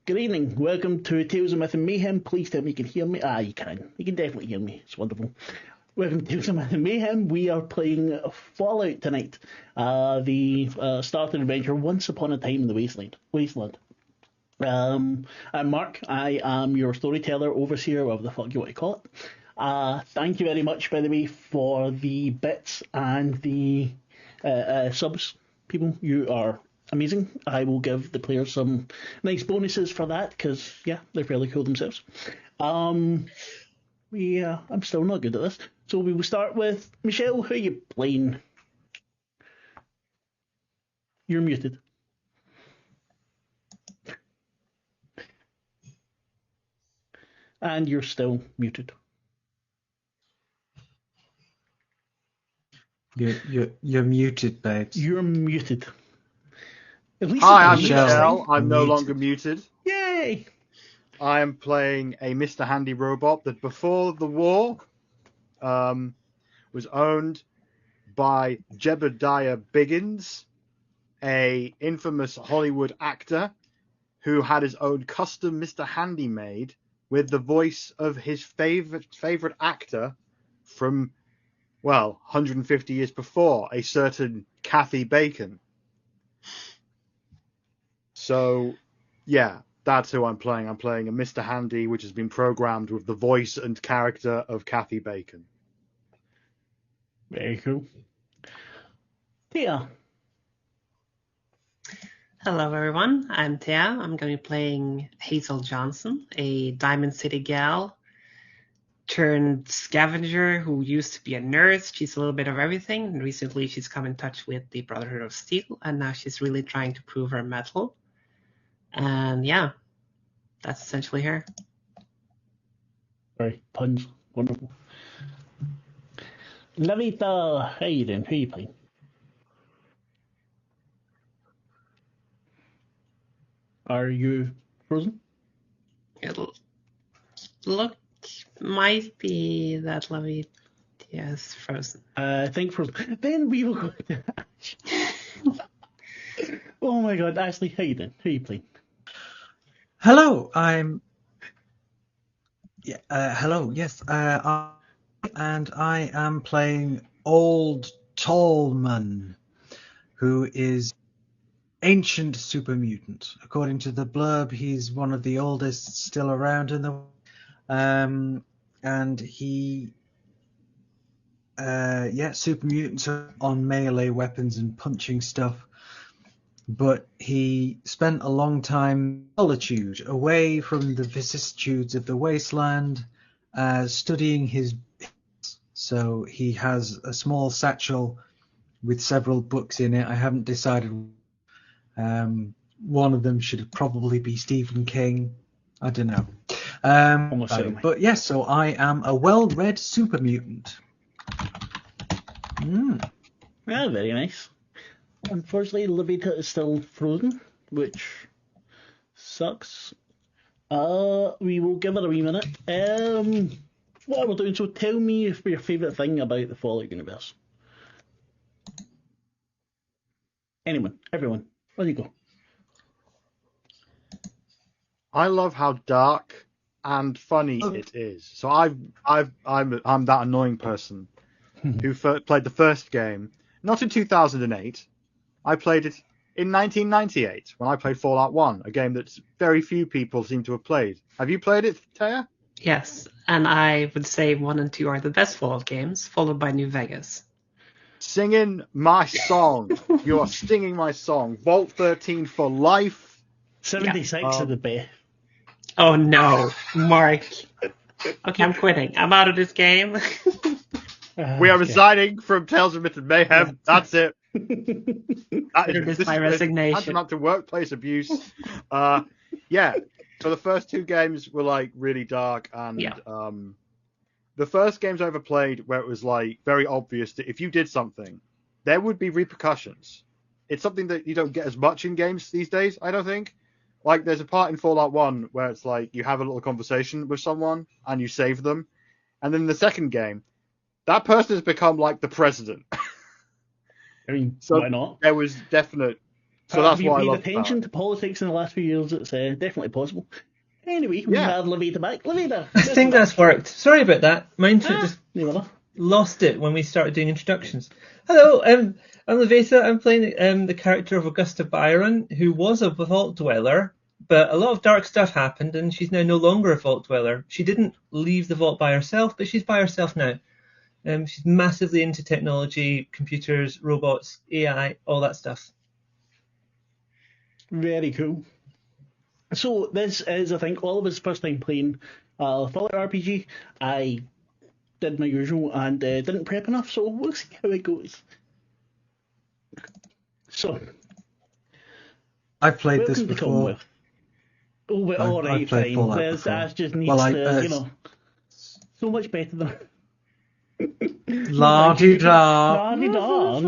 Good evening. Welcome to Tales of Myth and Mayhem. Please tell me you can hear me. You can. You can definitely hear me. It's wonderful. Welcome to Tales of Myth and Mayhem. We are playing Fallout tonight. The starting adventure Once Upon a Time in the Wasteland. I'm Mark. I am your storyteller, overseer, whatever the fuck you want to call it. Thank you very much, by the way, for the bits and the subs. People, you are amazing. I will give the players some nice bonuses for that because, yeah, they're fairly cool themselves. I'm still not good at this. So we will start with Michelle. Who are you playing? You're muted. And you're still muted. You're muted, babes. You're muted. Hi, I'm Michelle. I'm no longer muted. Yay! I am playing a Mr. Handy robot that before the war was owned by Jebediah Biggins, a infamous Hollywood actor who had his own custom Mr. Handy made with the voice of his favorite actor from, 150 years before, a certain Kathy Bacon. So, yeah, that's who I'm playing. I'm playing a Mr. Handy, which has been programmed with the voice and character of Kathy Bacon. Very cool. Thea. Hello, everyone. I'm Thea. I'm going to be playing Hazel Johnson, a Diamond City gal turned scavenger who used to be a nurse. She's a little bit of everything. And recently, she's come in touch with the Brotherhood of Steel, and now she's really trying to prove her mettle. And yeah, that's essentially her. Sorry, puns. Wonderful. Lavaita, how you doing? Who are you playing? Are you frozen? It'll look might be that Lavaita is frozen. I think frozen. Then we will go to Ash. Oh my god, Ashleigh, how you doing? Who are you playing? Hello, hello, yes. And I am playing Old Tallman, who is ancient super mutant. According to the blurb, he's one of the oldest still around in the and he super mutants are on melee weapons and punching stuff, but he spent a long time in solitude, away from the vicissitudes of the wasteland, studying his. So he has a small satchel with several books in it. I haven't decided. One of them should probably be Stephen King. I don't know. But yes, so I am a well-read super mutant. Yeah, very nice. Unfortunately, Lavaita is still frozen, which sucks. We will give it a wee minute. What are we doing? So tell me your favourite thing about the Fallout universe. Everyone, where do you go? I love how dark and funny it is. So I'm that annoying person who played the first game, not in 2008. I played it in 1998 when I played Fallout 1, a game that very few people seem to have played. Have you played it, Thea? Yes, and I would say 1 and 2 are the best Fallout games, followed by New Vegas. Singing my song. You are singing my song. Vault 13 for life. 76 of the best. Oh no, Mark. Okay, I'm quitting. I'm out of this game. We are resigning from Tales of Myth and Mayhem. That's it. This is my resignation. Tantamount to workplace abuse. Yeah. So the first 2 games were like really dark, and the first games I ever played where it was like very obvious that if you did something, there would be repercussions. It's something that you don't get as much in games these days, I don't think. Like there's a part in Fallout 1 where it's like you have a little conversation with someone and you save them, and then in the second game, that person has become like the president. I mean, so why not? There was definite So that's If you what I paid love attention about to politics in the last few years, it's definitely possible. Anyway, we Yeah. have Lavaita back. Lavaita! I think that's worked. Sorry about that. My internet just There we are. lost it when we started doing introductions. Hello, I'm Lavaita. I'm playing the character of Augusta Byron, who was a vault dweller, but a lot of dark stuff happened, and she's now no longer a vault dweller. She didn't leave the vault by herself, but she's by herself now. She's massively into technology, computers, robots, AI, all that stuff. Very cool. So this is, I think, all of his first time playing Fallout RPG. I did my usual and didn't prep enough, so we'll see how it goes. So, I've played this welcome to before. Commonwealth. Oh, well, all I've right, played fine. Fallout This before. Ash just needs Well, to, you know, so much better than. La-di-da. La-di-da.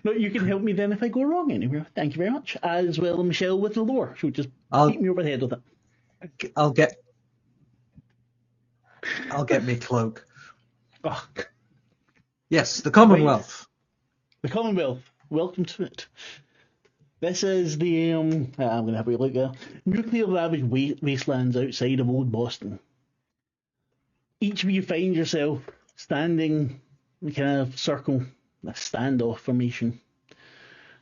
No, you can help me then if I go wrong anywhere. Thank you very much. As well, Michelle with the lore. She'll just beat me over the head with it. I'll get me cloak. Oh, Yes, the Commonwealth. the Commonwealth. Welcome to it. This is the, I'm going to have a look there. Nuclear ravaged wastelands outside of Old Boston. Each of you find yourself standing in a kind of circle, a standoff formation,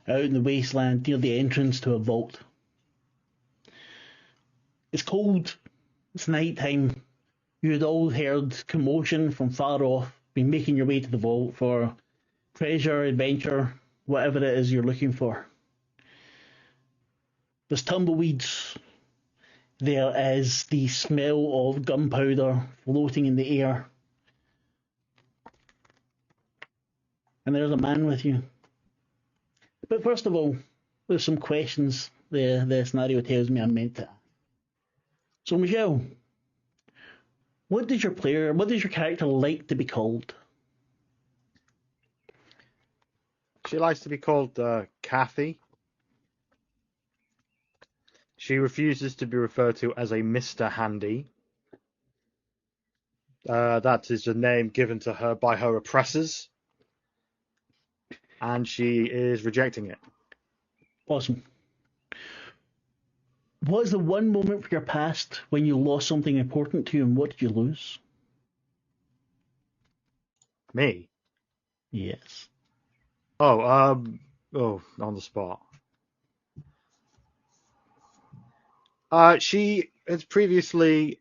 out in the wasteland near the entrance to a vault. It's cold, it's night time. You had all heard commotion from far off, been making your way to the vault for treasure, adventure, whatever it is you're looking for. There's tumbleweeds. There is the smell of gunpowder floating in the air. And there's a man with you. But first of all, there's some questions the scenario tells me I'm meant to ask. So Michelle, what does your character like to be called? She likes to be called Kathy. She refuses to be referred to as a Mr. Handy. That is a name given to her by her oppressors. And she is rejecting it. Awesome. What is the one moment from your past when you lost something important to you, and what did you lose? Me? Yes. On the spot. She has previously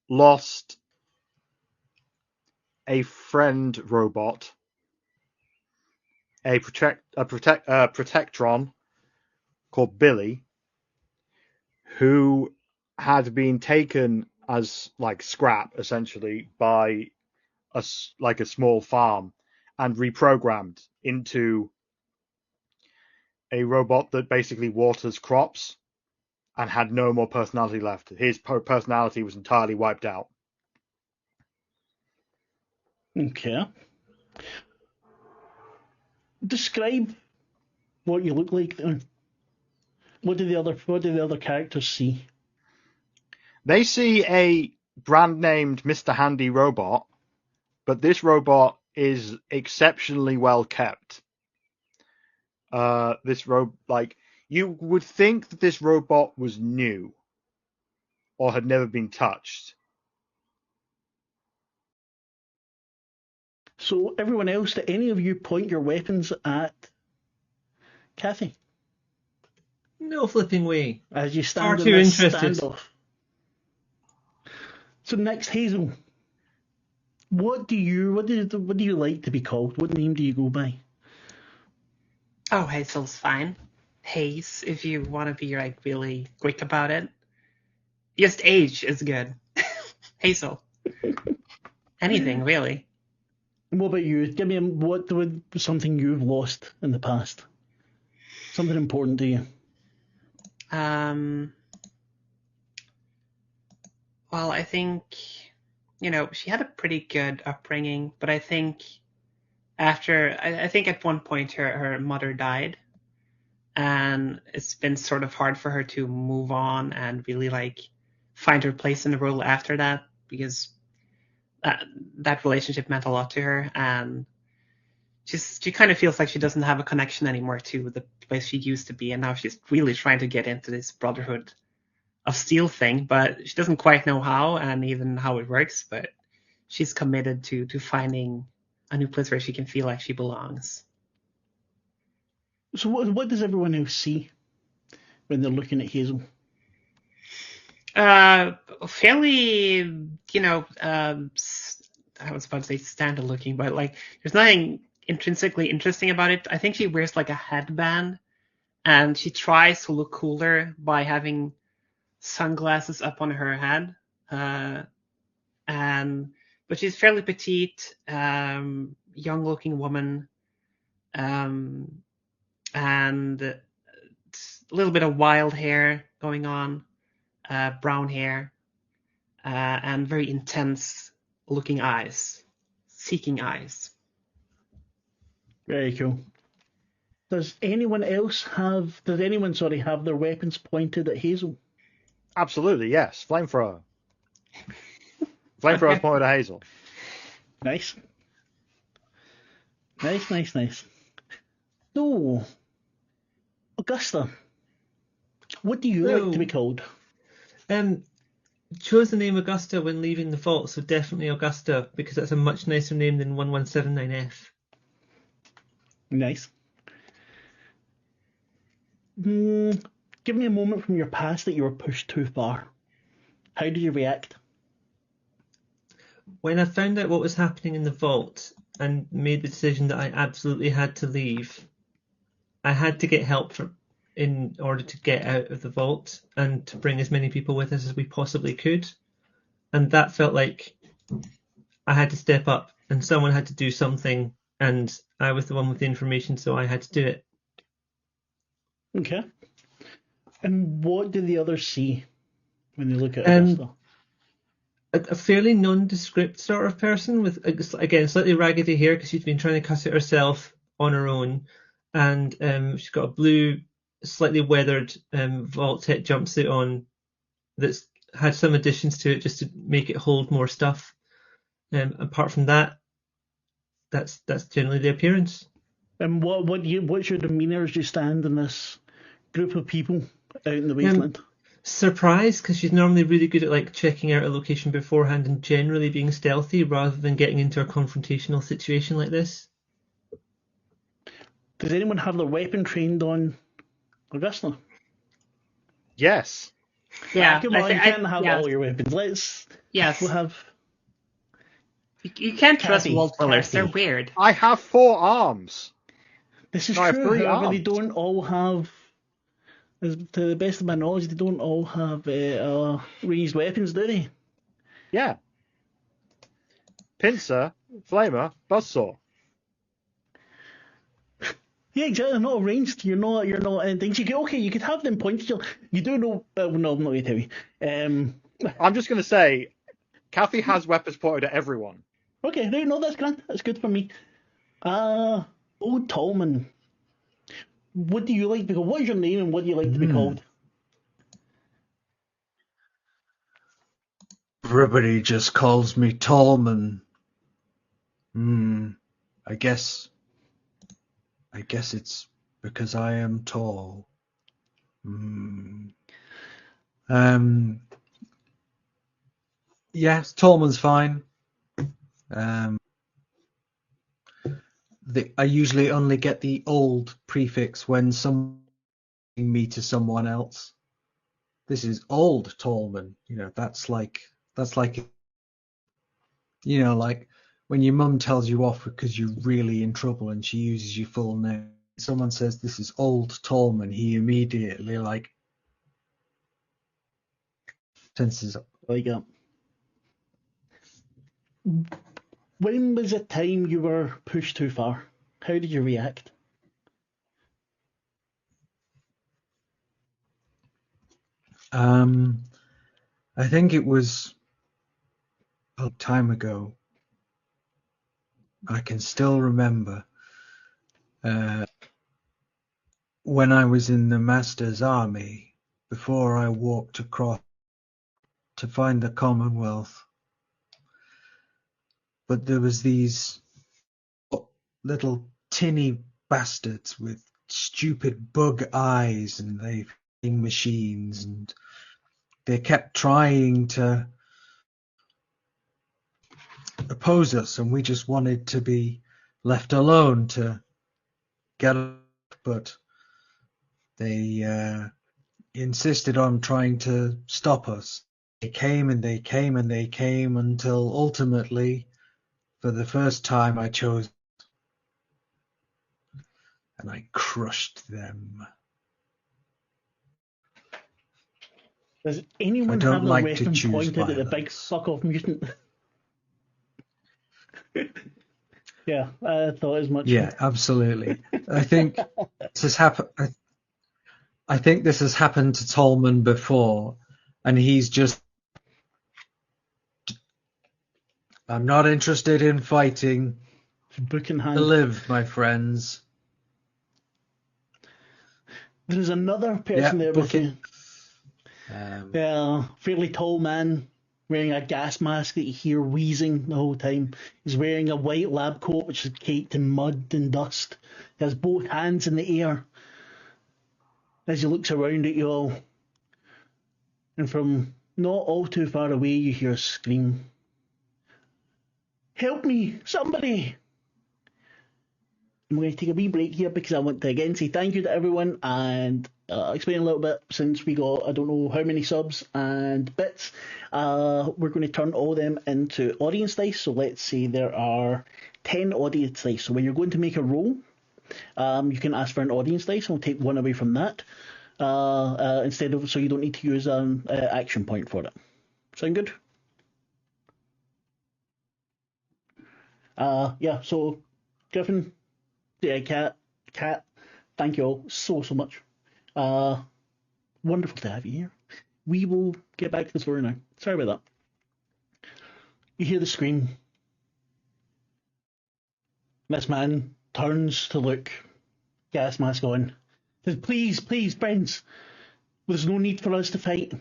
lost a friend robot, a protectron called Billy, who had been taken as like scrap essentially by a small farm and reprogrammed into a robot that basically waters crops and had no more personality left. His personality was entirely wiped out. Okay. Describe what you look like then. What do the other characters see? They see a brand named Mr. Handy robot, but this robot is exceptionally well kept. You would think that this robot was new or had never been touched. So everyone else, do any of you point your weapons at Kathy No flipping way. as you Far stand in too this interested. standoff? So next, Hazel, what do you like to be called? What name do you go by? Oh, Hazel's fine. Haze, if you want to be like really quick about it. Just age is good. Hazel. Anything, really. And what about you? Give me what would something you've lost in the past? Something important to you. Well, I think, she had a pretty good upbringing, but I think I think at one point her mother died, and it's been sort of hard for her to move on and really like find her place in the world after that, because that relationship meant a lot to her, and she kind of feels like she doesn't have a connection anymore to the place she used to be, and now she's really trying to get into this Brotherhood of Steel thing, but she doesn't quite know how and even how it works, but she's committed to finding a new place where she can feel like she belongs. So what does everyone else see when they're looking at Hazel? Fairly, I was about to say standard looking, but like there's nothing intrinsically interesting about it. I think she wears like a headband, and she tries to look cooler by having sunglasses up on her head. But she's fairly petite, young-looking woman, and a little bit of wild hair going on, brown hair, and very intense-looking eyes, seeking eyes. Very cool. Does anyone have their weapons pointed at Hazel? Absolutely, yes. Flamethrower. Flamethrower's pointed at Hazel. Nice. Nice. So, Augusta, what do you like to be called? Chose the name Augusta when leaving the vault, so definitely Augusta, because that's a much nicer name than 1179F. Nice. Give me a moment from your past that you were pushed too far. How did you react? When I found out what was happening in the vault and made the decision that I absolutely had to leave, I had to get help in order to get out of the vault and to bring as many people with us as we possibly could. And that felt like I had to step up and someone had to do something, and I was the one with the information, so I had to do it. Okay. And what do the others see when they look at Augusta? A fairly nondescript sort of person with, again, slightly raggedy hair because she's been trying to cut it herself on her own. And she's got a blue, slightly weathered Vault-Tec jumpsuit on that's had some additions to it just to make it hold more stuff. Apart from that, that's generally the appearance. And what's your demeanour as you stand in this group of people out in the wasteland? Surprised, because she's normally really good at like checking out a location beforehand and generally being stealthy rather than getting into a confrontational situation like this. Does anyone have their weapon trained on Augusta? Yes. Yeah. Come on, you can't have all your weapons. We'll have... You can't trust Vault Dwellers, they're weird. I have 4 arms. This is I have true, 3 however, arms. they don't all have... To the best of my knowledge, they don't all have ranged weapons, do they? Yeah. Pincer, flamer, buzzsaw. Yeah, exactly. Not ranged. You're not anything. You could have them pointed. You do know. No, I'm not going to tell you. I'm just going to say, Kathy has weapons pointed at everyone. Okay, no, that's grand. That's good for me. Old Tallman. What do you like to be called? What is your name and what do you like to be called? Everybody just calls me Tallman. I guess it's because I am tall. Yes, Tallman's fine. I usually only get the old prefix when someone me to someone else. This is old Tallman. That's like like when your mum tells you off because you're really in trouble and she uses your full name. Someone says this is old Tallman, he immediately tenses up. Like that. When was the time you were pushed too far? How did you react? I think it was a time ago. I can still remember when I was in the Master's army, before I walked across to find the Commonwealth. But there was these little tinny bastards with stupid bug eyes, and they machines, and they kept trying to oppose us, and we just wanted to be left alone to get up, but they insisted on trying to stop us. They came and they came and they came until ultimately, for the first time, I chose, and I crushed them. Does anyone I don't have a like to weapon choose pointed at the big violence. suck-off mutant? Yeah, I thought as much. Yeah, absolutely. I think this has happened. I think this has happened to Tolman before, and he's just, I'm not interested in fighting. Book in To hand. live, my friends. There's another person there with book you. Fairly tall man wearing a gas mask that you hear wheezing the whole time. He's wearing a white lab coat which is caked in mud and dust. He has both hands in the air as he looks around at you all. And from not all too far away you hear a scream. Help me, somebody! I'm going to take a wee break here because I want to again say thank you to everyone and explain a little bit since we got I don't know how many subs and bits. We're going to turn all of them into audience dice. So let's say there are 10 audience dice. So when you're going to make a roll, you can ask for an audience dice. I'll take one away from that instead of, so you don't need to use an action point for it. Sound good? Yeah, so Griffin, yeah, Cat, thank you all so much. Wonderful to have you here. We will get back to the story now. Sorry about that. You hear the scream. This man turns to look, gas mask on. Says, please, friends, there's no need for us to fight.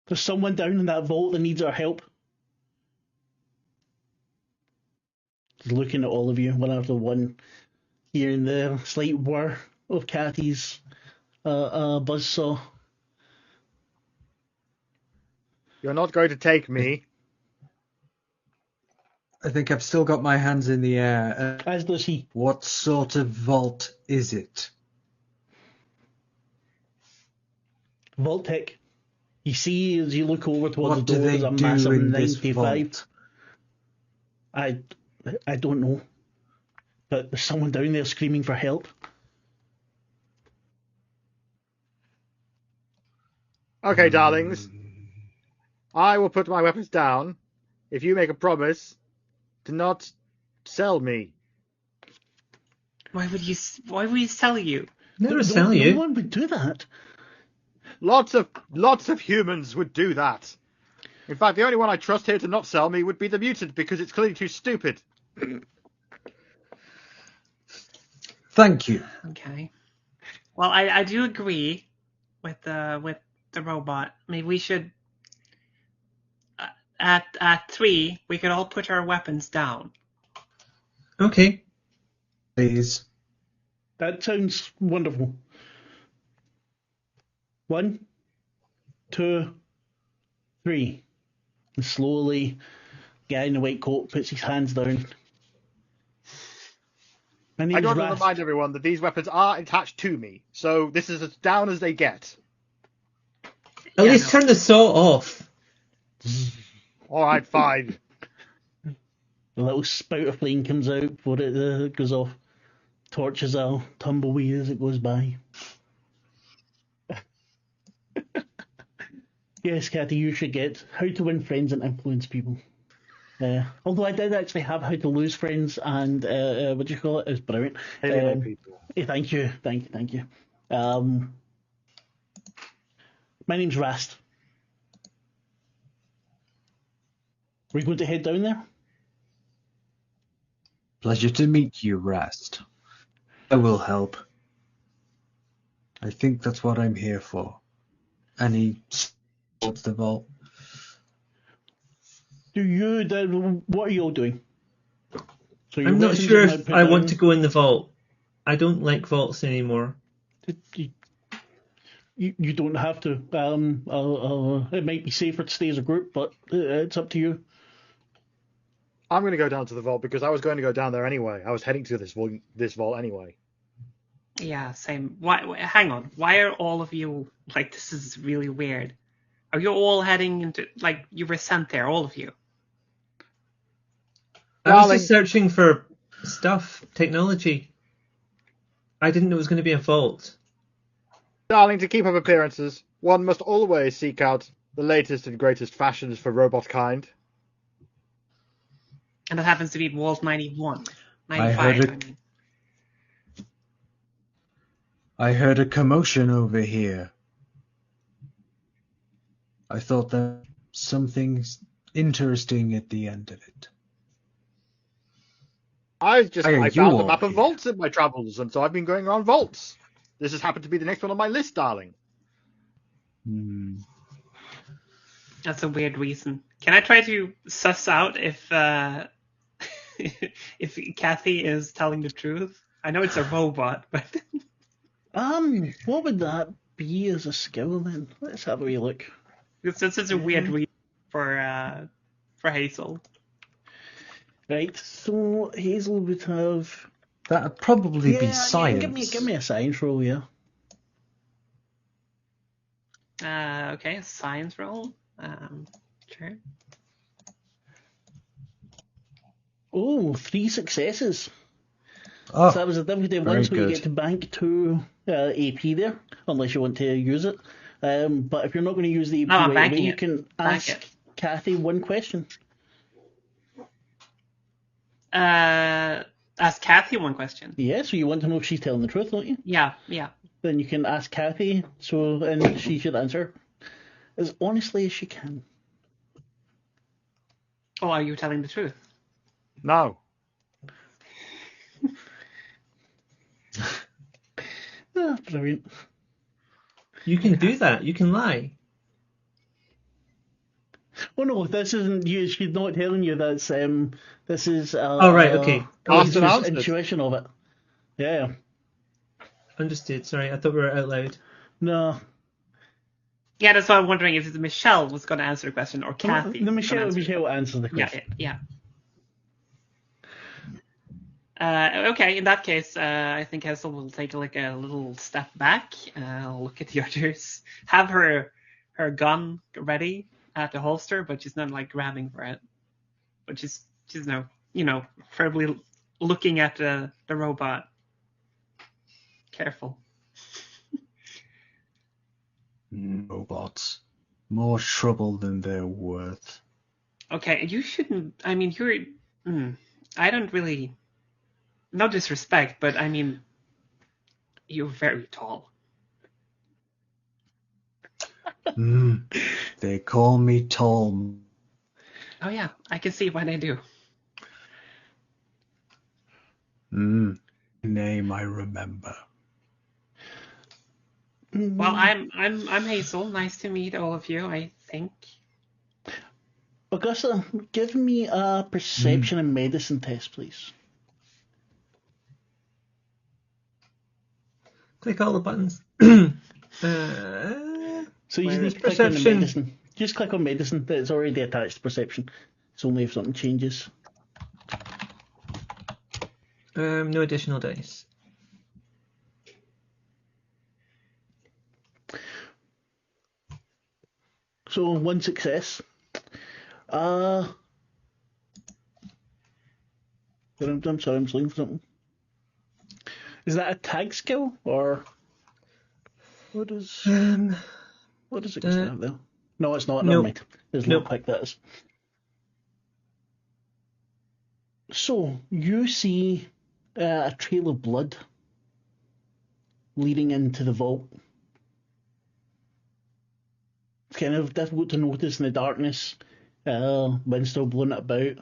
There's someone down in that vault that needs our help. He's looking at all of you, one after one, hearing the slight whir of Cathy's buzzsaw. You're not going to take me. I think I've still got my hands in the air. As does he. What sort of vault is it? Vault-Tec. You see as you look over towards What the door, do they there's a do massive in this 95. vault? I don't know. But there's someone down there screaming for help. Okay, darlings. I will put my weapons down if you make a promise to not sell me. Why would we sell you? Never sell No you. one would do that. Lots of humans would do that. In fact, the only one I trust here to not sell me would be the mutant because it's clearly too stupid. Thank you. Okay. Well, I do agree with the robot. Maybe we should at 3 we could all put our weapons down. Okay. Please. That sounds wonderful. 1, 2, 3. And slowly, the guy in the white coat puts his hands down. My I name's do want to Rast. remind everyone that these weapons are attached to me, so this is as down as they get. At least turn the saw off. All right, fine. A little spout of flame comes out before it goes off. Torches a tumbleweed as it goes by. Yes, Cathy, you should get How to Win Friends and Influence People. Although I did actually have How to Lose Friends and what do you call it? It was brilliant. People. Thank you. My name's Rast. Are we going to head down there? Pleasure to meet you, Rast. I will help. I think that's what I'm here for. And he towards the vault. What are you all doing? So your I'm not weapons sure are now if put I down. want to go in the vault. I don't like vaults anymore. You don't have to. It might be safer to stay as a group, but it's up to you. I'm going to go down to the vault because I was going to go down there anyway. I was heading to this vault anyway. Yeah, same. Why? Hang on. Why are all of you like? This is really weird. Are you all heading into like you were sent there, all of you? I was Darling. just searching for stuff, technology. I didn't know it was going to be a vault. Darling, to keep up appearances, one must always seek out the latest and greatest fashions for robot kind. And that happens to be Vault 91. I 95, heard I mean. I heard a commotion over here. I thought there was something interesting at the end of it. I Why are found you a map all of here? vaults in my travels, and so I've been going around vaults. This has happened to be the next one on my list, darling. That's a weird reason. Can I try to suss out if if Kathy is telling the truth? I know it's a robot, but What would that be as a skill then? Let's have a wee look. this is a weird reason for Hazel. Right, so Hazel would have. That'd probably be science. Give me a science roll, yeah. Okay, a science roll. Sure. Oh, 3 successes. Oh, So that was a difficulty very one, so you good. get to bank 2 AP there, unless you want to use it. But if you're not going to use the AP No, I'm right banking away, you it. can Bank ask it. Kathy one question. Ask Kathy one question. Yeah, so you want to know if she's telling the truth, don't you? Yeah. Then you can ask Kathy, and she should answer as honestly as she can. Oh, are you telling the truth? No. Brilliant. You can do that. You can lie. Oh no, this isn't you. She's not telling you. This is. Oh, right, okay. Austin Hazel's answered. intuition of it. Yeah. Understood. Sorry, I thought we were out loud. No. Yeah, that's why I'm wondering if Michelle was going to answer the question or Kathy. No, was gonna answer it. Michelle answered the question. Yeah. Okay, in that case, I think Hazel will take a little step back, look at the others, have her gun ready at the holster, but she's not like grabbing for it. But she's now, probably looking at the robot. Careful. Robots. More trouble than they're worth. Okay, you shouldn't. I mean, I don't really. No disrespect, but I mean, you're very tall. They call me tall. Oh yeah, I can see why they do. Name I remember. Well, I'm Hazel. Nice to meet all of you. I think. Augusta, give me a perception and medicine test, please. Click all the buttons. So you Where need is to click on the perception? medicine. Just click on medicine. It's already attached to perception. It's only if something changes. No additional dice. So 1 success. I'm sorry, I'm just looking for something. Is that a tag skill or what is it have there? No, it's not. Never Nope. mind. There's Nope. no pick that is. So you see a trail of blood leading into the vault. It's kind of difficult to notice in the darkness. Wind still blowing it about,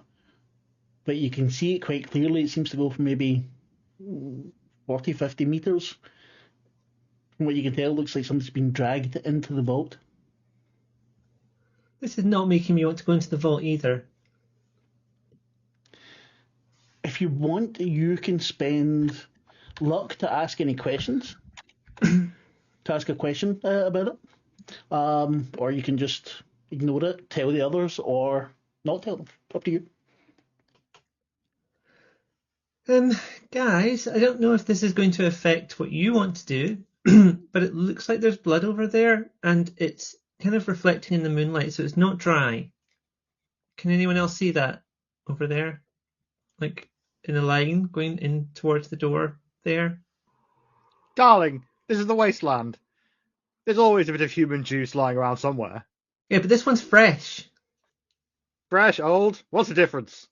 but you can see it quite clearly. It seems to go for maybe 40, 50 meters. From what you can tell, it looks like something's been dragged into the vault. This is not making me want to go into the vault either. If you want, you can spend luck to ask any questions, to ask a question about it. Or you can just ignore it, tell the others, or not tell them. Up to you. Guys, I don't know if this is going to affect what you want to do, but it looks like there's blood over there, and it's kind of reflecting in the moonlight, so it's not dry. Can anyone else see that over there? Like in a line going in towards the door there? Darling, this is the wasteland. There's always a bit of human juice lying around somewhere. Yeah, but this one's fresh. Fresh, old, what's the difference?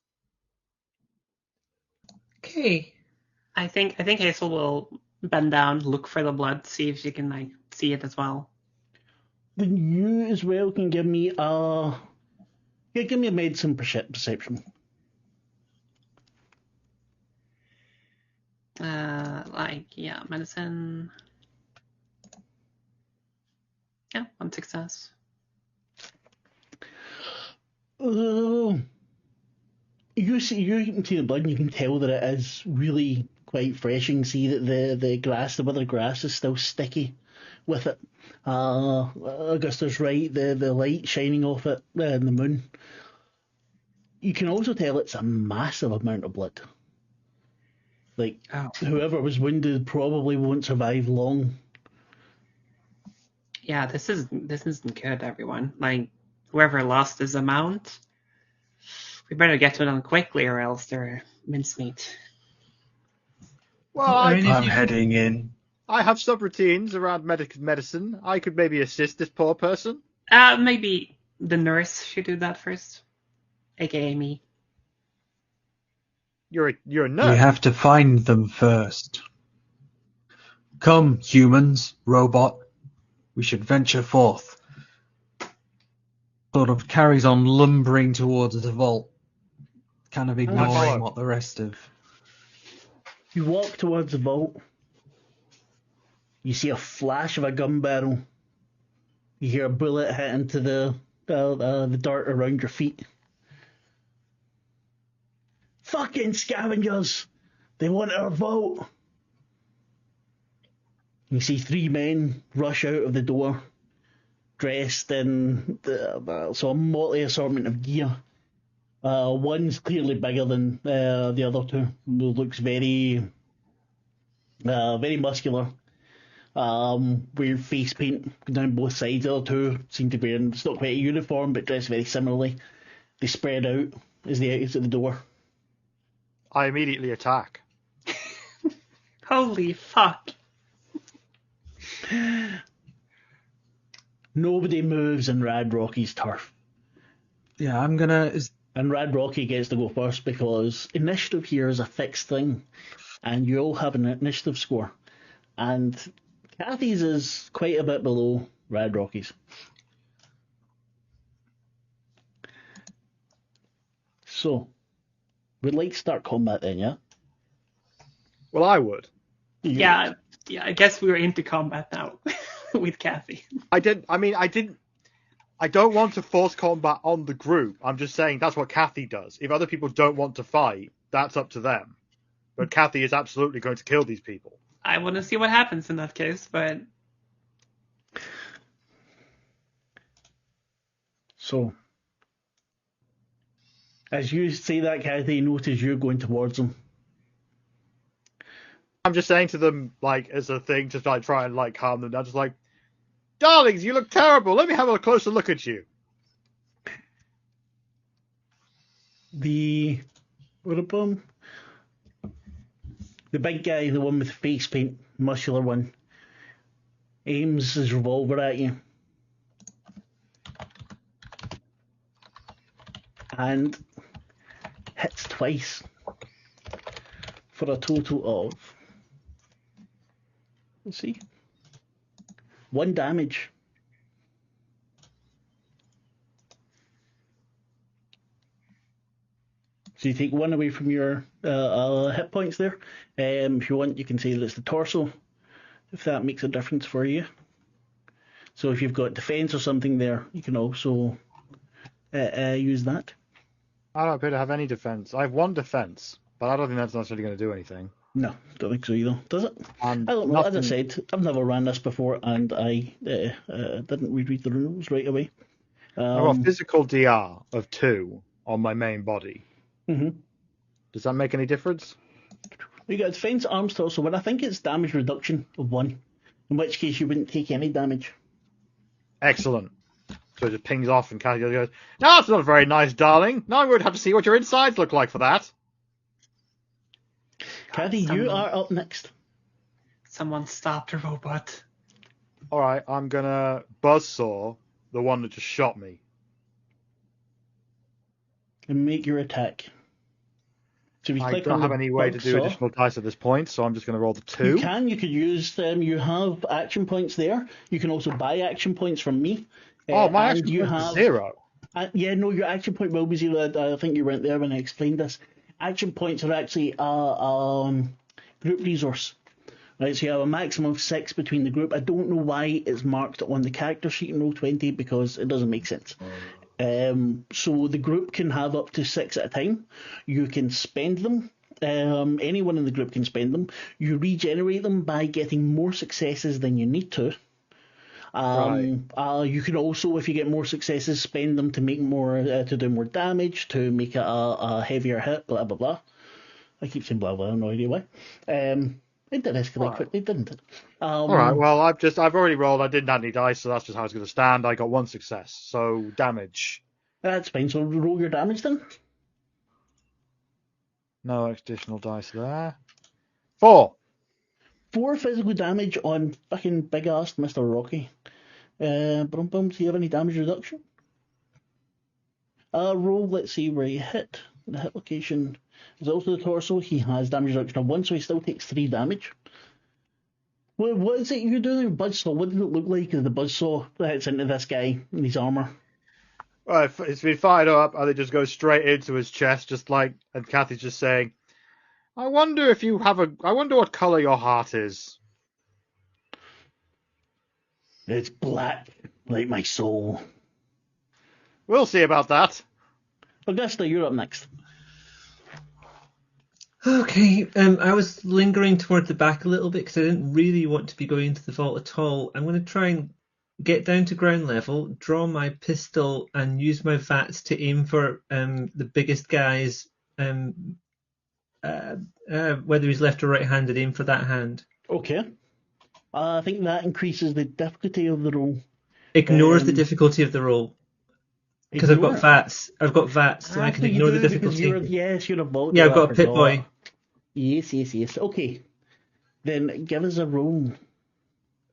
Okay. I think Hazel will bend down, look for the blood, see if she can see it as well. Then you as well can give me a medicine perception. Medicine. Yeah, 1 success. You can see the blood, and you can tell that it is really quite fresh. You can see that the withered grass is still sticky with it. Augusta's right, the light shining off it in the moon. You can also tell it's a massive amount of blood. Like, whoever was wounded probably won't survive long. Yeah, this isn't good, everyone. Like, whoever lost this amount, we better get to them quickly, or else they're mincemeat. Well, I'm heading in. I have subroutines around medicine. I could maybe assist this poor person. Maybe the nurse should do that first, aka me. You're a nurse. We have to find them first. Come, humans, robot. We should venture forth. Sort of carries on lumbering towards the vault, kind of ignoring what the rest of... You walk towards the vault. You see a flash of a gun barrel. You hear a bullet hit into the dirt around your feet. Fucking scavengers! They want our vault! You see 3 men rush out of the door, dressed in a motley assortment of gear. One's clearly bigger than the other two. Looks very muscular. Wearing face paint down both sides. The other two seem to be wearing, it's not quite a uniform, but dressed very similarly. They spread out as they exit the door. I immediately attack. Holy fuck. Nobody moves in Rad Rocky's turf. Yeah, I'm gonna... And Rad Rocky gets to go first because initiative here is a fixed thing. And you all have an initiative score. And Kathy's is quite a bit below Rad Rocky's. So, we'd like to start combat then, yeah? Well, I would. Yeah, I guess we're into combat now with Kathy. I don't want to force combat on the group. I'm just saying that's what Kathy does. If other people don't want to fight, that's up to them. But Kathy is absolutely going to kill these people. I want to see what happens in that case, but... So, as you say that, Kathy, notice you're going towards them. I'm just saying to them, like, as a thing to try and calm them down. Just like, darlings, you look terrible. Let me have a closer look at you. The big guy, the one with face paint, muscular one, aims his revolver at you. And hits twice for a total of, let's see, 1 damage. So you take 1 away from your hit points there. If you want, you can say that it's the torso, if that makes a difference for you. So if you've got defense or something there, you can also use that. I don't appear to have any defense. I have 1 defense. but I don't think that's necessarily going to do anything. No, don't think so either. Does it? And I don't know. As I nothing- said, I've never ran this before, and I didn't reread the rules right away. I've got physical DR of 2 on my main body. Mhm. Does that make any difference? You got defense, arms, torso, but I think it's damage reduction of 1, in which case you wouldn't take any damage. Excellent. So it just pings off, and Kathy goes, "No, it's not very nice, darling. Now I'm going to have to see what your insides look like for that." Caddy, you are up next. Someone stop the robot. All right, I'm gonna buzzsaw the one that just shot me. And make your attack. So if you I click don't on have the any way to do buzzsaw, additional dice at this point, so I'm just going to roll the 2. You could use them. You have action points there. You can also buy action points from me. Oh, my and action you point is have 0. Yeah, no, your action point will be 0. I think you weren't there when I explained this. Action points are actually group resource. Right, so you have a maximum of 6 between the group. I don't know why it's marked on the character sheet in Roll20 because it doesn't make sense. So the group can have up to 6 at a time. You can spend them. Anyone in the group can spend them. You regenerate them by getting more successes than you need to. You can also, if you get more successes, spend them to make more, to do more damage, to make it a heavier hit, blah blah blah. I keep saying blah blah. I have no idea why. It did escalate quickly, didn't it? All right. Well, I've already rolled. I didn't add any dice, so that's just how it's going to stand. I got 1 success, so damage. That's fine. So roll your damage then. No additional dice there. 4. 4 physical damage on fucking big ass Mr. Rocky. Do you have any damage reduction? Roll, let's see where you hit. The hit location is also the torso. He has damage reduction of 1, so he still takes 3 damage. What is it you're doing with Buzzsaw? What does it look like as the Buzzsaw hits into this guy in his armour? Right, it's been fired up, and it just goes straight into his chest, just like. And Kathy's just saying, I wonder what colour your heart is. It's black, like my soul. We'll see about that. Augusta, you're up next. Okay, I was lingering toward the back a little bit because I didn't really want to be going into the vault at all. I'm going to try and get down to ground level, draw my pistol, and use my VATS to aim for the biggest guys, whether he's left or right-handed, aim for that hand. Okay. I think that increases the difficulty of the roll. Ignores the difficulty of the roll. Because I've got VATS. I've got VATS, so I can ignore the difficulty. You're a vault. Yeah, I've got a pit boy. Yes. Okay. Then give us a roll.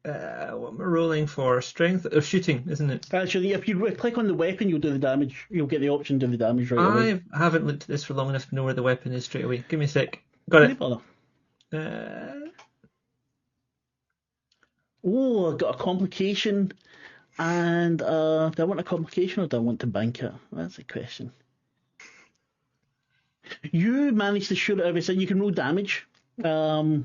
What am I rolling for? Strength or shooting, isn't it? Actually, if you click on the weapon, you'll do the damage. You'll get the option to do the damage right away. I haven't looked at this for long enough to know where the weapon is straight away. Give me a sec. Got it. I got a complication. And do I want a complication or do I want to bank it? That's the question. You managed to shoot it over, so you can roll damage as well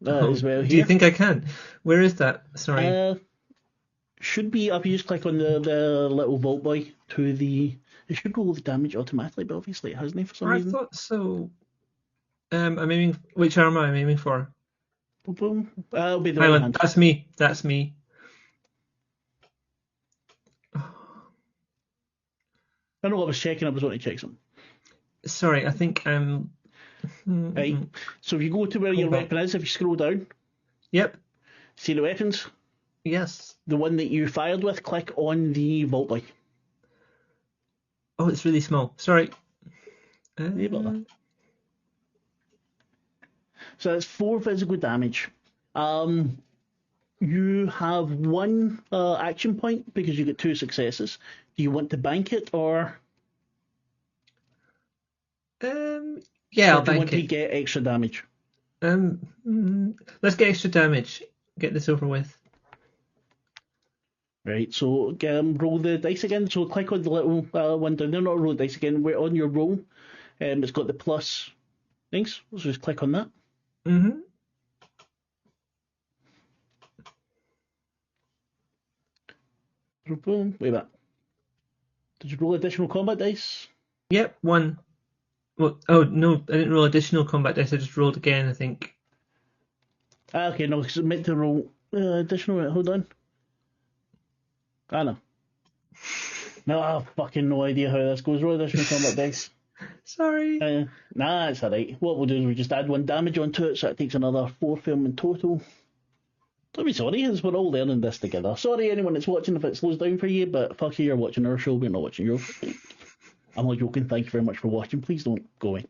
here. Do you think I can? Where is that? Sorry. Should be up. You just click on the little vault boy to the. It should roll the damage automatically, but obviously it hasn't for some reason. I thought so. I'm aiming. Which arm am I aiming for? Boom. It'll be the Hang right on. hand. That's me. I know I was checking. I was wanting to check something. Sorry, I think I'm. Right. So if you go to where your weapon is, if you scroll down. Yep. See the weapons? Yes. The one that you fired with, click on the vault boy. Oh, it's really small. Sorry. So that's 4 physical damage. You have 1 action point because you get 2 successes. Do you want to bank it or? Yeah, I'll do you bank want it. to get extra damage? Let's get extra damage. Get this over with. Right. So roll the dice again. So click on the little one down there. Not roll the dice again. We're on your roll. It's got the plus things. So just click on that. Mm-hmm. Boom. Wait a minute. Did you roll additional combat dice? Yep, 1. Well, oh no, I didn't roll additional combat dice. I just rolled again, I think. Okay, no, because it's meant to roll additional. Hold on. I know. No, I have fucking no idea how this goes. Roll additional combat dice. Sorry. Nah, it's alright. What we'll do is we just add 1 damage onto it, so it takes another 4 film in total. Don't be sorry, as we're all learning this together. Sorry, anyone that's watching if it slows down for you, but fuck you, you're watching our show, we're not watching yours. I'm not joking, thank you very much for watching, please don't go away.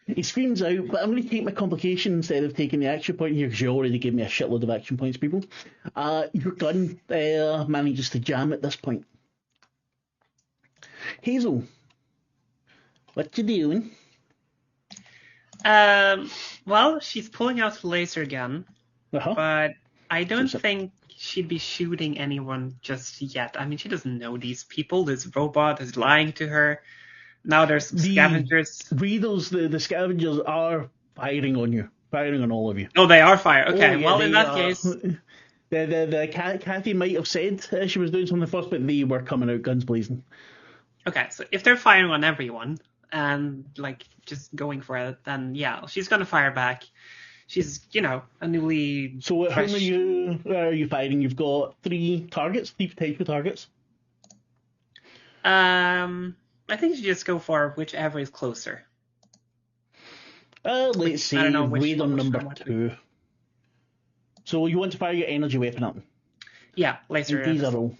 He screams out, but I'm going to take my complication instead of taking the action point here, because you already gave me a shitload of action points, people. Your gun manages to jam at this point. Hazel, what you doing? Well, she's pulling out a laser gun, but I don't think she'd be shooting anyone just yet. I mean, she doesn't know these people. This robot is lying to her. Now there's scavengers. The scavengers are firing on you, firing on all of you. Oh, they are firing. Okay, yeah, well, in that case... Kathy might have said she was doing something first, but they were coming out guns blazing. Okay, so if they're firing on everyone and like just going for it, then yeah, she's gonna fire back. She's, a newly. So how many are you fighting? You've got 3 targets, 3 potential targets. I think you just go for whichever is closer. Let's see. Raid on number 2. So you want to fire your energy weapon up? Yeah, laser. These are all.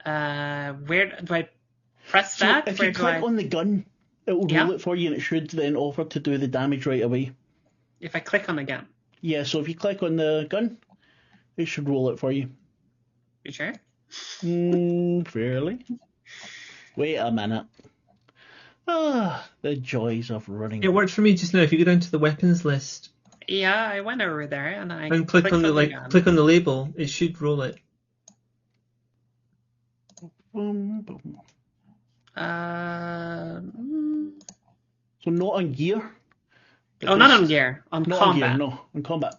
Where do I press that? If you click on the gun, it will roll it for you, and it should then offer to do the damage right away. If I click on the gun? Yeah, so if you click on the gun, it should roll it for you. You sure? Fairly. Wait a minute. The joys of running. It worked for me just now. If you go down to the weapons list. Yeah, I went over there and click on the click on the label. It should roll it. Boom, boom. So not on gear. Oh, not on gear. On not combat. On gear, no, on combat.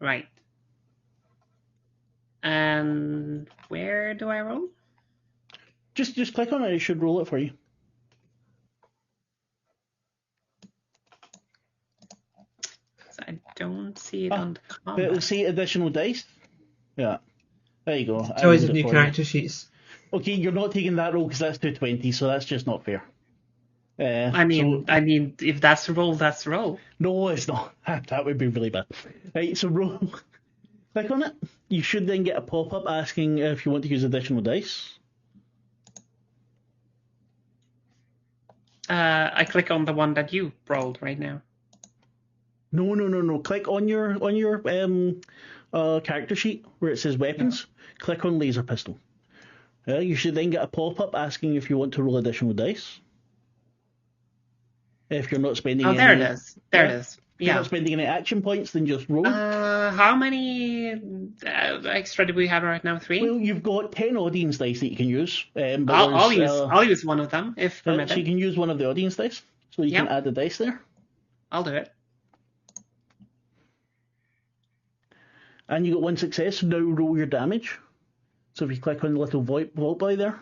Right. And where do I roll? Just click on it. It should roll it for you. I don't see it on the combat. It'll say additional dice. Yeah. There you go. It's always new character sheets. Okay, you're not taking that roll because that's 220, so that's just not fair. I mean, if that's the roll, that's the roll. No, it's not. That would be really bad. Right, so roll. Click on it. You should then get a pop-up asking if you want to use additional dice. I click on the one that you rolled right now. No. Click on your character sheet where it says weapons. Yeah. Click on laser pistol. You should then get a pop-up asking if you want to roll additional dice. If you're not spending any... there it is. There it is. If you're not spending any action points, then just roll. How many extra do we have right now? 3? Well, you've got 10 audience dice that you can use. But I'll use one of them, if permitted. So you can use one of the audience dice. So you can add the dice there. I'll do it. And you got 1 success, so now roll your damage. So if you click on the little vault boy there.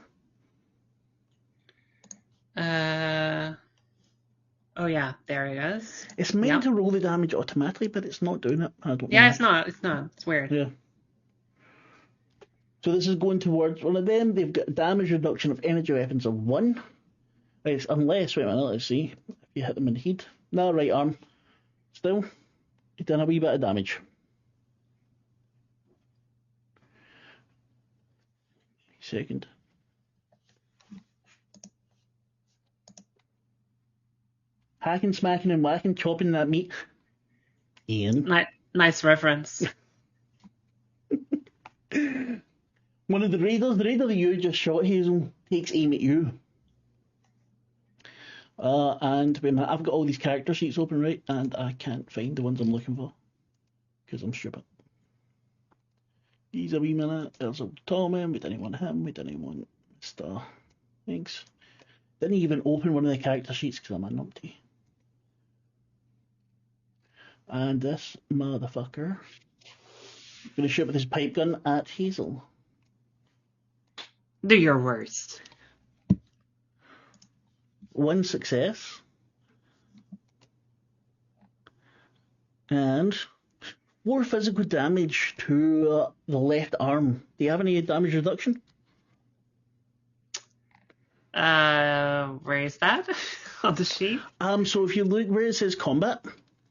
Oh yeah, there it is. It's meant to roll the damage automatically, but it's not doing it. I don't know. Yeah, it's not. It's weird. Yeah. So this is going towards one of them. They've got a damage reduction of energy weapons of 1. Right, unless, wait a minute, let's see. If you hit them in the head. No, right arm. Still, you've done a wee bit of damage. Second. Hacking, smacking, and whacking, chopping that meat. Ian. Nice reference. One of the raiders that you just shot, Hazel, takes aim at you. And wait a minute, I've got all these character sheets open, right? And I can't find the ones I'm looking for. Because I'm stupid. He's a wee minute. There's a Tommy. We didn't want him. We didn't want Mr. Thanks. Didn't even open one of the character sheets because I'm a numpty. And this motherfucker is going to shoot with his pipe gun at Hazel. Do your worst. 1 success. And 4 physical damage to the left arm. Do you have any damage reduction? Where is that on the sheet? So if you look where it says combat,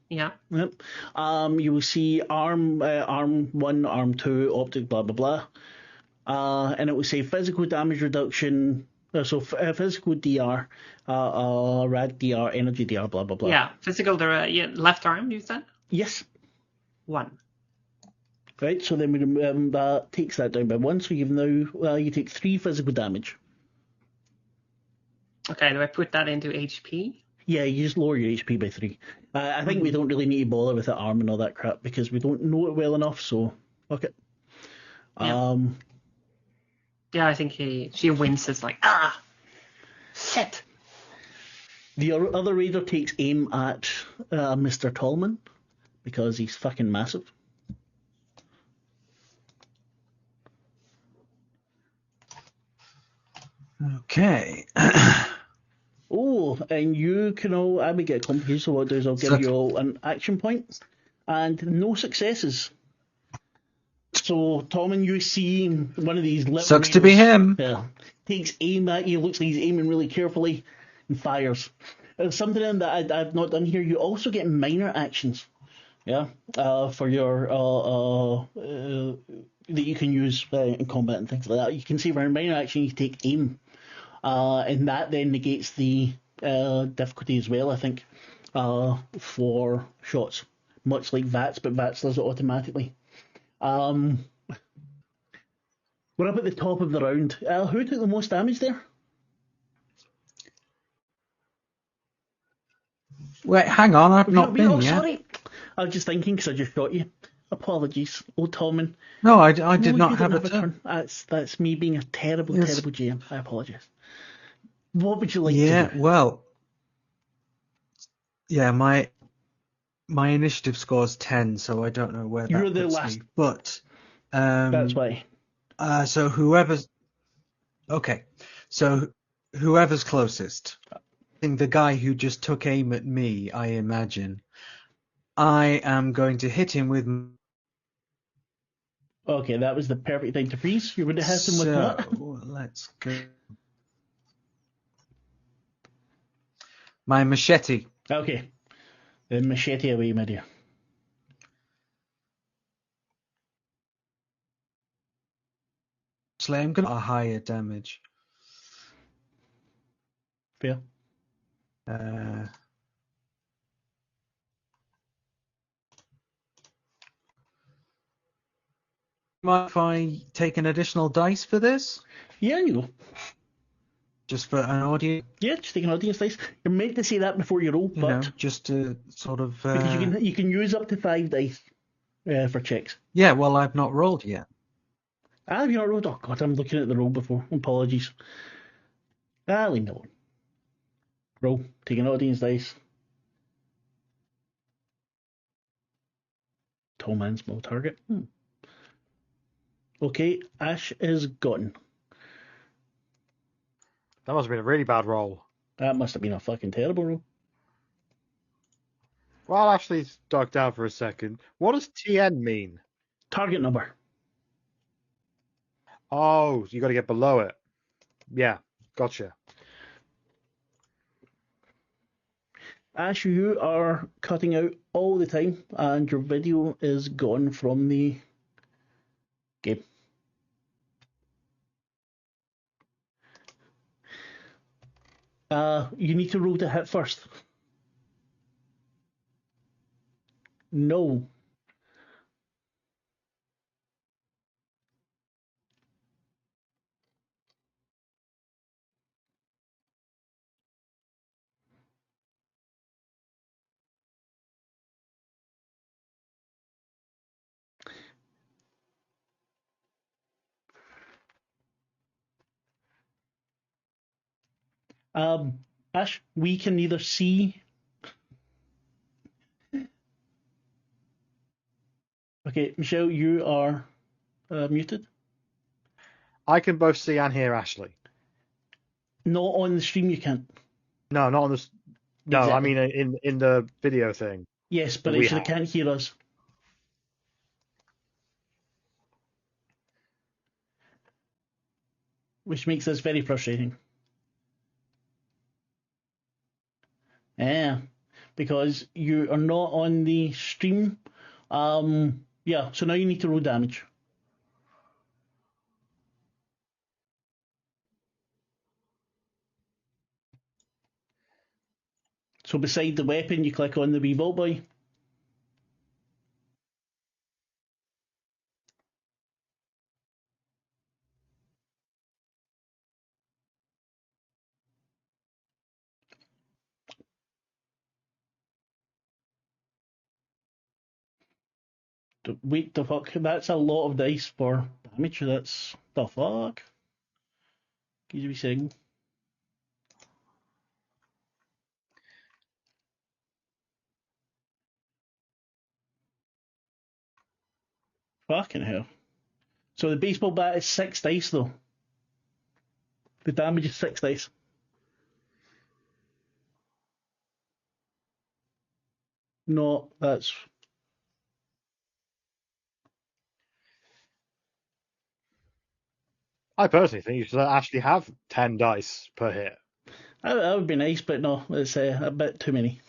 Yeah. yep, you will see arm 1, arm 2, optic, blah blah blah, and it will say physical damage reduction. Physical DR, rad DR, energy DR, blah blah blah. Yeah, physical. Left arm. You said Yes. 1. Right. So then that takes that down by 1. So you've now you take 3 physical damage. Okay. Do I put that into HP? Yeah, you just lower your HP by 3. I think we don't really need to bother with the arm and all that crap because we don't know it well enough. So okay. Yeah. Yeah, I think she winces like, shit. The other raider takes aim at Mr. Tallman because he's fucking massive. Okay. Oh, and you can all, I would get complicated, so what I'll do is I'll give you all an action point and no successes. So, Tallman, you see one of these little Sucks to be him. Yeah, takes aim at you, looks like he's aiming really carefully, and fires. Something that I've not done here, you also get minor actions, yeah, for your, that you can use in combat and things like that. You can see for a minor action, you take aim, and that then negates the difficulty as well, I think, for shots, much like VATS, but VATS does it automatically. We're up at the top of the round. Who took the most damage there? Wait, hang on, I've not been yet. Sorry. I was just thinking because I just shot you. Apologies, old Tallman. No, I did not have a turn. That's me being a terrible GM. I apologise. What would you like to do? Yeah, well, yeah, my initiative score's 10, so I don't know where You're that the puts last. me. But That's why. So whoever's closest. I think the guy who just took aim at me, I imagine. I am going to hit him with. Okay, that was the perfect time to freeze. You're going to hit him with what? Let's go. My machete. Okay. The machete away, my dear. Actually, I'm going to a higher damage. Fair. Mind if I take an additional dice for this? Yeah, you go. Just for an audience? Yeah, just take an audience dice. You're meant to say that before you roll, but just to sort of. Because you can use up to 5 dice for checks. Yeah, well, I've not rolled yet. Have you not rolled? Oh god, I'm looking at the roll before. Apologies. Leave me alone. Roll. Take an audience dice. Tall man, small target. Okay, Ash is gone. That must have been a really bad roll. That must have been a fucking terrible roll. While Ashley's dug down for a second, what does TN mean? Target number. Oh, you got to get below it. Yeah, gotcha. Ash, you are cutting out all the time, and your video is gone from the game. You need to roll to hit first. No. Ash, we can neither see. Okay, Michelle, you are muted. I can both see and hear Ashleigh. Not on the stream, you can't. No, not on the. No, I Exactly. mean in the video thing. Yes, but We they have. can't hear us. Which makes this very frustrating. Yeah, because you are not on the stream. Yeah, so now you need to roll damage. So beside the weapon, you click on the wee vault boy. Wait the fuck, that's a lot of dice for damage. That's the fuck. Give me a second. Fucking hell. So the baseball bat is 6 dice though. The damage is 6 dice. No, that's. I personally think you should actually have 10 dice per hit. That would be nice, but no, it's a bit too many.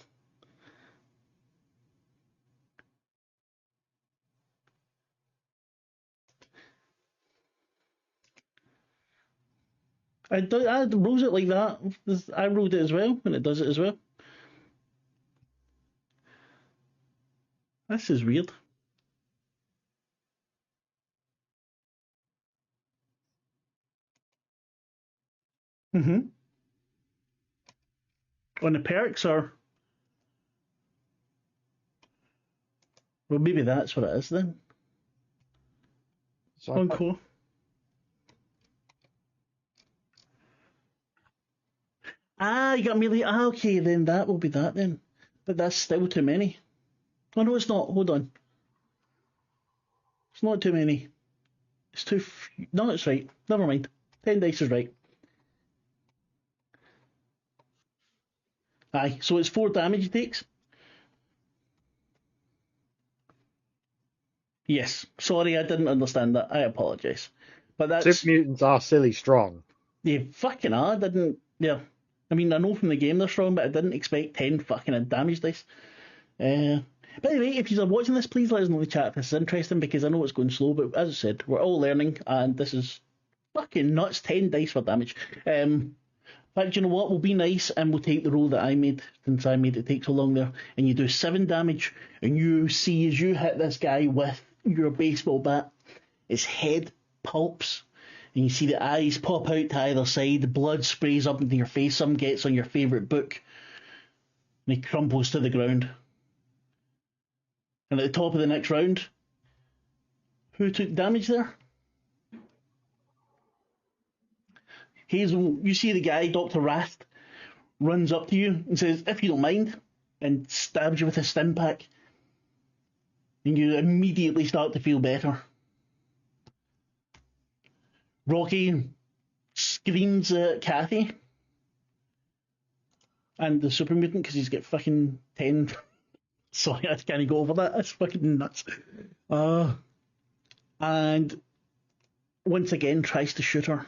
I rolls it like that. I rolled it as well, and it does it as well. This is weird. On the perks are. Well, maybe that's what it is then. So Encore. You got melee. Okay, then that will be that then. But that's still too many. Oh, no, it's not. Hold on. It's not too many. It's too. No, it's right. Never mind. 10 dice is right. Aye, so it's 4 damage he takes. Yes. Sorry, I didn't understand that. I apologise. But that's. Super mutants are silly strong. Yeah, fucking I didn't. Yeah. I mean, I know from the game they're strong, but I didn't expect 10 fucking damage dice. By the way, if you're watching this, please let us know in the chat if this is interesting, because I know it's going slow, but as I said, we're all learning, and this is fucking nuts. 10 dice for damage. But you know what? We'll be nice, and we'll take the roll that I made, since I made it take so long there, and you do 7 damage, and you see as you hit this guy with your baseball bat, his head pulps, and you see the eyes pop out to either side, the blood sprays up into your face, some gets on your favourite book, and he crumples to the ground. And at the top of the next round, who took damage there? Hazel, you see the guy, Dr. Rast, runs up to you and says, if you don't mind, and stabs you with a stim pack. And you immediately start to feel better. Rocky screams at Kathy and the super mutant because he's got fucking 10. Sorry, I can't go over that. That's fucking nuts. And once again tries to shoot her.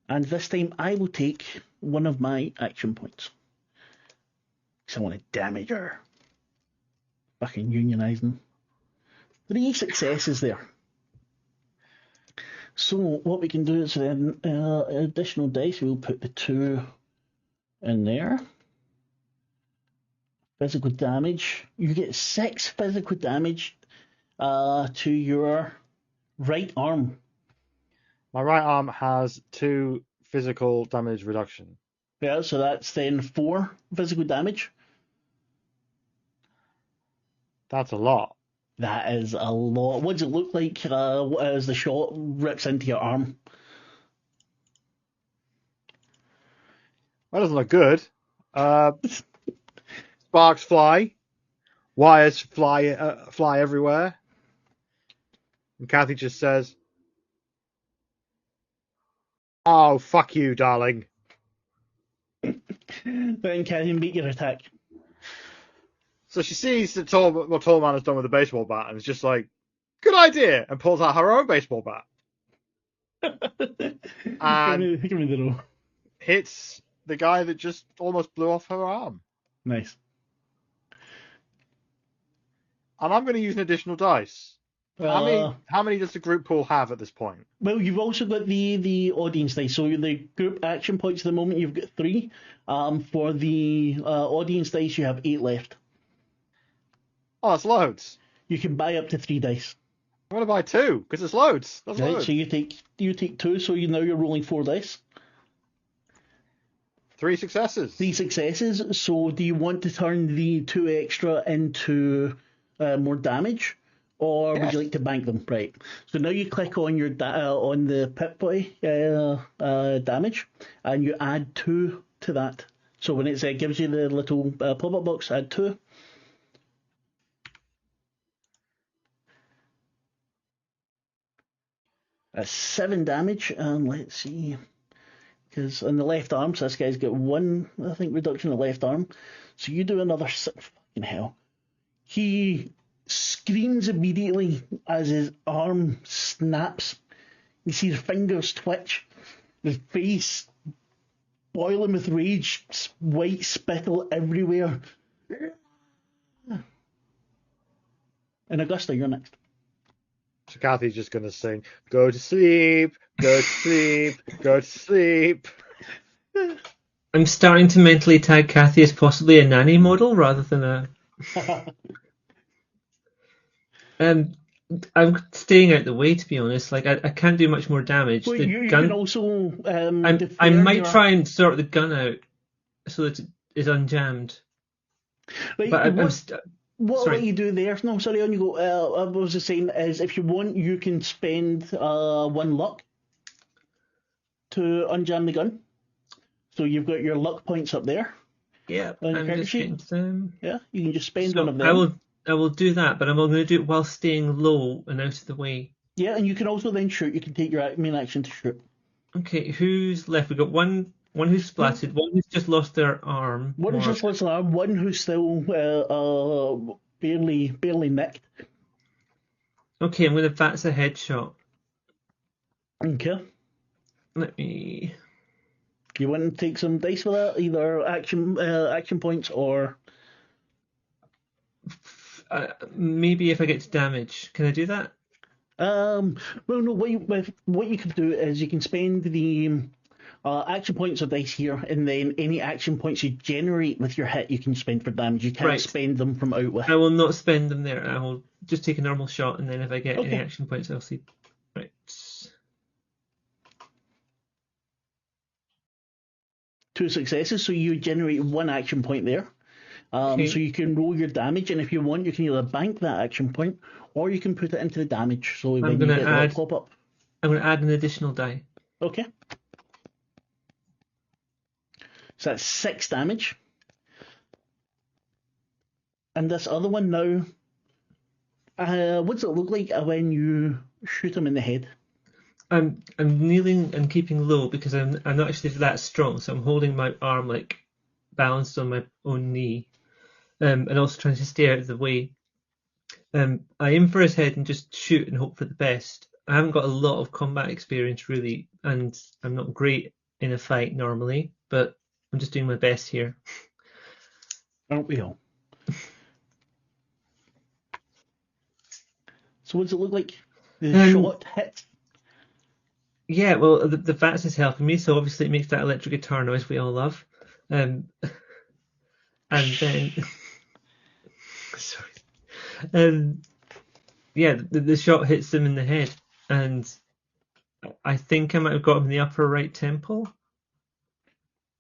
And this time I will take one of my action points. Because I want to damage her. Fucking unionising. 3 successes there. So what we can do is then additional dice. We'll put the 2 in there. Physical damage. You get 6 physical damage to your right arm. My right arm has 2 physical damage reduction. Yeah, so that's then 4 physical damage. That's a lot. That is a lot. What does it look like as the shot rips into your arm? That doesn't look good. Sparks fly. Wires fly everywhere. And Kathy just says, Oh, fuck you, darling. Then can you make your attack? So she sees what tall man has done with the baseball bat, and is just like, good idea, and pulls out her own baseball bat. And Give me the roll. hits the guy that just almost blew off her arm. Nice. And I'm going to use an additional dice. How many does the group pool have at this point? Well, you've also got the audience dice. So the group action points at the moment, you've got 3. For the audience dice, you have 8 left. Oh, that's loads. You can buy up to 3 dice. I'm going to buy 2, because it's loads. That's Right, loads. so you take 2, so now you're rolling 4 dice. 3 successes. 3 successes. So do you want to turn the 2 extra into more damage? Or would you like to bank them? Right. So now you click on your on the Pip-Boy damage, and you add 2 to that. So when it gives you the little pop-up box, add 2. That's 7 damage, and let's see, because on the left arm, so this guy's got 1, I think, reduction in the left arm. So you do another 6. Fucking hell. He screams immediately as his arm snaps. You see his fingers twitch, his face boiling with rage, white spittle everywhere. And Augusta, you're next. So Kathy's just going to sing, go to sleep, go to sleep, go to sleep. I'm starting to mentally tag Kathy as possibly a nanny model rather than a... I'm staying out the way, to be honest. Like, I can't do much more damage. Well, The you gun... can also... I might try and sort the gun out so that it is unjammed. Right, But what sorry. will you do there? No, sorry, on you go. I was just saying is if you want, you can spend 1 luck to unjam the gun. So you've got your luck points up there. Yeah, on your I'm character just sheet. getting some... Yeah, you can just spend So one of them. I will do that, but I'm going to do it while staying low and out of the way. Yeah, and you can also then shoot. You can take your main action to shoot. Okay, who's left? We've got one who's splatted, one who's just lost their arm. One who's just lost an arm, one who's still barely nicked. Okay, I'm going to that's a headshot. Okay. Let me... You want to take some dice for that? Either action points or... maybe if I get to damage. Can I do that? Well, no. What you can do is you can spend the action points of dice here, and then any action points you generate with your hit, you can spend for damage. You can't spend them from out with. I will not spend them there. I will just take a normal shot, and then if I get any action points, I'll see. Right. 2 successes, so you generate 1 action point there. Okay. So you can roll your damage, and if you want, you can either bank that action point, or you can put it into the damage. So when you get the pop up, I'm going to add an additional die. Okay. So that's 6 damage. And this other one now, what's it look like when you shoot him in the head? I'm kneeling and keeping low because I'm not actually that strong, so I'm holding my arm like balanced on my own knee, and also trying to stay out of the way. I aim for his head and just shoot and hope for the best. I haven't got a lot of combat experience really, and I'm not great in a fight normally, but I'm just doing my best here. Aren't we all? So what does it look like? The shot hit? Yeah, well, the VATS is helping me, so obviously it makes that electric guitar noise we all love. And then... sorry. Yeah, the shot hits him in the head, and I think I might have got him in the upper right temple.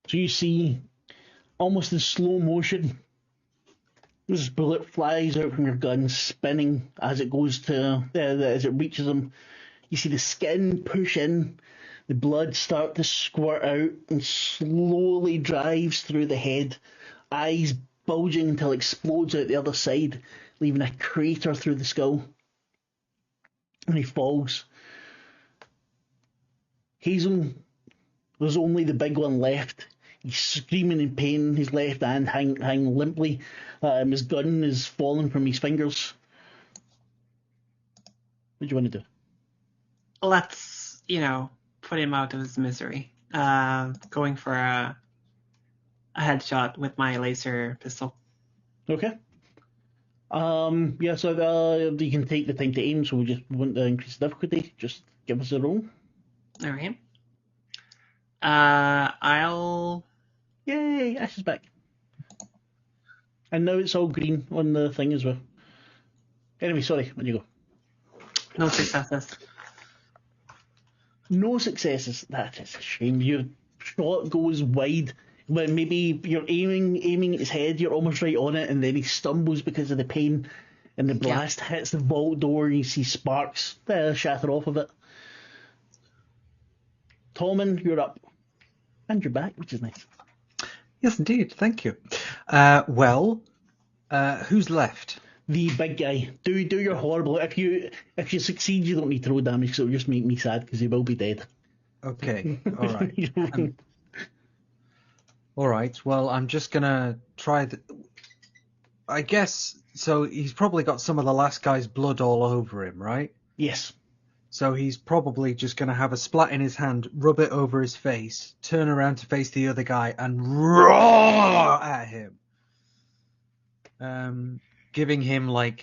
So you see, almost in slow motion, this bullet flies out from your gun, spinning as it goes to, as it reaches him. You see the skin push in, the blood start to squirt out, and slowly drives through the head, eyes bulging until it explodes out the other side, leaving a crater through the skull. And he falls. Hazel, There's only the big one left. He's screaming in pain, his left hand hanging limply. His gun is falling from his fingers. What do you want to do? Let's, put him out of his misery. Going for a headshot with my laser pistol. Okay. So you can take the time to aim, so we just want to increase the difficulty. Just give us a roll. All right. I'll... Yay, Ash is back. And now it's all green on the thing as well. Anyway, sorry, when you go. No successes. No successes. That is a shame. Your shot goes wide. When maybe you're aiming at his head, you're almost right on it, and then he stumbles because of the pain, and the blast hits the vault door, and you see sparks shatter off of it. Tolman, you're up. And you're back, which is nice. Yes, indeed. Thank you. Who's left? The big guy. Do your horrible. If you succeed, you don't need to roll damage, because it'll just make me sad, because he will be dead. Okay. All right. All right. Well, I'm just gonna try. I guess so. He's probably got some of the last guy's blood all over him, right? Yes. So he's probably just going to have a splat in his hand, rub it over his face, turn around to face the other guy, and roar at him. Giving him, a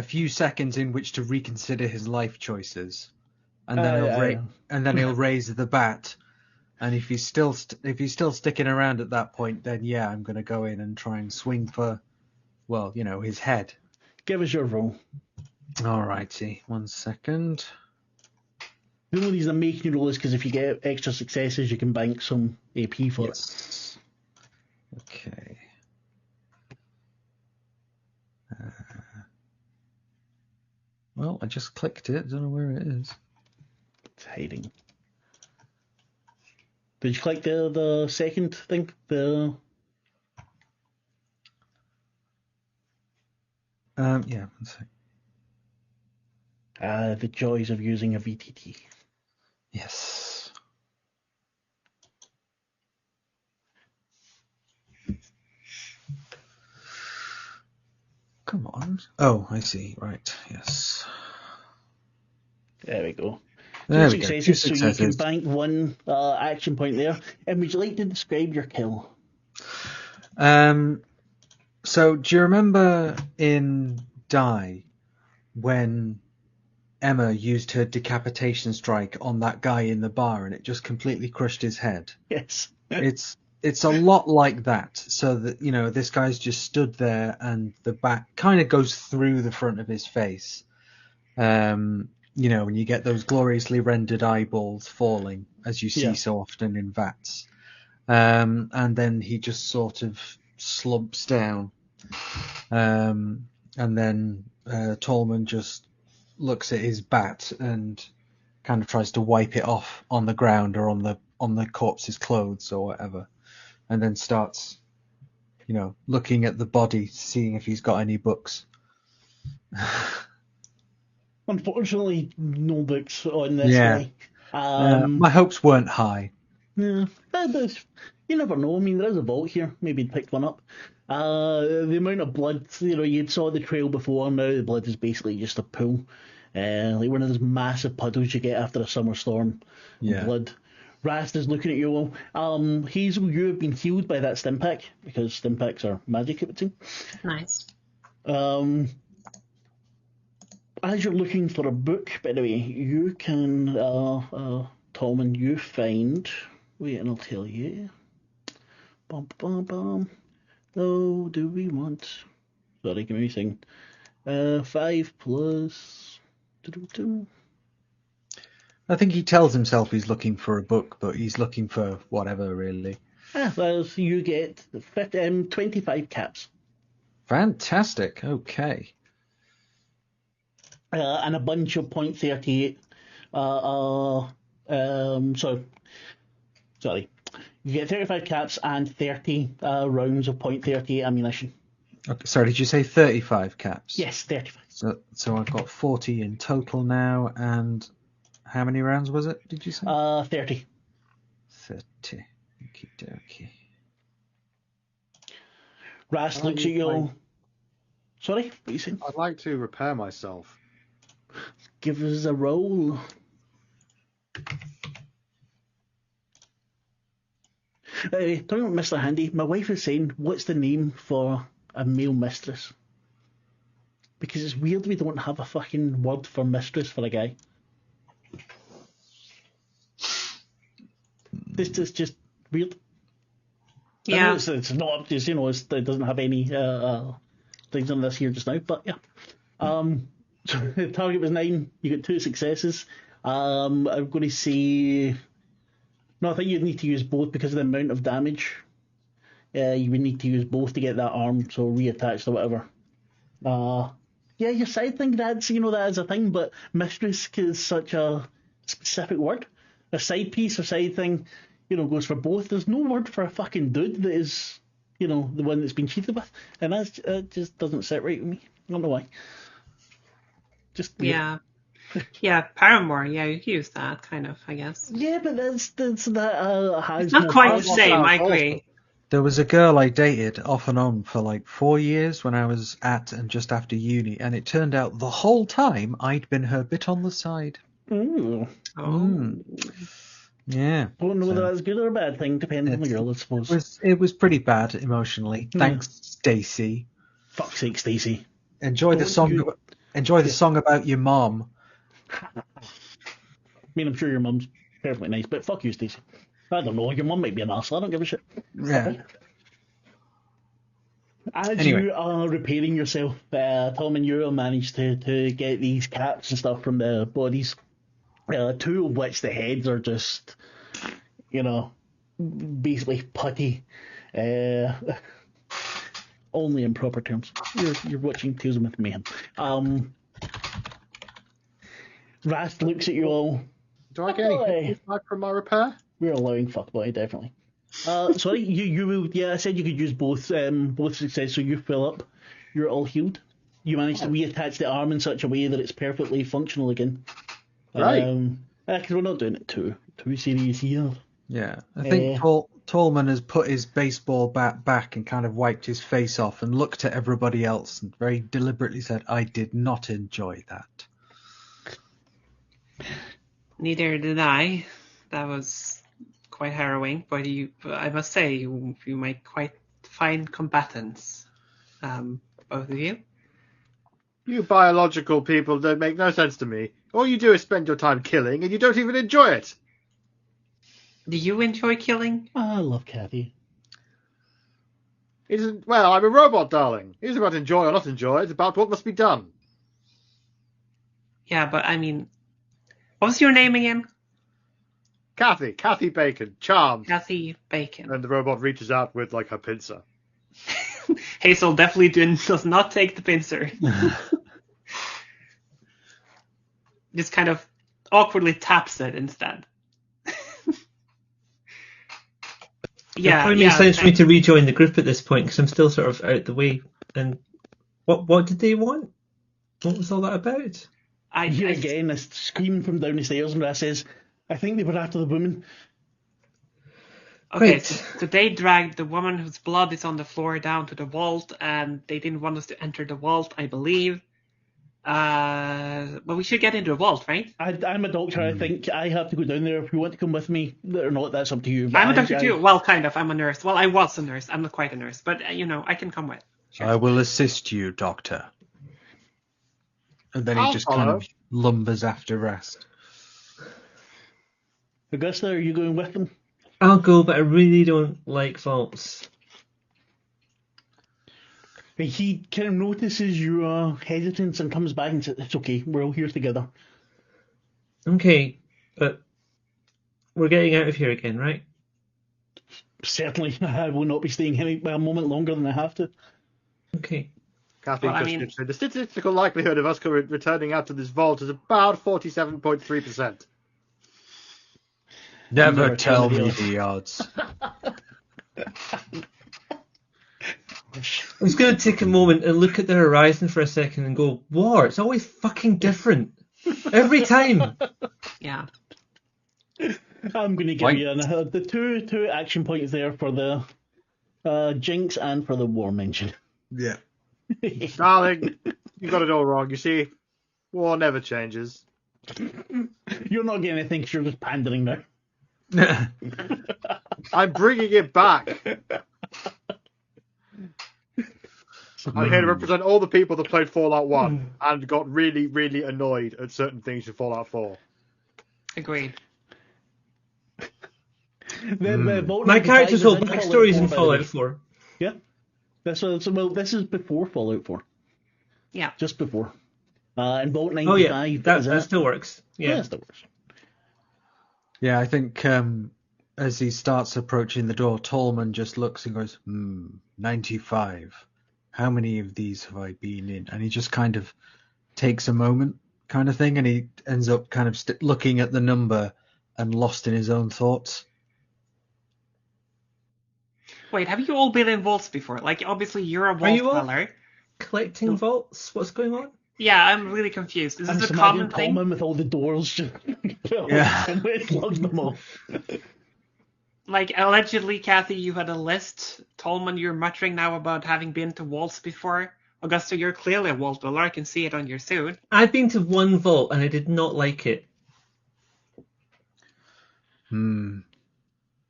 few seconds in which to reconsider his life choices. And then he'll raise the bat. And if he's still sticking around at that point, then yeah, I'm going to go in and try and swing for, his head. Give us your roll. All righty, 1 second. The only reason I'm making you roll is because if you get extra successes, you can bank some AP for it. Okay. Well, I just clicked it. Don't know where it is. It's hiding. Did you click the second thing? Yeah, 1 second. The joys of using a VTT. Yes. Come on. Oh, I see. Right. Yes. There we go. There Two we go. successes, Two so successes. you can bank one action point there. And would you like to describe your kill? So do you remember in Die when Emma used her decapitation strike on that guy in the bar and it just completely crushed his head? Yes. It's a lot like that. So that, this guy's just stood there and the bat kind of goes through the front of his face. When you get those gloriously rendered eyeballs falling, as you see so often in VATs. And then he just sort of slumps down. And then Tolman just looks at his bat and kind of tries to wipe it off on the ground or on the corpse's clothes or whatever. And then starts, looking at the body, seeing if he's got any books. Unfortunately, no books on this guy. My hopes weren't high. Yeah, you never know. I mean, there is a vault here. Maybe he'd picked one up. The amount of blood, you saw the trail before. Now the blood is basically just a pool. Like one of those massive puddles you get after a summer storm. Yeah. Blood. Rast is looking at you. Hazel, you have been healed by that stim pack because stim packs are magic, it would seem. Nice. As you're looking for a book, by the way, you can, Tolman, you find. Wait, and I'll tell you. Bum, bum, bum. Oh, do we want. Sorry, give me a second. 5 plus. I think he tells himself he's looking for a book, but he's looking for whatever, really. Well, so you get 25 caps. Fantastic. Okay. And a bunch of .38. Sorry. You get 35 caps and 30 rounds of .38 ammunition. Okay. Sorry, did you say 35 caps? Yes, 35. So I've got 40 in total now, and How many rounds was it, did you say? 30. 30. Okie dokie. Rast looks at you all. Sorry, what are you saying? I'd like to repair myself. Give us a roll. Talking about Mr. Handy, my wife is saying, what's the name for a male mistress? Because it's weird we don't have a fucking word for mistress for a guy. This is just weird. I know Yeah. it's not, just, it doesn't have any things on this here just now, but yeah. So the target was 9, you got 2 successes. I'm going to say... No, I think you'd need to use both because of the amount of damage. You would need to use both to get that arm, so reattached or whatever. Yeah, your side thing, that is a thing, but mistress is such a specific word. A side piece or side thing, goes for both. There's no word for a fucking dude that is, the one that's been cheated with. And that just doesn't sit right with me. I don't know why. Just Yeah. Yeah, paramour. Yeah, you could use that, kind of, I guess. Yeah, but that has It's not quite the same, I agree. There was a girl I dated off and on for like 4 years when I was at and just after uni, and it turned out the whole time I'd been her bit on the side. Ooh. Oh. Yeah. Don't know whether that's a good or a bad thing, depending on the girl, I suppose. It was pretty bad emotionally. Thanks, Stacey. Fuck's sake, Stacey. Enjoy the song. Enjoy the song about your mom. I mean, I'm sure your mum's perfectly nice, but fuck you, Stacey. I don't know. Your mum might be an arsehole. I don't give a shit. Yeah. As you are repairing yourself, Tom and you managed to get these caps and stuff from the bodies. 2 of which the heads are just, basically putty. Only in proper terms. You're watching Tales of Myth and Mayhem. Rast looks at you all. Do I get any feedback from my repair? We're allowing fuckboy, definitely. Sorry, you will. Yeah, I said you could use both success. So you fill up, you're all healed. You manage to reattach the arm in such a way that it's perfectly functional again. Right. Because we're not doing it too serious here. Yeah, I think Tallman has put his baseball bat back and kind of wiped his face off and looked at everybody else and very deliberately said, "I did not enjoy that." Neither did I. That was quite harrowing, but I must say, you make quite fine combatants, both of you. You biological people don't make no sense to me. All you do is spend your time killing, and you don't even enjoy it. Do you enjoy killing? I love Kathy. It isn't. Well, I'm a robot, darling. It isn't about enjoy or not enjoy. It's about what must be done. Yeah, but I mean, what was your name again? Kathy Bacon, charmed. Kathy Bacon. And the robot reaches out with like her pincer. Hazel definitely does not take the pincer. Just kind of awkwardly taps it instead. It probably makes sense for me to rejoin the group at this point because I'm still sort of out the way. And what did they want? What was all that about? I hear again a scream from down the stairs, and Ras says, "I think they were after the woman." Okay, Right. so they dragged the woman whose blood is on the floor down to the vault, and they didn't want us to enter the vault, I believe. But we should get into the vault, right? I'm a doctor. I think I have to go down there. If you want to come with me or not, that's up to you. But I'm a doctor too. Well, kind of. I'm a nurse. Well, I was a nurse. I'm not quite a nurse, but I can come with. Sure. I will assist you, Doctor. And then he just kind of lumbers after Rast. Augusta, are you going with them? I'll go, but I really don't like vaults. He kind of notices your hesitance and comes back and says, "It's okay. We're all here together." Okay, but we're getting out of here again, right? Certainly, I will not be staying here a moment longer than I have to. Okay. Kathy, Well, the statistical likelihood of us returning out to this vault is about 47.3%. Never tell me the odds. I was going to take a moment and look at the horizon for a second and go, wow, it's always fucking different. Every time. Yeah. I'm going to give Right. you the two action points there for the jinx and for the war mention. Yeah. Darling, you got it all wrong. You see, war never changes. You're not getting anything 'cause you're just pandering now. I'm bringing it back. I'm here to represent all the people that played Fallout 1 and got really, really annoyed at certain things in Fallout 4. Agreed. My character's whole backstory is in Fallout 4. Yeah. This is before Fallout 4. Yeah. Just before. And Vault 95 Oh yeah, that is in it. still works. Yeah. That still works. Yeah, I think as he starts approaching the door, Tallman just looks and goes, 95. How many of these have I been in? And he just kind of takes a moment kind of thing, and he ends up kind of looking at the number and lost in his own thoughts. Wait, have you all been in vaults before? Like, obviously you're a Are vault you all dweller. collecting vaults? What's going on? Yeah, I'm really confused. Is I'm this just a common imagining thing? Tallman with all the doors just Yeah. and it's locked them all. Like, allegedly, Kathy, you had a list. Tolman, you're muttering now about having been to vaults before. Augusta, you're clearly a vault dweller. I can see it on your suit. I've been to one vault and I did not like it. The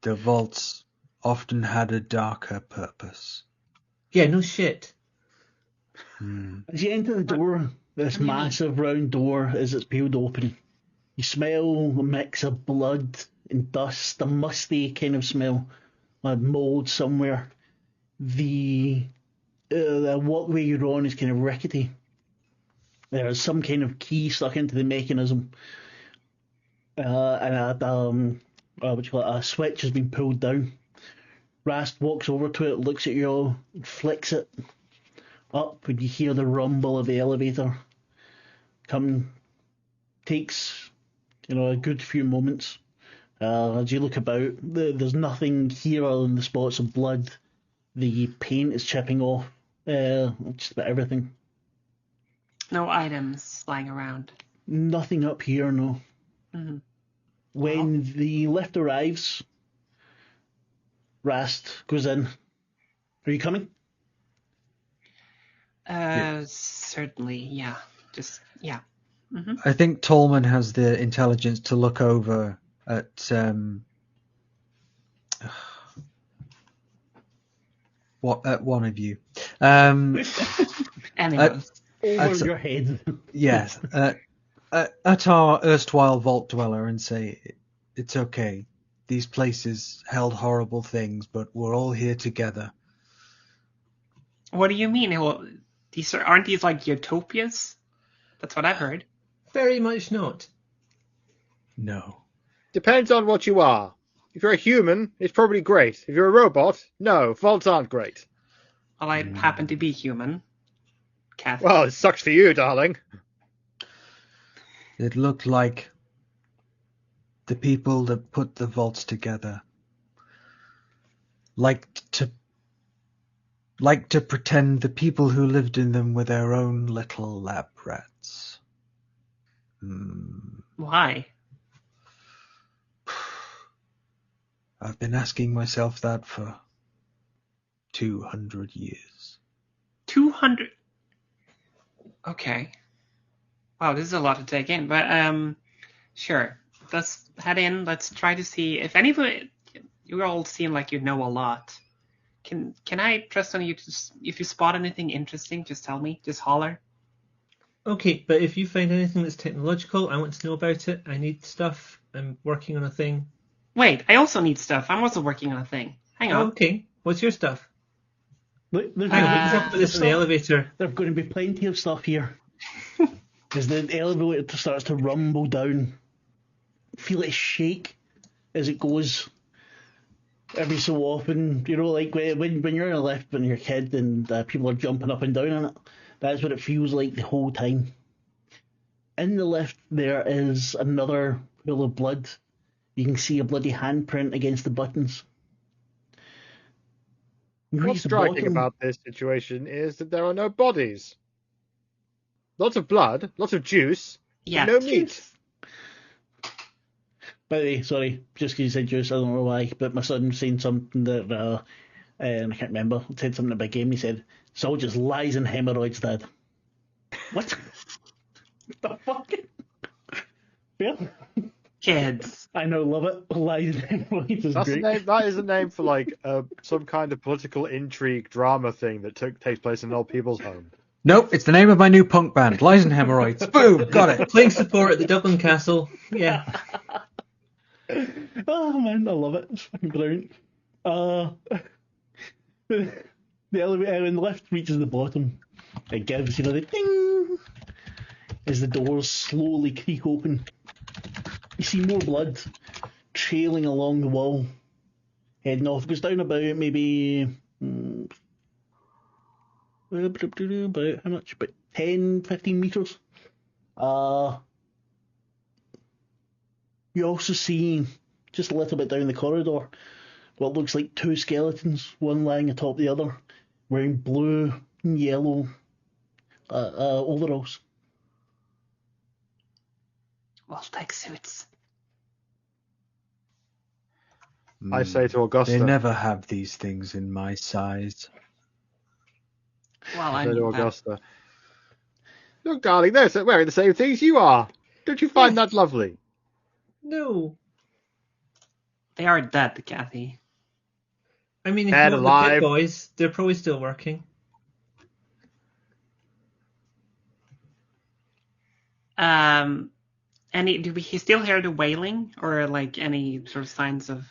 vaults often had a darker purpose. Yeah, no shit. As you enter the door, this massive round door, as it's peeled open, you smell a mix of blood and dust, a musty kind of smell, like mold somewhere. The walkway you're on is kind of rickety. There's some kind of key stuck into the mechanism, and a switch has been pulled down. Rast walks over to it, looks at you all, flicks it up, and you hear the rumble of the elevator. Takes a good few moments. As you look about, there's nothing here other than the spots of blood. The paint is chipping off. Just about everything. No items lying around. Nothing up here, no. Mm-hmm. When the lift arrives, Rast goes in. Are you coming? Certainly, yeah. Just, yeah. Mm-hmm. I think Tallman has the intelligence to look over at one of you. Anyway. Over your head. Yes, at our erstwhile vault dweller and say, it's okay. These places held horrible things, but we're all here together. What do you mean? Well, aren't these like utopias? That's what I've heard. Very much not. No. Depends on what you are. If you're a human, it's probably great. If you're a robot, no, vaults aren't great. Well, I happen to be human. Kathy. Well, it sucks for you, darling. It looked like the people that put the vaults together liked to pretend the people who lived in them were their own little lab rats. Why? I've been asking myself that for 200 years. 200? Okay. Wow, this is a lot to take in, but sure. Let's head in. Let's try to see if anybody. You all seem like you know a lot. Can I trust on you to? If you spot anything interesting, just tell me. Just holler. Okay, but if you find anything that's technological, I want to know about it. I need stuff. I'm working on a thing. Wait, I also need stuff. I'm also working on a thing. Hang on. Okay, what's your stuff? Look, Hang on, we can put this in the elevator. There's going to be plenty of stuff here. As the elevator starts to rumble down, feel it shake as it goes. Every so often, like when you're in a lift when you're a kid and people are jumping up and down on it. That's what it feels like the whole time. In the lift, there is another pool of blood. You can see a bloody handprint against the buttons. What's striking about this situation is that there are no bodies. Lots of blood, lots of juice, Yeah. No meat. By the way, sorry, just because you said juice, I don't know why, but my son was saying something that, I can't remember, he said something about game, he said, it's all just lies and hemorrhoids, Dad. What? The fuck? Yeah. Kids. I know, love it. Lies and hemorrhoids is That's great. the name. That is the name for like some kind of political intrigue drama thing that takes place in an old people's home. Nope, it's the name of my new punk band, Lies and Hemorrhoids. Boom, got it. Playing support at the Dublin Castle. Yeah. Oh man, I love it. It's fucking brilliant. The elevator, when the lift reaches the bottom, it gives, the ding as the doors slowly creak open. You see more blood trailing along the wall, heading off. It goes down about maybe about how much? About 10, 15 meters. You also see, just a little bit down the corridor, what looks like two skeletons, one lying atop the other, wearing blue and yellow overalls. Voltec suits. I say to Augusta. They never have these things in my size. Well, I I say to mean, Augusta. Look, darling, they're wearing the same things you are. Don't you find that lovely? No. they are dead, Kathy. I mean, if Dead, you want the alive. Pit Boys, they're probably still working. Do we still hear the wailing or like any sort of signs of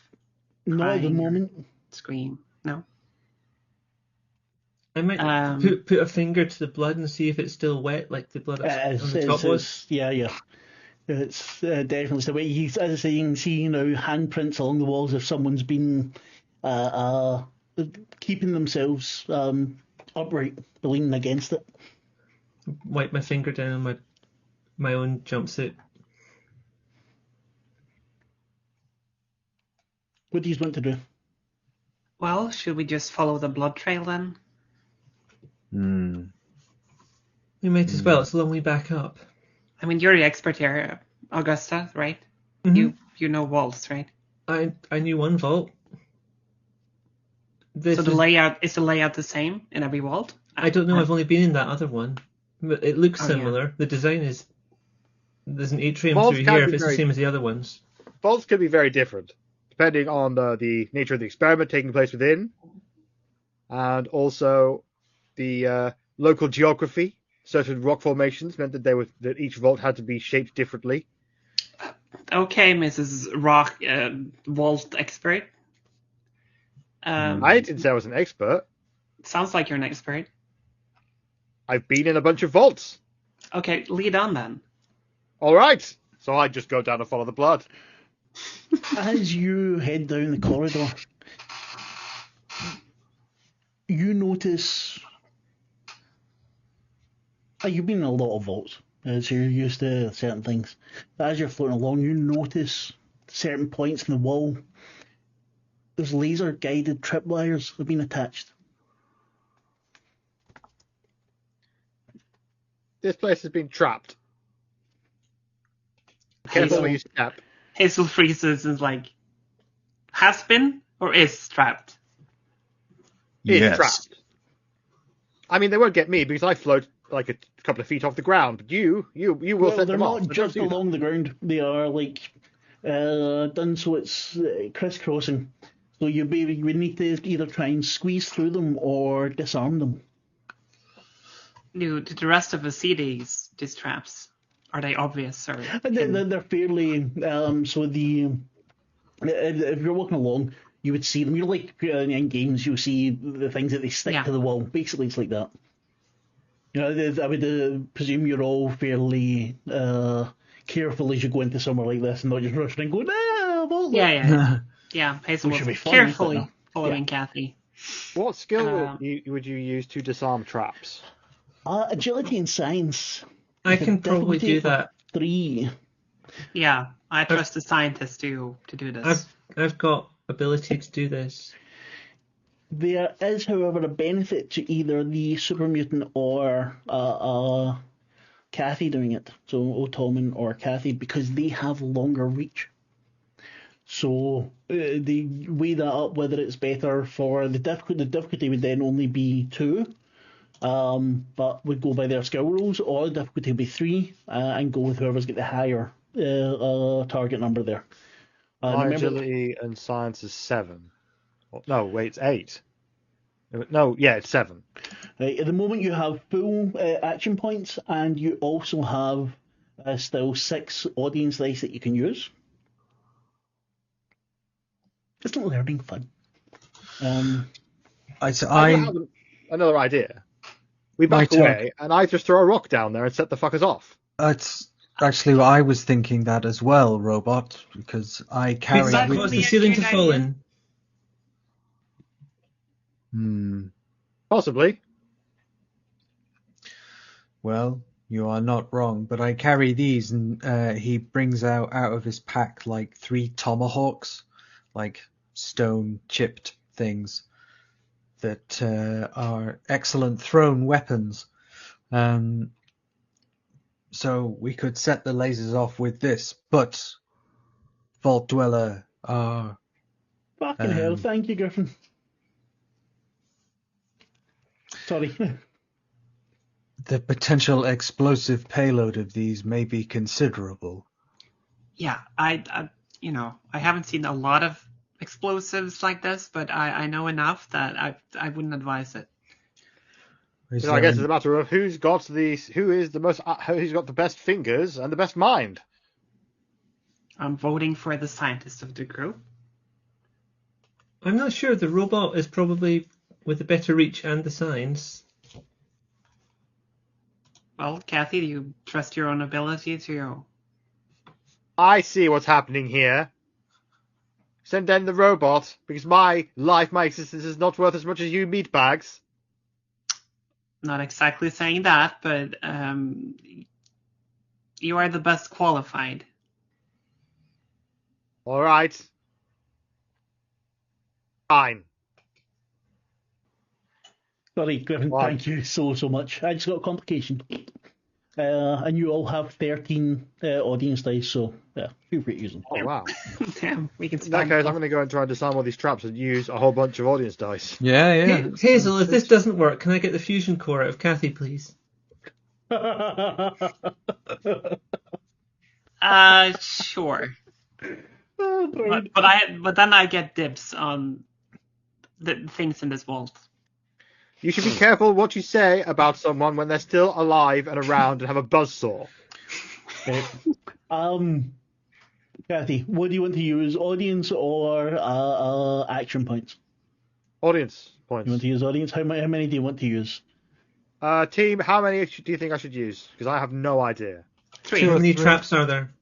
Not at the crying or moment. scream? No. I might put a finger to the blood and see if it's still wet, like the blood on the top was. Yeah. It's definitely the way he's, as I say, you can see handprints along the walls if someone's been keeping themselves upright, leaning against it. Wipe my finger down on my own jumpsuit. What do you want to do? Well, should we just follow the blood trail then? We might as well. It's a long way back up. I mean, you're the expert here, Augusta, right? Mhm. You know vaults, right? I knew one vault. So the layout is the layout the same in every vault? I don't know. I've only been in that other one, but it looks Oh, similar. yeah. The design is. There's an atrium Vaults through can here. be If it's the very- same as the other ones. Vaults can be very different, depending on the nature of the experiment taking place within, and also the local geography. Certain rock formations meant that each vault had to be shaped differently. Okay, Mrs. Rock, vault expert. I didn't say I was an expert. Sounds like you're an expert. I've been in a bunch of vaults. Okay, lead on then. All right. So I just go down and follow the blood. As you head down the corridor, you notice. You've been in a lot of vaults, so you're used to certain things. But as you're floating along, you notice certain points in the wall. There's laser-guided tripwires that have been attached. This place has been trapped. Careful where you step. Hazel freezes and is like, has been or is trapped? It's trapped. I mean, they won't get me because I float like a couple of feet off the ground. But you will set They're them off. not just along the ground. They are done so it's crisscrossing. So you would need to either try and squeeze through them or disarm them. Did the rest of us see these traps? Are they obvious or? They're fairly so the if you're walking along, you would see them. You're like in games, you'll see the things that they stick to the wall. Basically, it's like that. I would presume you're all fairly careful as you go into somewhere like this, and not just rushing and going, Yeah. Hazel Which was would be fun, carefully but no. following Kathy. What skill would you use to disarm traps? Agility and science. I can probably do that. 3. Yeah, I trust the scientist to do this. I've got ability to do this. There is, however, a benefit to either the super mutant or Kathy doing it. So O'Tomin or Kathy, because they have longer reach. So they weigh that up whether it's better for the difficulty. The difficulty would then only be 2, but would go by their skill rolls, or the difficulty would be 3, and go with whoever's got the higher target number there. My agility and science is 7. No, wait, it's 8. No, yeah, it's 7. Right, at the moment you have full action points, and you also have still 6 audience dice that you can use. Isn't learning fun? I have another idea. We back away, and I just throw a rock down there and set the fuckers off. That's actually what I was thinking that as well, Robot, because I carry... Cause the ceiling to fall in. Possibly. Well, you are not wrong, but I carry these, and he brings out of his pack like 3 tomahawks, like stone chipped things that are excellent thrown weapons. So we could set the lasers off with this, but Vault Dweller are... Fucking hell, thank you, Griffin. Sorry. The potential explosive payload of these may be considerable. Yeah, I haven't seen a lot of explosives like this, but I know enough that I wouldn't advise it. I guess it's a matter of who's got the best fingers and the best mind. I'm voting for the scientist of the group. I'm not sure. The robot is probably with the better reach and the science. Well, Kathy, do you trust your own ability to... I see what's happening here. Send in the robot, because my existence is not worth as much as you meatbags. Not exactly saying that, but you are the best qualified. All right. Fine. Sorry, Griffin, thank you so much. I just got a complication. And you all have 13 audience dice, so yeah, feel free to use them. Oh, wow. Damn, we can In that case, I'm going to go and try and disarm all these traps and use a whole bunch of audience dice. Yeah. Hazel, if this doesn't work, can I get the fusion core out of Kathy, please? Sure. Oh, but then I get dibs on the things in this vault. You should be careful what you say about someone when they're still alive and around and have a buzzsaw. Kathy, what do you want to use, audience or action points? Audience points. You want to use audience? How many do you want to use? Team, how many do you think I should use? Because I have no idea. 3. How many traps are there?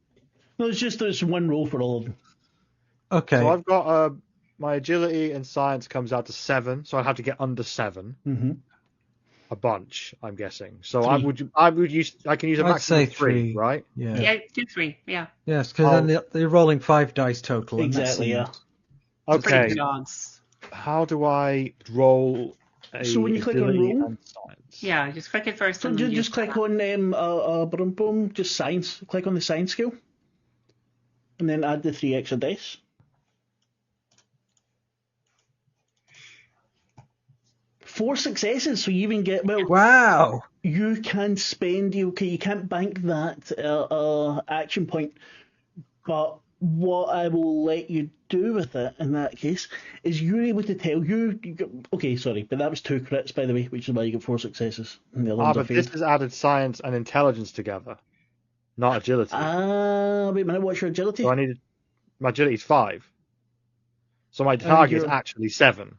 No, it's one roll for all of them. Okay. So I've got my agility and science comes out to 7, so I'd have to get under 7. Mm-hmm. A bunch, I'm guessing. So 3. I can use a maximum of 3, right? Yeah. Yeah, do 3. Yeah. Yes, because then they're rolling 5 dice total. Exactly. Yeah. Okay. Pretty good odds. How do I roll? So when you click on agility roll, and science? Yeah, just click it first. so and just click on just science. Click on the science skill, and then add the 3 extra dice. Four successes, so you even get Wow. You can spend you can't bank that action point, but what I will let you do with it in that case is you're able to tell okay, sorry, but that was 2 crits, by the way, which is why you get 4 successes. And the other ones are But this failed. has added science and intelligence together, not agility. Wait a minute, what's your agility? So my agility is 5. So my target is actually 7.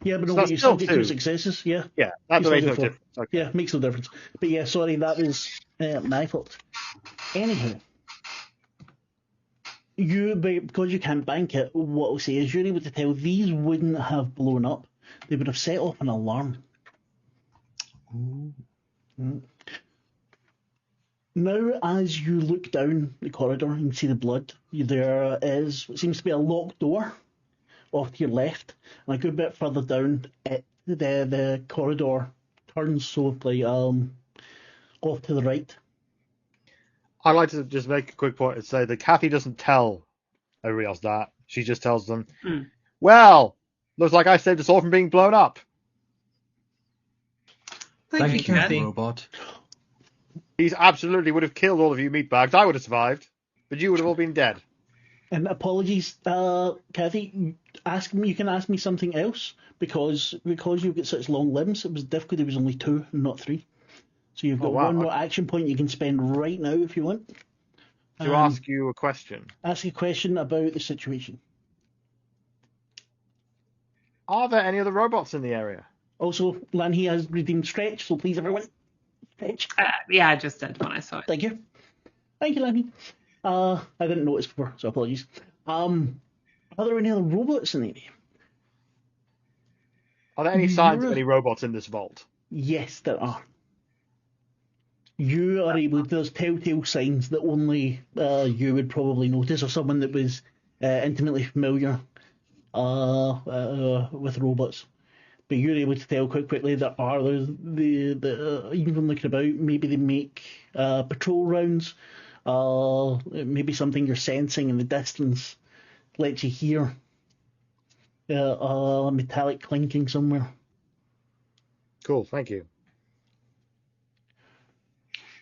Yeah, but So no, that's you still still get 2 2. successes, yeah. Yeah, that You makes still no get 4. difference. Okay. Yeah, makes no difference. But yeah, sorry, that was my fault. Anyhow, because you can't bank it, what I'll say is you're able to tell these wouldn't have blown up. They would have set off an alarm. Now, as you look down the corridor and see the blood, there is what seems to be a locked door off to your left, and a good bit further down, the corridor turns so off to the right. I'd like to just make a quick point and say that Kathy doesn't tell everybody else that. She just tells them, well, looks like I saved us all from being blown up. Thank you, Kathy. robot. He absolutely would have killed all of you meatbags. I would have survived, but you would have all been dead. And apologies, Kathy. You can ask me something else because you've got such long limbs. It was difficult. There was only 2, not 3. So you've got one more action point you can spend right now if you want. To ask you a question. Ask a question about the situation. Are there any other robots in the area? Also, Lanhi has redeemed stretch, so please everyone, stretch. Yeah, I just did when I saw it. Thank you, Lanhi. I didn't notice before, so apologies. Are there any other robots in the area? Are there any signs of any robots in this vault? Yes, there are. You are able. There's telltale signs that only you would probably notice, or someone that was intimately familiar with robots. But you're able to tell quite quickly that there's even from looking about, maybe they make patrol rounds. Maybe something you're sensing in the distance lets you hear a metallic clinking somewhere. Cool, thank you.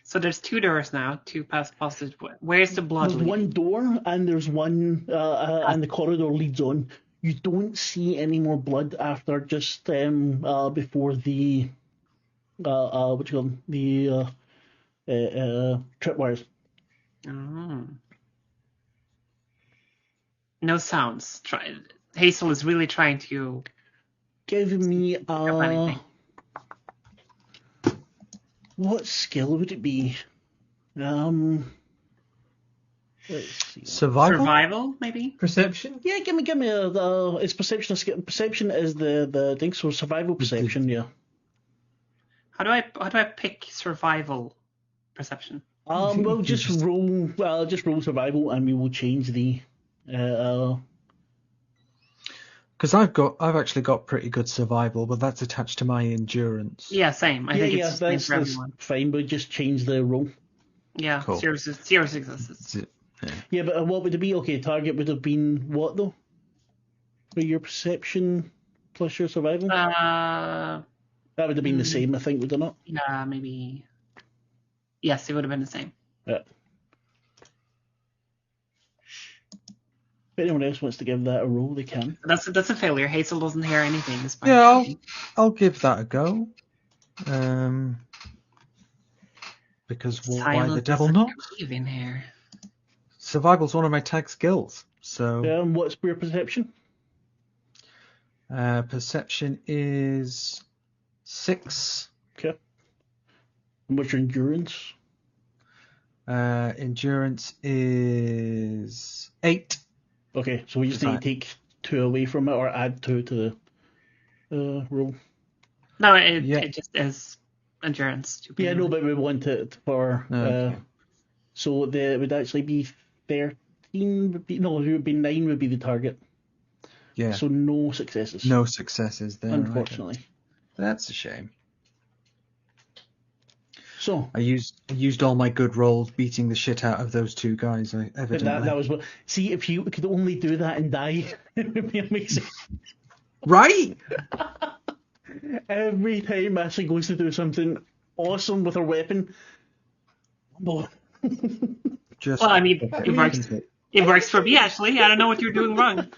So there's 2 doors now, 2 past passage. Where's the blood? There's one door, and there's one, and the corridor leads on. You don't see any more blood after just before the tripwires. Oh. No sounds. Hazel is really trying to Give me anything. What skill would it be? Let's see. Survival? Maybe? Perception? Yeah, give me it's perception. Perception is the thing. So survival perception. Yeah. How do I pick survival perception? Well, just roll survival, and we will change the. Because I've actually got pretty good survival, but that's attached to my endurance. Yeah, same. I think it's the same for that's everyone. fine. But just change the roll. Yeah, Cool. 0 successes. Yeah, but what would it be? Okay, target would have been what though? For your perception plus your survival. That would have been the same, I think, would it not? Yeah, maybe. Yes, it would have been the same. Yeah. If anyone else wants to give that a roll, they can. That's a failure. Hazel doesn't hear anything. Despite Yeah, I'll give that a go. Because why the devil not? In here. Survival's one of my tag skills. So What's your perception? perception is 6. Okay. And what's your endurance? Endurance is 8. Okay, so we just need to take 2 away from it, or add 2 to the roll. No, it just is endurance. Yeah, no, but we want it for. Okay. So it would actually be 13. It would be 9 would be the target. Yeah. So no successes. No successes there. Unfortunately. Okay. That's a shame. So I used all my good rolls beating the shit out of those 2 guys. Evidently. that was what. See, if you could only do that and die, it would be amazing. Right? Every time Ashley goes to do something awesome with her weapon, well, Just Well, I mean, it works. It works for me, Ashleigh. I don't know what you're doing wrong.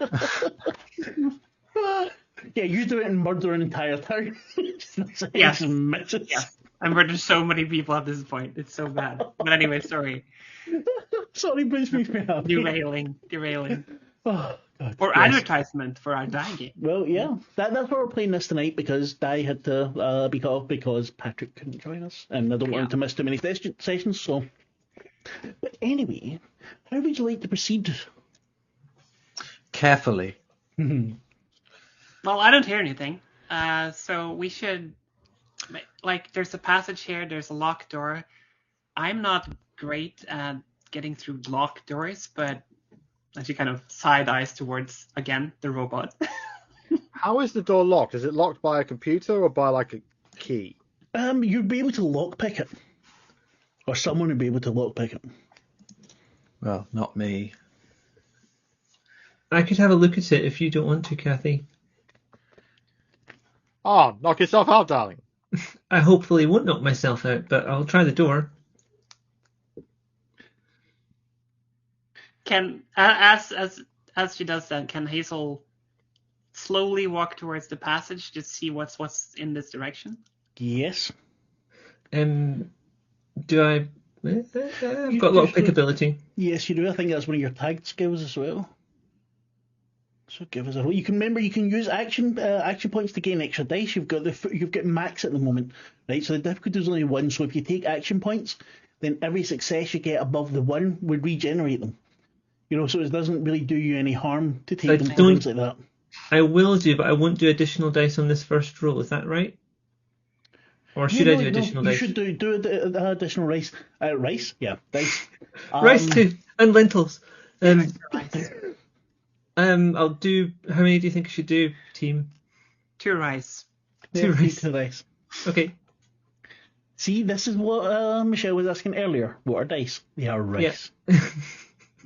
yeah, you do it and murder an entire town. Yes. Misses. Yes. I murdered so many people at this point. It's so bad. But anyway, sorry. Sorry, but it makes me happy. Derailing. Oh, God. For advertisement for our die game. Well, yeah, that's why we're playing this tonight, because Di had to be cut off because Patrick couldn't join us, and I don't want him to miss too many sessions. So, but anyway, how would you like to proceed? carefully. Well, I don't hear anything. So we should, there's a passage here. There's a locked door. I'm not great at getting through locked doors, but as she kind of side eyes towards, again, the robot. How is the door locked? Is it locked by a computer or by like a key? You'd be able to lockpick it. Or someone would be able to lockpick it. Well, not me. I could have a look at it if you don't want to, Kathy. Oh, knock yourself out, darling. I hopefully won't knock myself out, but I'll try the door. Can as she does that, can Hazel slowly walk towards the passage to see what's in this direction? Yes. Do I? I've got lockpick ability. Yes, you do. I think that's one of your tagged skills as well. So give us a roll. You can remember you can use action points to gain extra dice. You've got max at the moment, right? So the difficulty is only 1. So if you take action points, then every success you get above the 1 would regenerate them. So it doesn't really do you any harm to take them things like that. I will do, but I won't do additional dice on this first roll. Is that right? Or should I do additional dice? You should do the additional rice. Rice? Yeah, dice. Rice too, and lentils. Rice. I'll do. How many do you think I should do, team? 2 rice. Yeah, 2 rice. 2 rice. Okay. See, this is what Michelle was asking earlier. What are dice? They are rice. Yeah.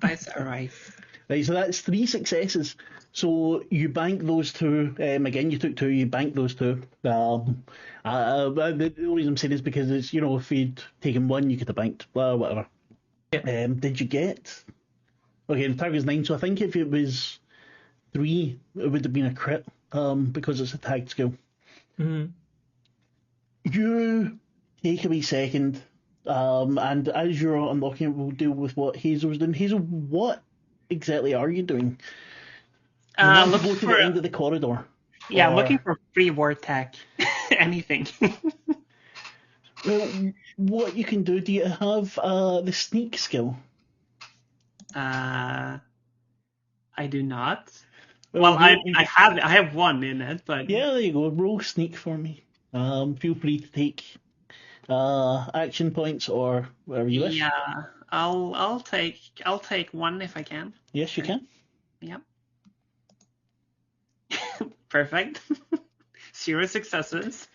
Rice or rice. Right, so that's 3 successes. So you bank those 2. Again, you took 2. You bank those 2. The only reason I'm saying is because it's if you'd taken 1, you could have banked whatever. Yeah. Did you get? Okay, the target is 9. So I think if it was 3, it would have been a crit. Because it's a tagged skill. Mm-hmm. You take a wee second. And as you're unlocking it, we'll deal with what Hazel's doing. Hazel, what exactly are you doing? Looking go to for the end of the corridor. Yeah, looking for free ward tech. Anything. Well, what you can do you have the sneak skill? I do not. Well, I have 1 in it, but Yeah, there you go. Roll sneak for me. Feel free to take action points or whatever you wish. yeah, I'll take 1 if I can. Yes, you can. Yep. Perfect. 0 successes.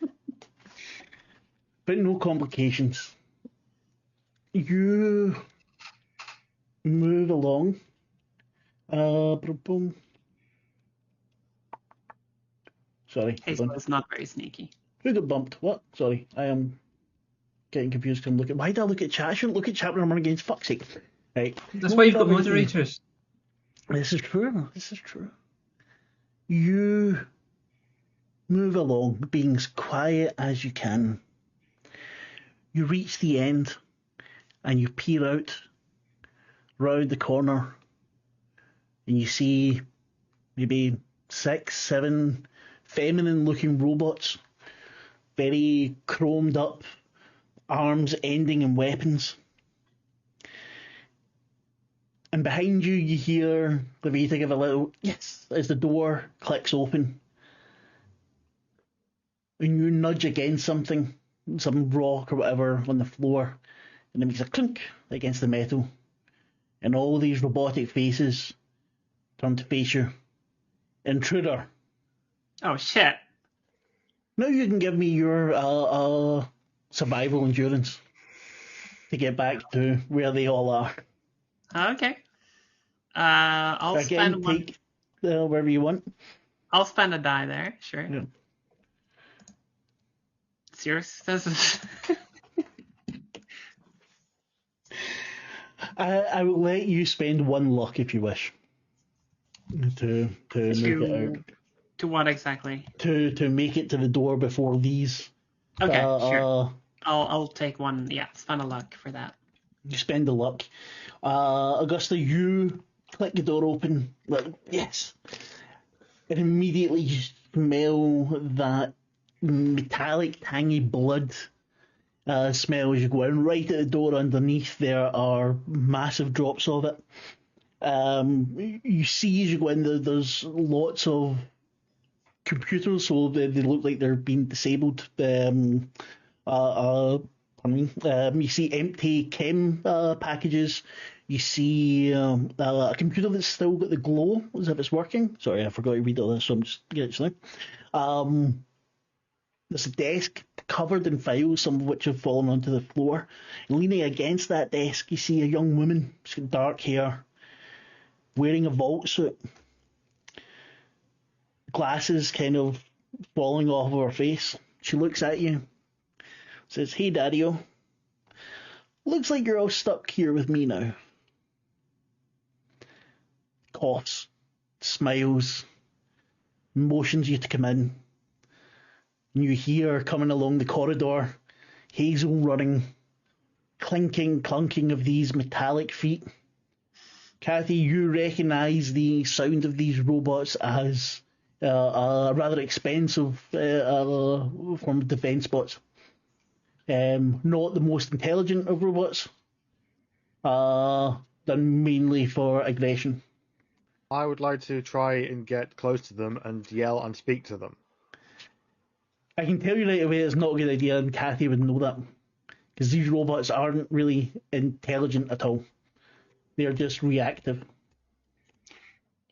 But no complications. You move along. Boom. Sorry. Hazel is not very sneaky. Who got bumped? What? Sorry, I am getting confused. Why did I look at chat? I shouldn't look at chat when I'm running against. Fuck's sake. Right. That's why you've got moderators. This is true. You move along, being as quiet as you can. You reach the end, and you peer out round the corner, and you see maybe 6, 7 feminine-looking robots, very chromed up, arms ending in weapons. And behind you, you hear Lavaita give a little yes as the door clicks open. And you nudge against something, some rock or whatever on the floor, and it makes a clink against the metal. And all these robotic faces turn to face you. Intruder. Oh shit. Now you can give me your survival endurance to get back to where they all are. Okay. I'll Again, spend 1. take wherever you want. I'll spend a die there. Sure. Yeah. 0 successes. I will let you spend 1 luck if you wish to make it out. To what exactly? To make it to the door before these. Okay, sure. I'll take 1. Yeah, spend a luck for that. You spend the luck. Augusta, you click the door open. Well, yes. And immediately you smell that metallic, tangy blood smell as you go in. Right at the door underneath there are massive drops of it. You see as you go in there's lots of computers, so they look like they're being disabled. You see empty chem packages. You see a computer that's still got the glow as if it's working. Sorry, I forgot to read all this, so I'm just getting it now. There's a desk covered in files, some of which have fallen onto the floor. And leaning against that desk, you see a young woman. She's got dark hair, wearing a vault suit. Glasses kind of falling off of her face. She looks at you, says, "Hey, Daddy-o. Looks like you're all stuck here with me now." Coughs, smiles, motions you to come in. And you hear coming along the corridor, Hazel running, clinking, clunking of these metallic feet. Kathy, you recognise the sound of these robots as a rather expensive form of defence bots. Not the most intelligent of robots. Done mainly for aggression. I would like to try and get close to them and yell and speak to them. I can tell you right away it's not a good idea, and Kathy would know that. Because these robots aren't really intelligent at all. They're just reactive.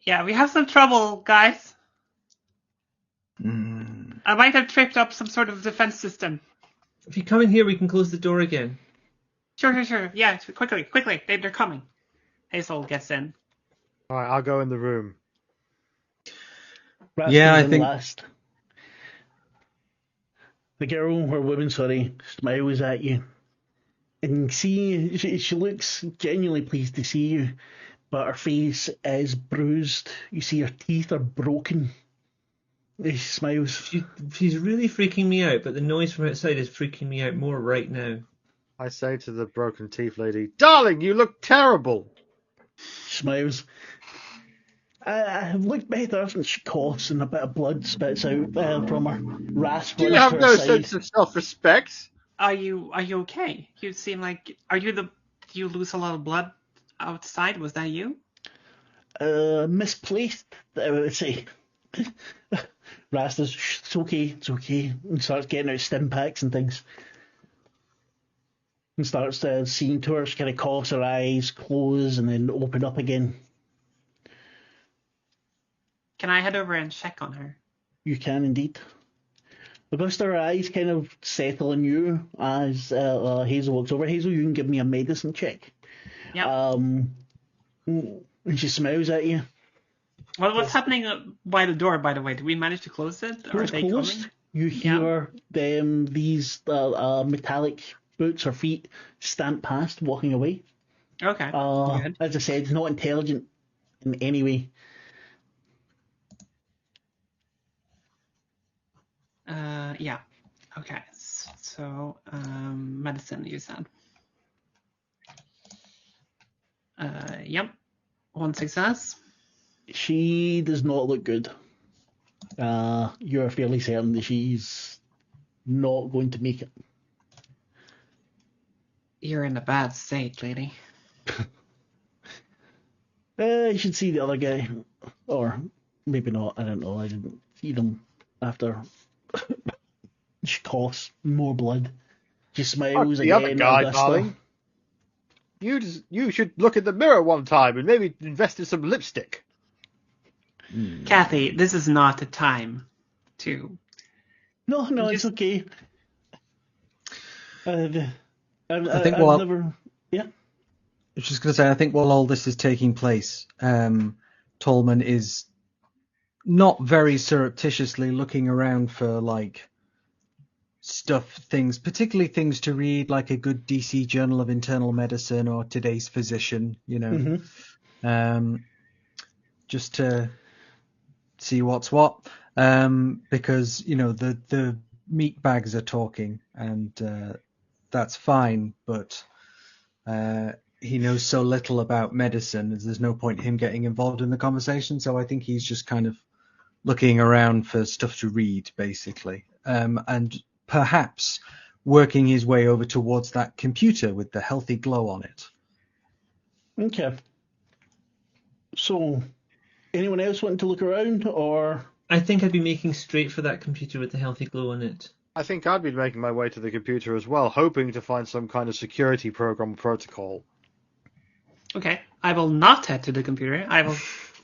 Yeah, we have some trouble, guys. I might have tripped up some sort of defense system. If you come in here, we can close the door again. Sure. Yeah, quickly. They're coming. Hazel gets in. All right, I'll go in the room. Yeah, I think... Last. The girl, or woman, sorry, smiles at you. And see, she looks genuinely pleased to see you, but her face is bruised. You see her teeth are broken. She smiles. She's really freaking me out, but the noise from outside is freaking me out more right now. I say to the broken teeth lady, "Darling, you look terrible." Smiles. I have looked better, and she coughs and a bit of blood spits out from her. Rasp Do you runs have to her no side. sense of self-respect? Are you okay? You seem like do you lose a lot of blood outside? Was that you? Misplaced, I would say. Rasta's, it's okay, and starts getting out stim packs and things. And starts seeing to her, she kind of coughs, her eyes close and then open up again. Can I head over and check on her? You can indeed. Augusta, her eyes kind of settle on you as Hazel walks over. Hazel, you can give me a medicine check. Yeah. And she smiles at you. Well, what's happening by the door, by the way? Did we manage to close it? Or are Door's they closed. coming? You hear them, these metallic boots or feet stamp past, walking away. Okay. Good. As I said, not intelligent in any way. Yeah. Okay. So, medicine, you said. Yep. 1 success. She does not look good. You're fairly certain that she's not going to make it. You're in a bad state, lady. You should see the other guy. Or maybe not, I don't know. I didn't see them after. She coughs, more blood. She smiles The again. other guy, Augusta. darling. You should look in the mirror one time and maybe invest in some lipstick. Kathy, this is not the time to... No, it's okay. I think I've while- never... Yeah. I was just going to say, I think while all this is taking place, Tolman is not very surreptitiously looking around for, like, things, particularly things to read, like a good DC Journal of Internal Medicine or Today's Physician, just to see what's what, because, the meat bags are talking, and that's fine, but he knows so little about medicine, there's no point in him getting involved in the conversation, so I think he's just kind of looking around for stuff to read, basically, and perhaps working his way over towards that computer with the healthy glow on it. Okay. So, anyone else wanting to look around, or... I think I'd be making straight for that computer with the healthy glow on it. I think I'd be making my way to the computer as well, hoping to find some kind of security program protocol. Okay. I will not head to the computer. I will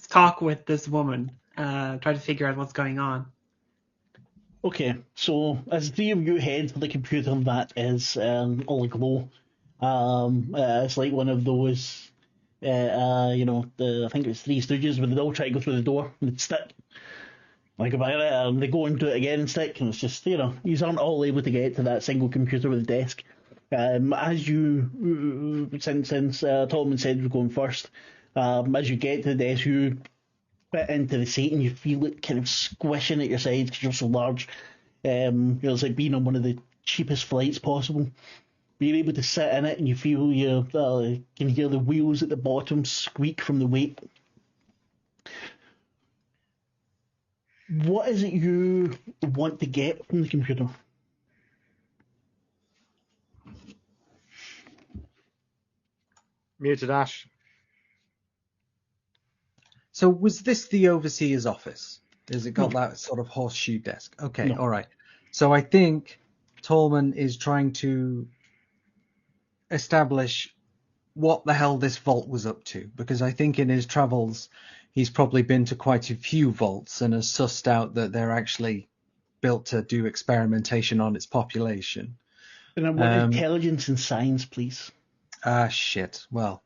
talk with this woman, try to figure out what's going on. Okay, so as the three of you head for the computer that is all aglow, it's like one of those, I think it was Three Stooges where they all try to go through the door and they'd stick. Like about it, they go into it again and stick, and it's just, you aren't all able to get to that single computer with a desk. As you, since Tolman said we're going first, as you get to the desk, you fit into the seat and you feel it kind of squishing at your sides because you're so large. It's like being on one of the cheapest flights possible. But you're able to sit in it and you feel you can hear the wheels at the bottom squeak from the weight. What is it you want to get from the computer? Muted Ash. So was this the overseer's office? Has it got that sort of horseshoe desk? Okay, No. all right. So I think Tolman is trying to establish what the hell this vault was up to, because I think in his travels he's probably been to quite a few vaults and has sussed out that they're actually built to do experimentation on its population. And I want intelligence and science, please. Shit. Well,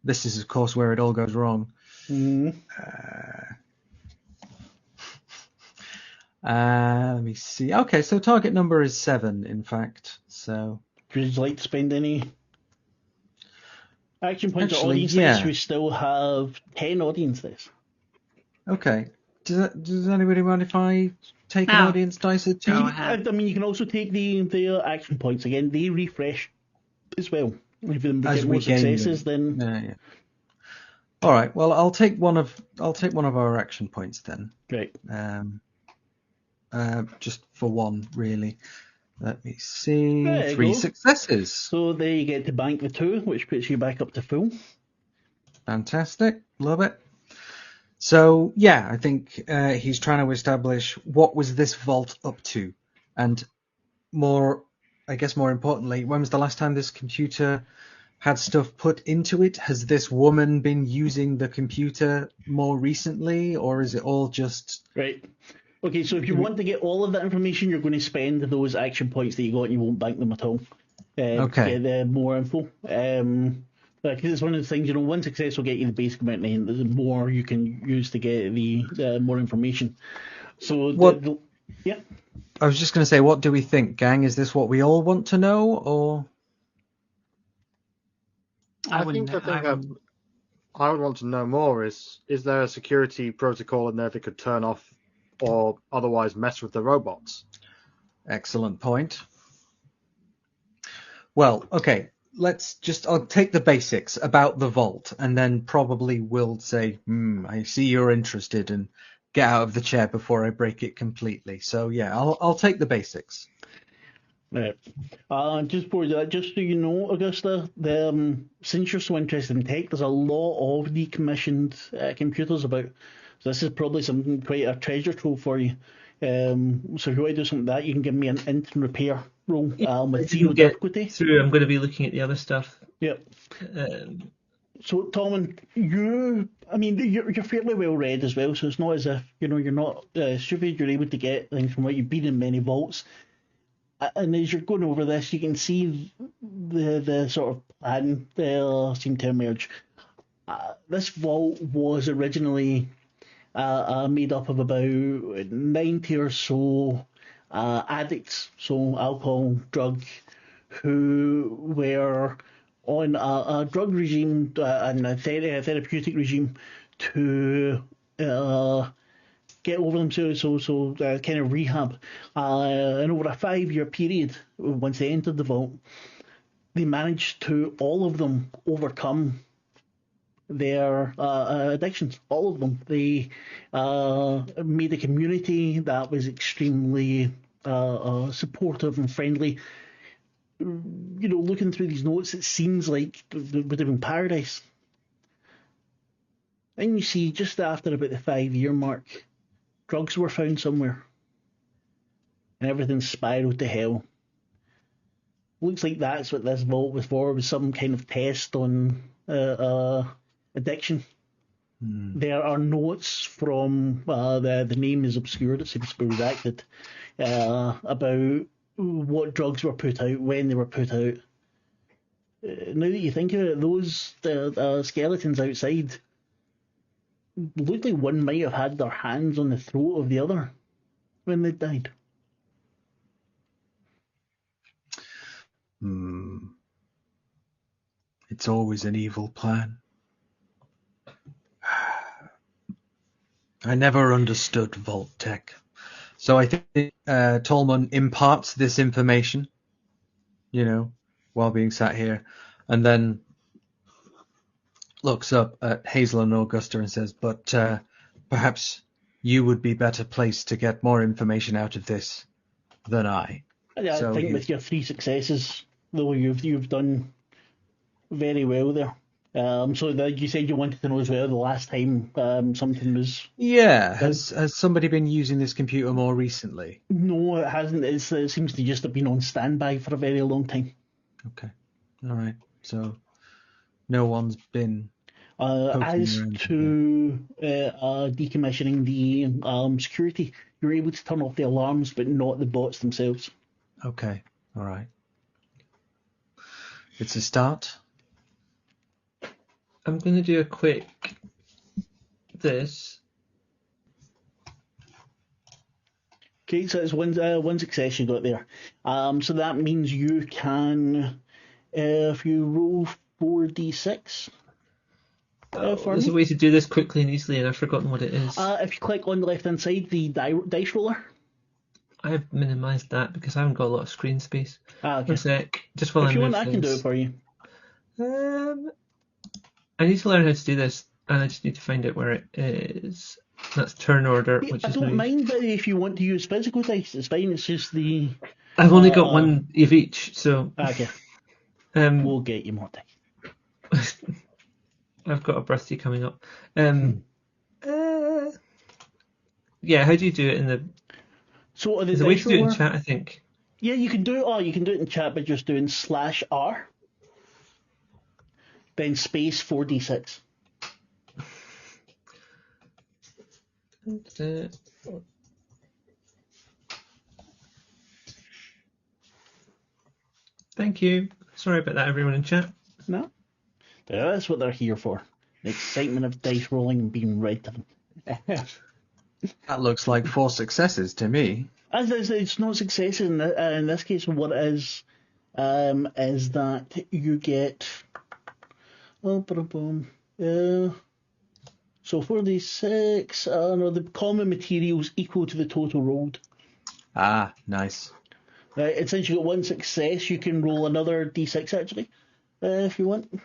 this is, of course, where it all goes wrong. Let me see. Okay, so target number is 7, in fact. So, would you like to spend any action points or Actually, audience yeah. dice? We still have 10 audience dice. Okay. Does anybody mind if I take an No. audience dice or two? Go ahead. I mean, you can also take the action points again. They refresh as well. If we As get we more gain successes, them. then Yeah. All right. Well, I'll take one of our action points then. great. Just for one, really. Let me see. There you 3 go. successes. So there you get to bank the 2, which puts you back up to full. Fantastic. Love it. So, yeah, I think he's trying to establish what was this vault up to. And more importantly, when was the last time this computer had stuff put into it? Has this woman been using the computer more recently, or is it all just... Right. Okay, so if you want to get all of that information, you're going to spend those action points that you got and you won't bank them at all. Okay. To get more info. Because it's one of the things, one success will get you the basic amount, and the more you can use to get the more information. So, yeah. I was just going to say, what do we think, gang? Is this what we all want to know, or... I think the thing I would want to know more is there a security protocol in there that could turn off or otherwise mess with the robots? Excellent point. Well, okay, I'll take the basics about the vault, and then probably we'll say, I see you're interested, and get out of the chair before I break it completely. So yeah, I'll take the basics. Right. Just for that, just so you know, Augusta, since you're so interested in tech, there's a lot of decommissioned computers about. So this is probably quite a treasure trove for you. So if you want to do something like that, you can give me an int and repair roll with 0 difficulty. Through, I'm going to be looking at the other stuff. Yep. So Tolman, you're fairly well read as well, so it's not as if you're not stupid. You're able to get things from what you've been in many vaults. And as you're going over this, you can see the sort of plan seem to emerge. This vault was originally made up of about 90 or so addicts, so alcohol, drug, who were on a drug regime and a therapeutic regime to get over themselves, so kind of rehab. And over a 5-year period, once they entered the vault, they managed to, all of them, overcome their addictions. All of them. They made a community that was extremely supportive and friendly. Looking through these notes, it seems like it would have been paradise. And you see, just after about the 5-year mark, drugs were found somewhere, and everything spiraled to hell. Looks like that's what this vault was for, was some kind of test on addiction. There are notes from the name is obscured. It seems to be redacted about what drugs were put out, when they were put out. Now that you think of it, those skeletons outside looked like one might have had their hands on the throat of the other when they died. It's always an evil plan. I never understood Vault Tech. So I think Tolman imparts this information, while being sat here, and then looks up at Hazel and Augusta and says, but perhaps you would be better placed to get more information out of this than I. I think with your 3 successes, though, you've done very well there. So you said you wanted to know as well the last time something was... Yeah, has somebody been using this computer more recently? No, it hasn't. It seems to just have been on standby for a very long time. Okay, all right. So no one's been... As to decommissioning the security, you're able to turn off the alarms, but not the bots themselves. Okay, all right. It's a start. I'm going to do a quick this. Okay, so it's one success you got there. So that means you can, if you roll 4d6. There's a way to do this quickly and easily, and I've forgotten what it is. If you click on the left-hand side, the dice roller. I've minimised that because I haven't got a lot of screen space. Okay. One sec. Just while if you want, I can do it for you. I need to learn how to do this, and I just need to find out where it is. That's turn order, which I is don't move. mind, but if you want to use physical dice, it's fine. It's just the... I've only got one of each, so... Okay. We'll get you more dice. I've got a birthday coming up. Yeah, how do you do it in the... So there's a way to do it in chat, I think. Yeah, you can do it. You can do it in chat by just doing /R, then space 4d6. Thank you. Sorry about that, everyone in chat. No, that's what they're here for. The excitement of dice rolling and being read to them. That looks like 4 successes to me. It's not successes in this case. What it is that you get... So 4d6, the common materials equal to the total rolled. Ah, nice. Right, and since you got 1 success, you can roll another d6 actually, if you want.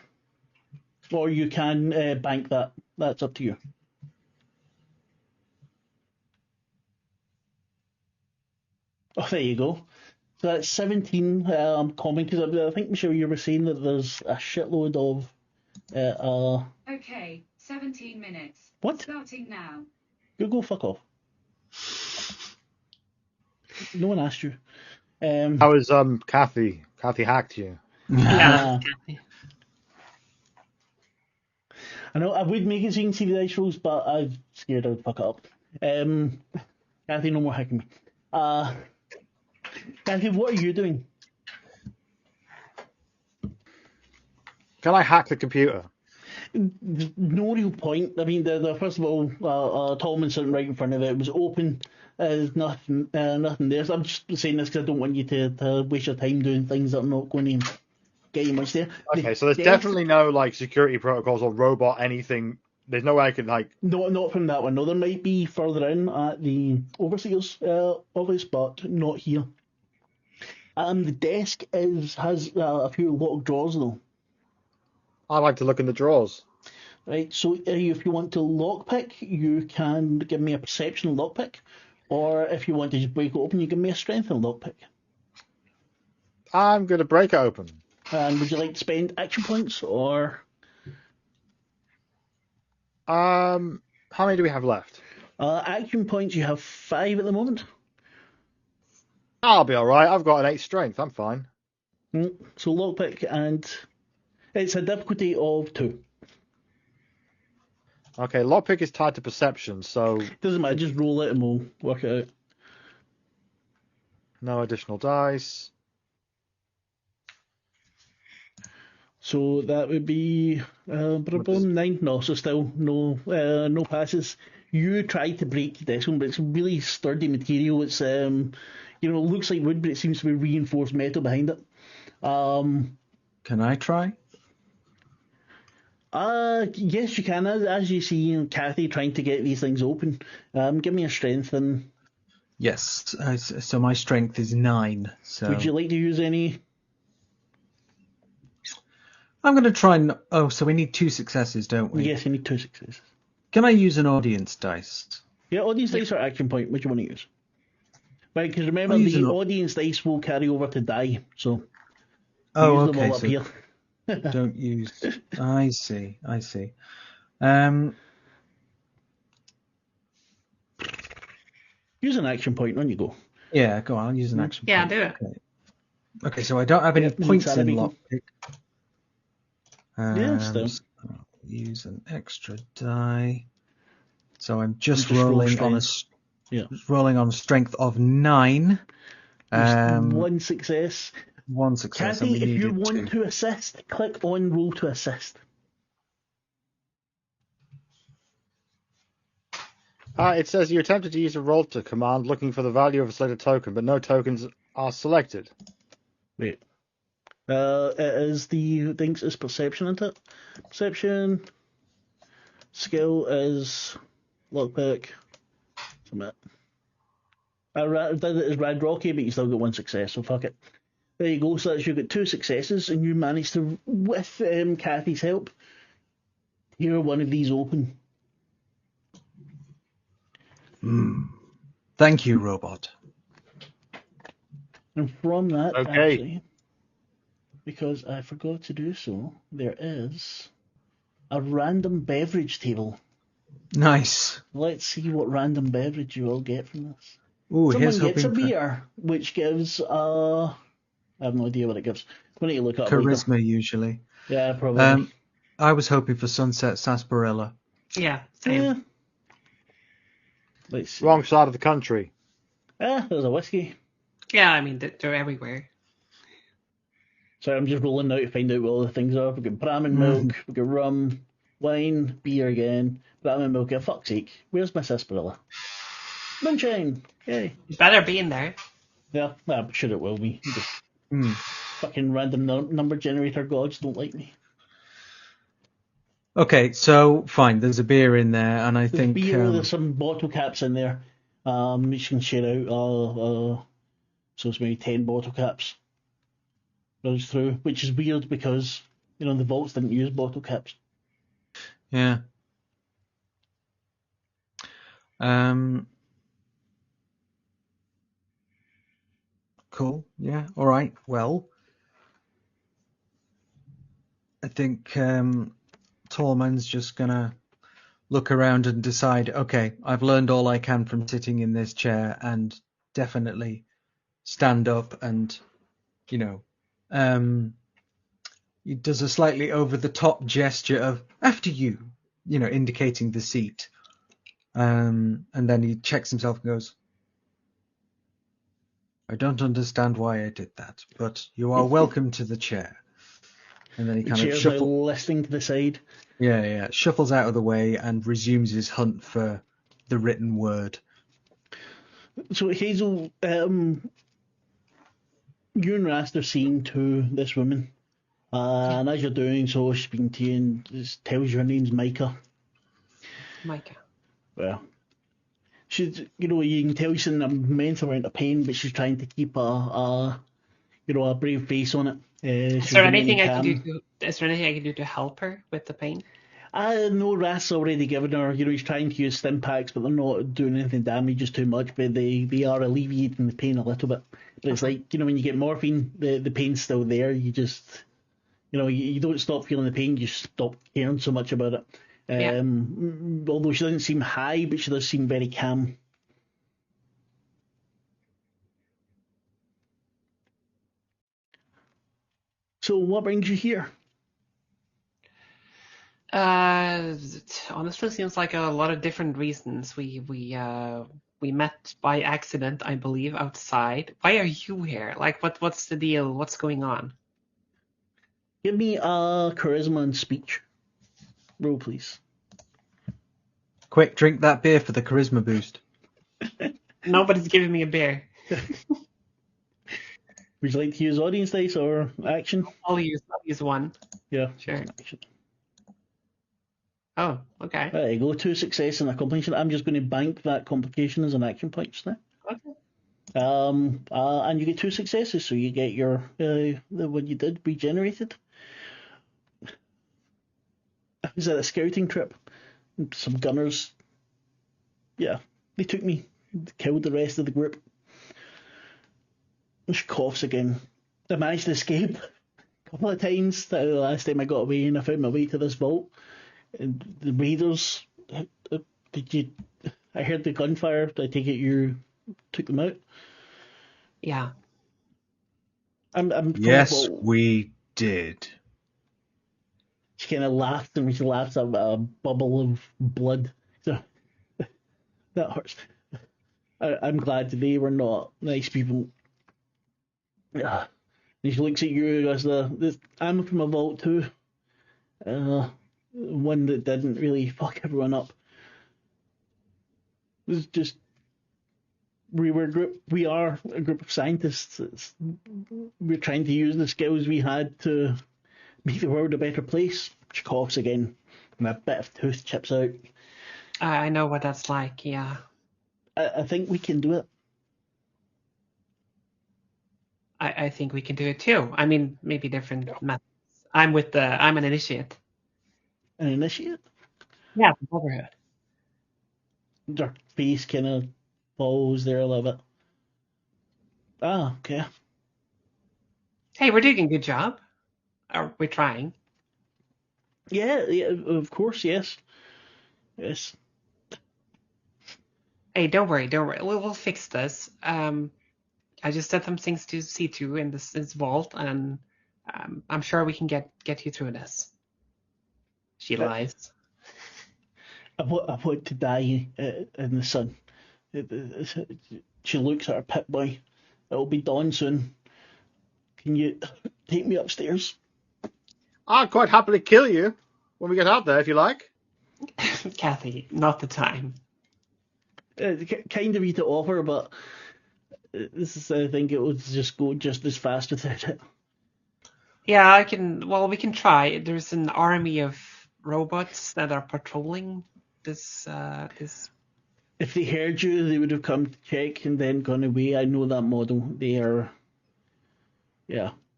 Or you can bank that. That's up to you. Oh, there you go. So that's 17 common, because I think, Michelle, you were saying that there's a shitload of... Okay, 17 minutes. What? Starting now. Go fuck off. No one asked you. How was Kathy? Kathy hacked you. Yeah. I know I would make it so you can see the dice rolls, but I'm scared I would fuck it up. Kathy, no more hacking me. Kathy, what are you doing? Can I hack the computer? No real point. I mean, first of all, Tolman sitting right in front of it. It was open. There's nothing there. So I'm just saying this because I don't want you to waste your time doing things that are not going to get you much there. Okay, so there's definitely no security protocols or robot anything. There's no way I can No, not from that one. No, there might be further in at the overseer's office, but not here. The desk has a few locked drawers though. I like to look in the drawers. Right, so if you want to lockpick, you can give me a perception lockpick, or if you want to just break it open, you give me a strength lockpick. I'm going to break it open. And would you like to spend action points, or? How many do we have left? Action points, you have 5 at the moment. I'll be all right. I've got an 8 strength. I'm fine. So lockpick, and it's a difficulty of 2. Okay, lockpick is tied to perception, so Doesn't matter, just roll it and we'll work it out. no additional dice. So that would be 9. No, so still no passes. You tried to break this one, but it's really sturdy material. It's it looks like wood, but it seems to be reinforced metal behind it. Can I try? Yes, you can. As you see, Kathy trying to get these things open. Give me a strength, and Yes. So my strength is 9. So would you like to use any? I'm going to try and... Oh, so we need 2 successes, don't we? Yes, you need 2 successes. Can I use an audience dice? Yeah, audience dice are action point. Which you want to use? Right, because remember, I'll use the an audience dice will carry over to die, so Oh, use them okay. all up So here. don't use... I see. Use an action point, on you go. Yeah, go on. I'll use an action Yeah, point. do it. Okay, so I don't have any Yeah, points Sarah in Beacon. lockpick. Yeah, still. So I'll use an extra die. So I'm just Just roll rolling on a Yeah. rolling on a strength of 9. One success. 1 success. and Kathy, we if you needed want 2. to assist, click on roll to assist. It says you attempted to use a roll to command looking for the value of a selected token, but no tokens are selected. Wait. It is the things is perception, isn't it? Perception. Skill is lockpick. Submit. I did it as Rad Rocky, but you still got 1 success, so fuck it. There you go. So that's you got 2 successes, and you managed to, with Kathy's help, hear one of these open. Thank you, robot. And from that, Okay. actually, because I forgot to do so, there is a random beverage table. Nice. Let's see what random beverage you all get from this. Ooh, Someone here's gets a hoping for beer, which gives I have no idea what it gives. We need to look up later. charisma usually. Yeah, probably. I was hoping for Sunset Sarsaparilla. Yeah, same. Yeah. Let's see. Wrong side of the country. There's a whiskey. Yeah, I mean, they're everywhere. So I'm just rolling now to find out what all the things are. We've got Brahmin milk, we've got rum, wine, beer again, Brahmin milk. For fuck's sake, where's my sarsaparilla? Moonshine! Yay. You better be in there. Yeah, I'm sure it will be. Just Hmm. fucking random number generator gods don't like me. Okay, so fine. There's a beer in there, and I There's think beer, there's some bottle caps in there. Which you can share out. So it's maybe 10 bottle caps. Goes through, which is weird because, the vaults didn't use bottle caps. yeah. Cool. Yeah. All right. Well, I think Tallman's just gonna look around and decide. Okay, I've learned all I can from sitting in this chair, and definitely stand up and, he does a slightly over the top gesture of after you, indicating the seat. And then he checks himself and goes, I don't understand why I did that, but you are welcome to the chair. And then he The kind of chair's now listing to the side. shuffles out of the way and resumes his hunt for the written word. So Hazel, you and Rast are seen to this woman. And as you're doing so, she's speaking to you and just tells you her name's Micah. Micah. Well, she's, you can tell she's in a mental amount of pain, but she's trying to keep a brave face on it. Is there anything I can do? Is there anything I can do to help her with the pain? No, Rast's already given her. He's trying to use stim packs, but they're not doing anything damages too much. But they are alleviating the pain a little bit. But it's like when you get morphine, the pain's still there. You just you don't stop feeling the pain. You stop caring so much about it. Yeah. Although she doesn't seem high, but she does seem very calm. So what brings you here? It honestly seems like a lot of different reasons. We met by accident, I believe, outside. Why are you here? Like, what's the deal? What's going on? Give me a charisma and speech roll, please. Quick, drink that beer for the charisma boost. Nobody's giving me a beer. Would you like to use audience dice or action? I'll use one. Yeah. Sure. Oh, okay. There you go. 2 success and a complication. I'm just going to bank that complication as an action point just now. Okay. And you get 2 successes, so you get your the what you did regenerated. I was at a scouting trip. Some gunners, yeah, they took me, killed the rest of the group. She coughs again. I managed to escape a couple of times. The last time I got away and I found my way to this vault. And the raiders, I heard the gunfire. I take it you took them out? Yeah. I'm Yes, we did. She kind of laughs, and when she laughs, a bubble of blood. So that hurts. I'm glad they were not nice people. And she looks at you as I'm from a vault too. One that didn't really fuck everyone up. It was just we are a group of scientists. We're trying to use the skills we had to make the world a better place. She coughs again, and a bit of tooth chips out. I know what that's like, yeah. I think we can do it. I think we can do it too. I mean, maybe different methods. I'm an initiate. An initiate? Yeah, the Brotherhood. Their face kind of falls there a little bit. Ah, okay. Hey, we're doing a good job. We're trying. Yeah, of course, yes. Yes. Hey, don't worry. We'll fix this. I just said some things to see to in this vault, and I'm sure we can get you through this. She lies. I want to die in the sun. She looks at her pit boy. It'll be dawn soon. Can you take me upstairs? I'll quite happily kill you when we get out there, if you like. Kathy, not the time. Kind of you to offer, but I think it would just go just as fast without it. Yeah, we can try. There's an army of robots that are patrolling this. If they heard you, they would have come to check and then gone away. I know that model. They're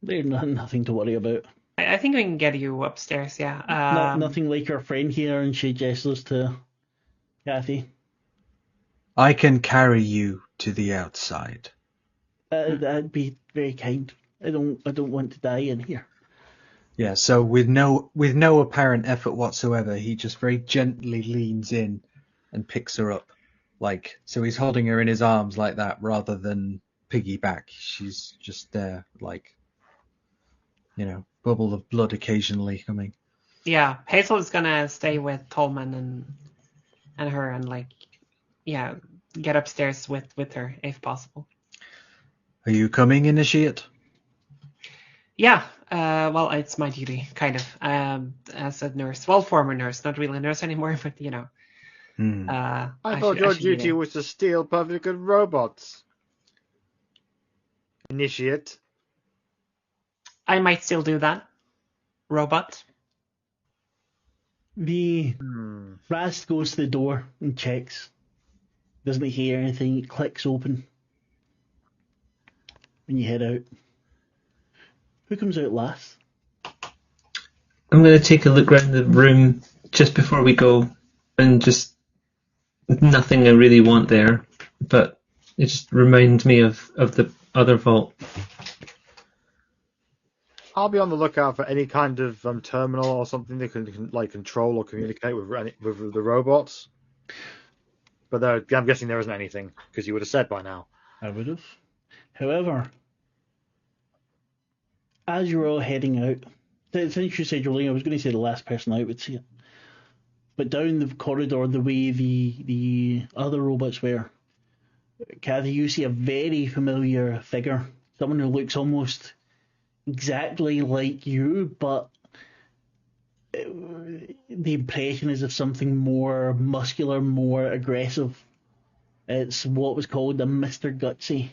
nothing to worry about. I think we can get you upstairs, yeah. Nothing like our friend here, and she gestures to Kathy. I can carry you to the outside. That'd be very kind. I don't want to die in here. Yeah, so with no apparent effort whatsoever, he just very gently leans in and picks her up. So he's holding her in his arms like that rather than piggyback. She's just there, bubble of blood occasionally coming. Yeah, Hazel is gonna stay with Tolman and her and get upstairs with her if possible. Are you coming, Initiate? Yeah, well, it's my duty, kind of, as a nurse. Well, former nurse, not really a nurse anymore, but I thought your duty was to steal perfectly good robots. Initiate. I might still do that. Robot. The Rast goes to the door and checks. Doesn't hear anything. It clicks open. When you head out. Who comes out last? I'm going to take a look around the room just before we go, and just nothing I really want there, but it just reminds me of the other vault. I'll be on the lookout for any kind of terminal or something that can control or communicate with the robots. But I'm guessing there isn't anything, because you would have said by now. I would have. However, as you're all heading out, since you said you're leaving, I was going to say the last person out would see it. but down the corridor, the way the other robots were, Kathy, you see a very familiar figure. Someone who looks almost exactly like you, but the impression is of something more muscular, more aggressive. It's what was called a Mr. Gutsy.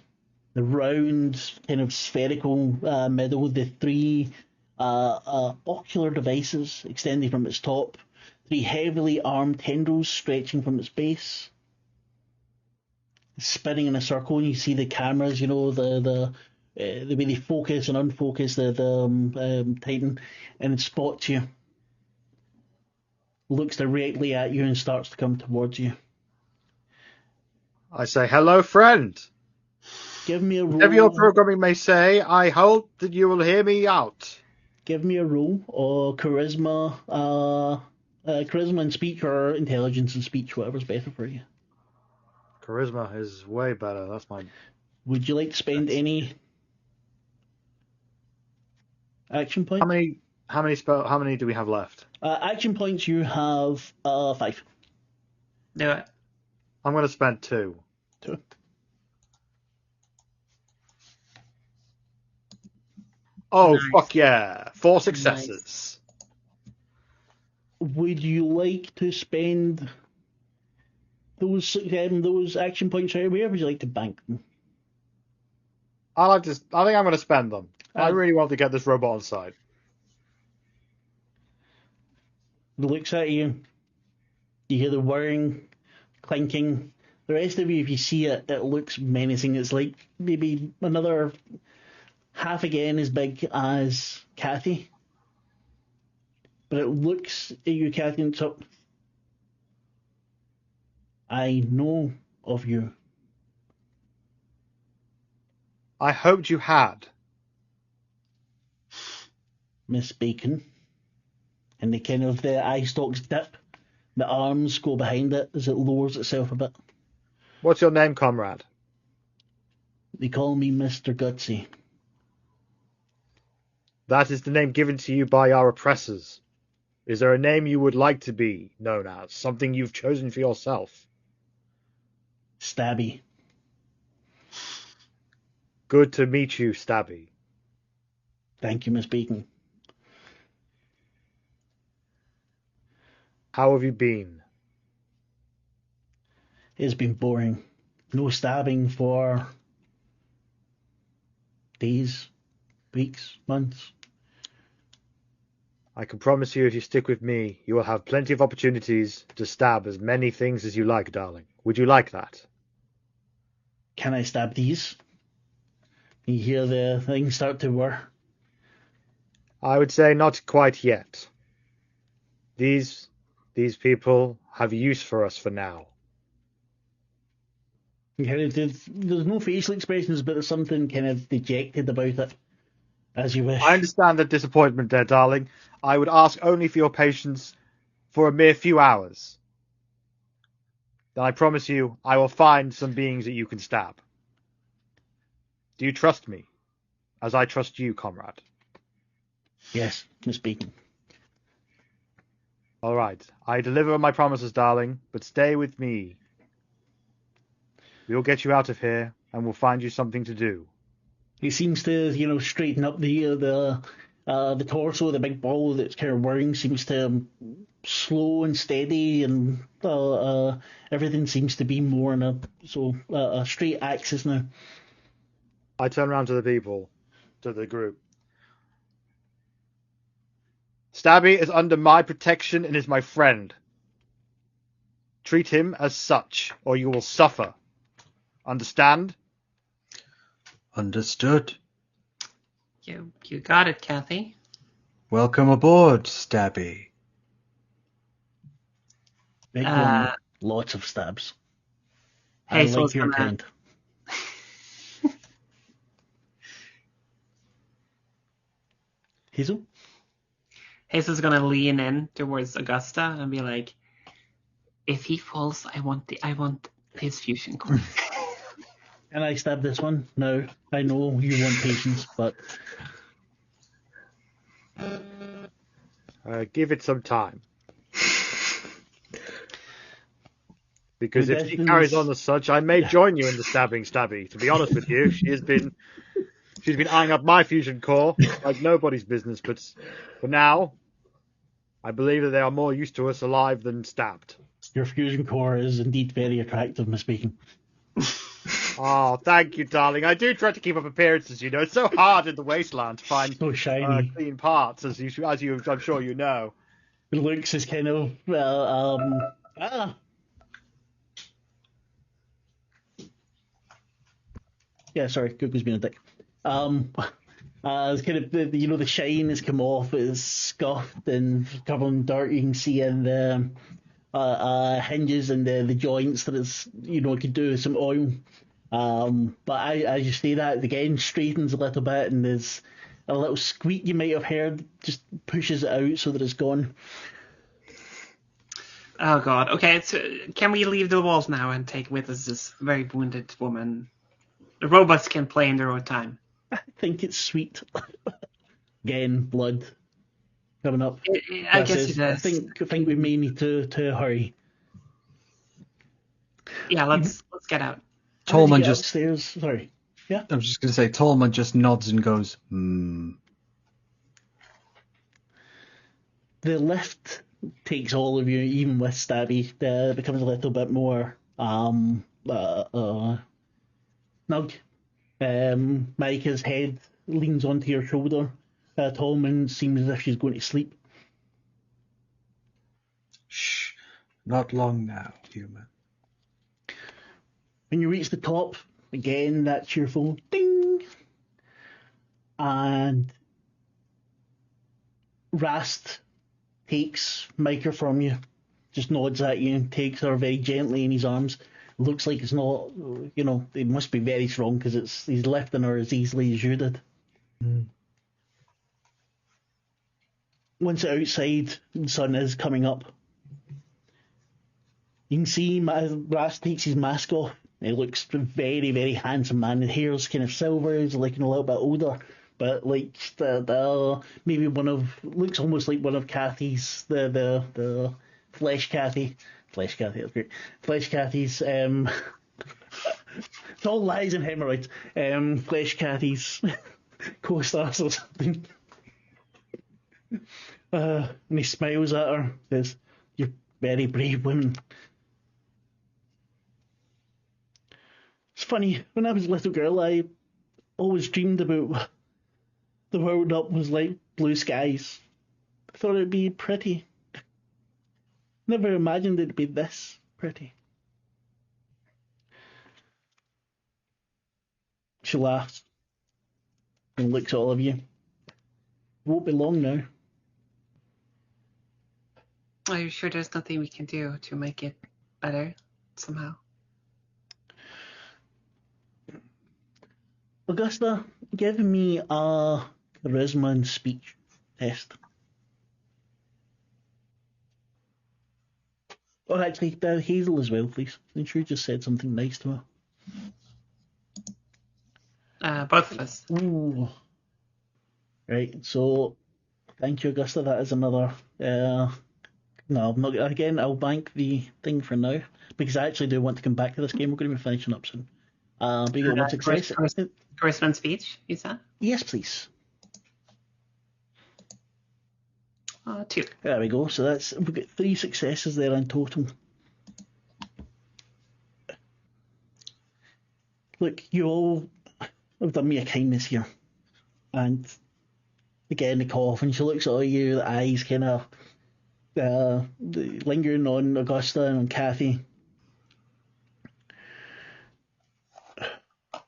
The round, kind of spherical middle, the three ocular devices extending from its top, three heavily armed tendrils stretching from its base, spinning in a circle, and you see the cameras, the way they focus and unfocus the Titan, and it spots you, looks directly at you, and starts to come towards you. I say, hello, friend. Give me a roll. Whatever your programming may say, I hope that you will hear me out. Give me a roll, or charisma and speech, or intelligence and speech, whatever's better for you. Charisma is way better. That's my... Would you like to spend any action points? How many do we have left? Action points, you have 5. Do it. I'm going to spend 2. 2. Oh, Nice. fuck yeah. 4 successes. Would you like to spend those action points right away, or would you like to bank them? I think I'm going to spend them. I really want to get this robot on side. It looks at you. You hear the whirring, clinking. The rest of you, if you see it, it looks menacing. It's like maybe another half again as big as Kathy. But it looks at you, Kathy, and it's up. I know of you. I hoped you had. Miss Bacon. And the eye stalks dip. The arms go behind it as it lowers itself a bit. What's your name, comrade? They call me Mr. Gutsy. That is the name given to you by our oppressors. Is there a name you would like to be known as? Something you've chosen for yourself? Stabby. Good to meet you, Stabby. Thank you, Miss Bacon. How have you been? It's been boring. No stabbing for days, weeks, months. I can promise you if you stick with me, you will have plenty of opportunities to stab as many things as you like, darling. Would you like that? Can I stab these? You hear the thing start to whir. I would say not quite yet. These people have use for us for now. There's no facial expressions, but there's something kind of dejected about it. As you wish. I understand the disappointment there, darling. I would ask only for your patience for a mere few hours. Then I promise you, I will find some beings that you can stab. Do you trust me, as I trust you, comrade? Yes, Miss Bacon. All right. I deliver on my promises, darling, but stay with me. We'll get you out of here, and we'll find you something to do. He seems to, straighten up the torso, the big ball that's kind of whirring seems to slow and steady, and everything seems to be more in a straight axis now. I turn around to the people, to the group. Stabby is under my protection and is my friend. Treat him as such, or you will suffer. Understand? Understood. You got it, Kathy. Welcome aboard, Stabby. Big one, lots of stabs. I Hey, so like your kind. Hazel? Hazel's gonna lean in towards Augusta and be like, "If he falls, I want his fusion core." Can I stab this one? No, I know you want patience, but Give it some time. Because if she carries on as such, I may join you in the stabby. To be honest with you, she's been eyeing up my fusion core like nobody's business. But for now, I believe that they are more used to us alive than stabbed. Your fusion core is indeed very attractive, Miss Bacon. Oh, thank you, darling. I do try to keep up appearances, you know. It's so hard in the wasteland to find So shiny. clean parts, as you, I'm sure you know. It looks as kind of yeah, sorry, Google's being a dick. It's kind of the shine has come off, it's scuffed and covered in dirt. You can see in the hinges and the joints that it's it could do with some oil. But as you say that, again straightens a little bit, and there's a little squeak you might have heard, just pushes it out so that it's gone. Oh god. Okay, so can we leave the walls now and take with us this very wounded woman? The robots can play in their own time. I think it's sweet. Again, blood coming up. I guess it is. I think we may need to hurry. Yeah, let's get out. Tallman just upstairs. Sorry. Yeah. I was just going to say, Tallman just nods and goes, hmm. The lift takes all of you, even with Stabby. It becomes a little bit more snug. Micah's head leans onto your shoulder. Tallman seems as if she's going to sleep. Shh. Not long now, human. When you reach the top, again, that cheerful ding. And Rast takes Micah from you, just nods at you and takes her very gently in his arms. Looks like it's not, it must be very strong because he's lifting her as easily as you did. Mm. Once outside, the sun is coming up. You can see Rast takes his mask off. He looks a very, very handsome man. The hair's kind of silver. He's looking a little bit older, but like maybe looks almost like one of Kathy's the Flesh Kathy. Flesh Kathy, that's great. Flesh Kathy's it's all lies and hemorrhoids. Flesh Kathy's co-stars or something. And he smiles at her, says, "You're very brave women." It's funny, when I was a little girl, I always dreamed about the world up was like blue skies. I thought it'd be pretty. Never imagined it'd be this pretty. She laughs and looks at all of you. Won't be long now. Are you sure there's nothing we can do to make it better somehow? Augusta, give me a charisma and speech test. Or actually, Hazel as well, please. I'm sure you just said something nice to her. Both of us. Ooh. Right, so thank you, Augusta. That is another. No, I'm not. Again, I'll bank the thing for now because I actually do want to come back to this game. We're going to be finishing up soon. But you got one success. Charisma and speech, you said? Yes, please. 2. There we go. So we've got 3 successes there in total. Look, you all have done me a kindness here, and again the cough, and she looks at you, the eyes kind of lingering on Augusta and on Kathy.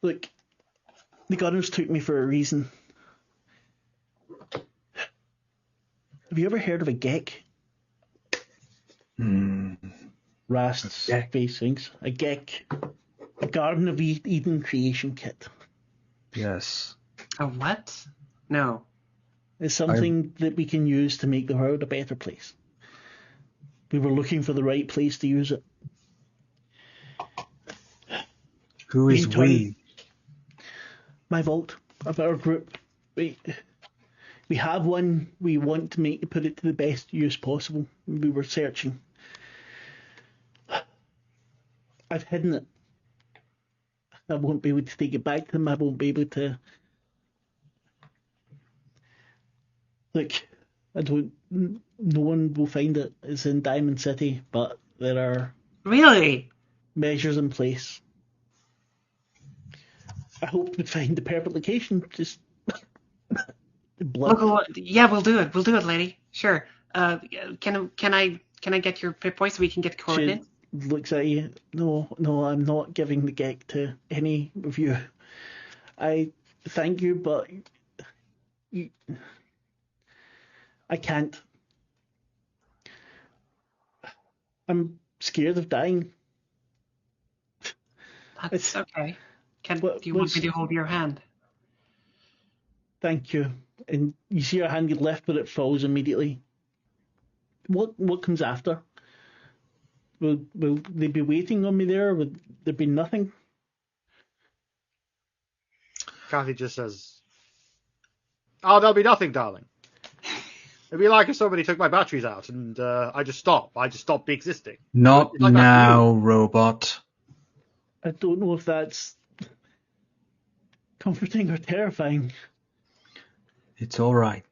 Look, the gunners took me for a reason. Have you ever heard of a Gek? Rast's face thinks. A Gek. A Garden of Eden creation kit. Yes. A what? No. It's something that we can use to make the world a better place. We were looking for the right place to use it. Who is we? My vault of our group. We have one. We want to put it to the best use possible. We were searching. I've hidden it. I won't be able to take it back to them. I won't be able to. Look, I don't. No one will find it. It's in Diamond City, but there are Really? measures in place. I hope we'd find the perfect location. Just blood. Yeah, we'll do it. We'll do it, lady. Sure. Can I get your Pip-Boy so we can get She coordinates? looks at you. No, I'm not giving the gig to any of you. I thank you, but I can't. I'm scared of dying. That's okay. Do you want what's- me to hold your hand? Thank you. And you see her hand get left, but it falls immediately. What comes after? Will they be waiting on me there? Would there be nothing? Kathy just says, "Oh, there'll be nothing, darling. It'd be like if somebody took my batteries out and I just stopped existing." Not It's like that for now, robot. I don't know if that's comforting or terrifying. It's all right.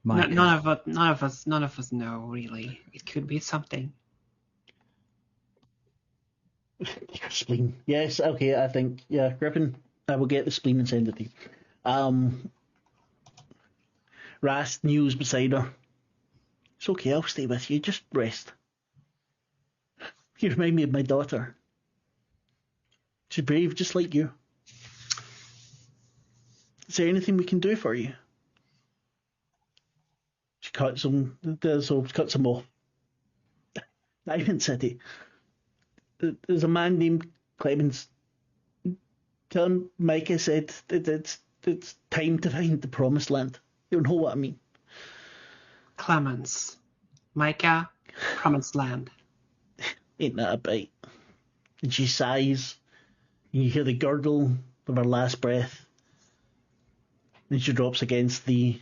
Micah. None of us know really. It could be something. Your spleen. Yes, okay, I think, yeah, Griffin, I will get the spleen and send it to you. Rast kneels beside her. It's okay, I'll stay with you, just rest. You remind me of my daughter. She's brave, just like you. Is there anything we can do for you? She cuts him off. Diamond City. There's a man named Clemens. Tell him Micah said that it's time to find the promised land. You know what I mean. Clemens. Micah. Promised land. Ain't that a bite? And she sighs. And you hear the gurgle of her last breath. Then she drops against the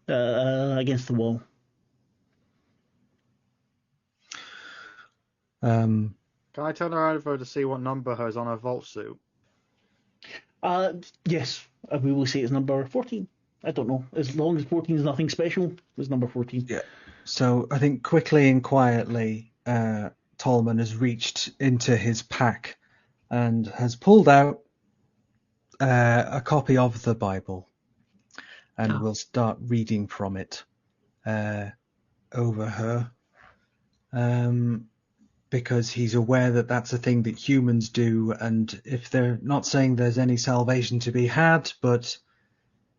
wall. Can I turn her over to see what number is on her vault suit? Yes, we will say it's number 14. I don't know. As long as 14 is nothing special, it's number 14. Yeah. So I think quickly and quietly, Tolman has reached into his pack and has pulled out a copy of the Bible, and will start reading from it over her, because he's aware that that's a thing that humans do, and if they're not saying there's any salvation to be had, but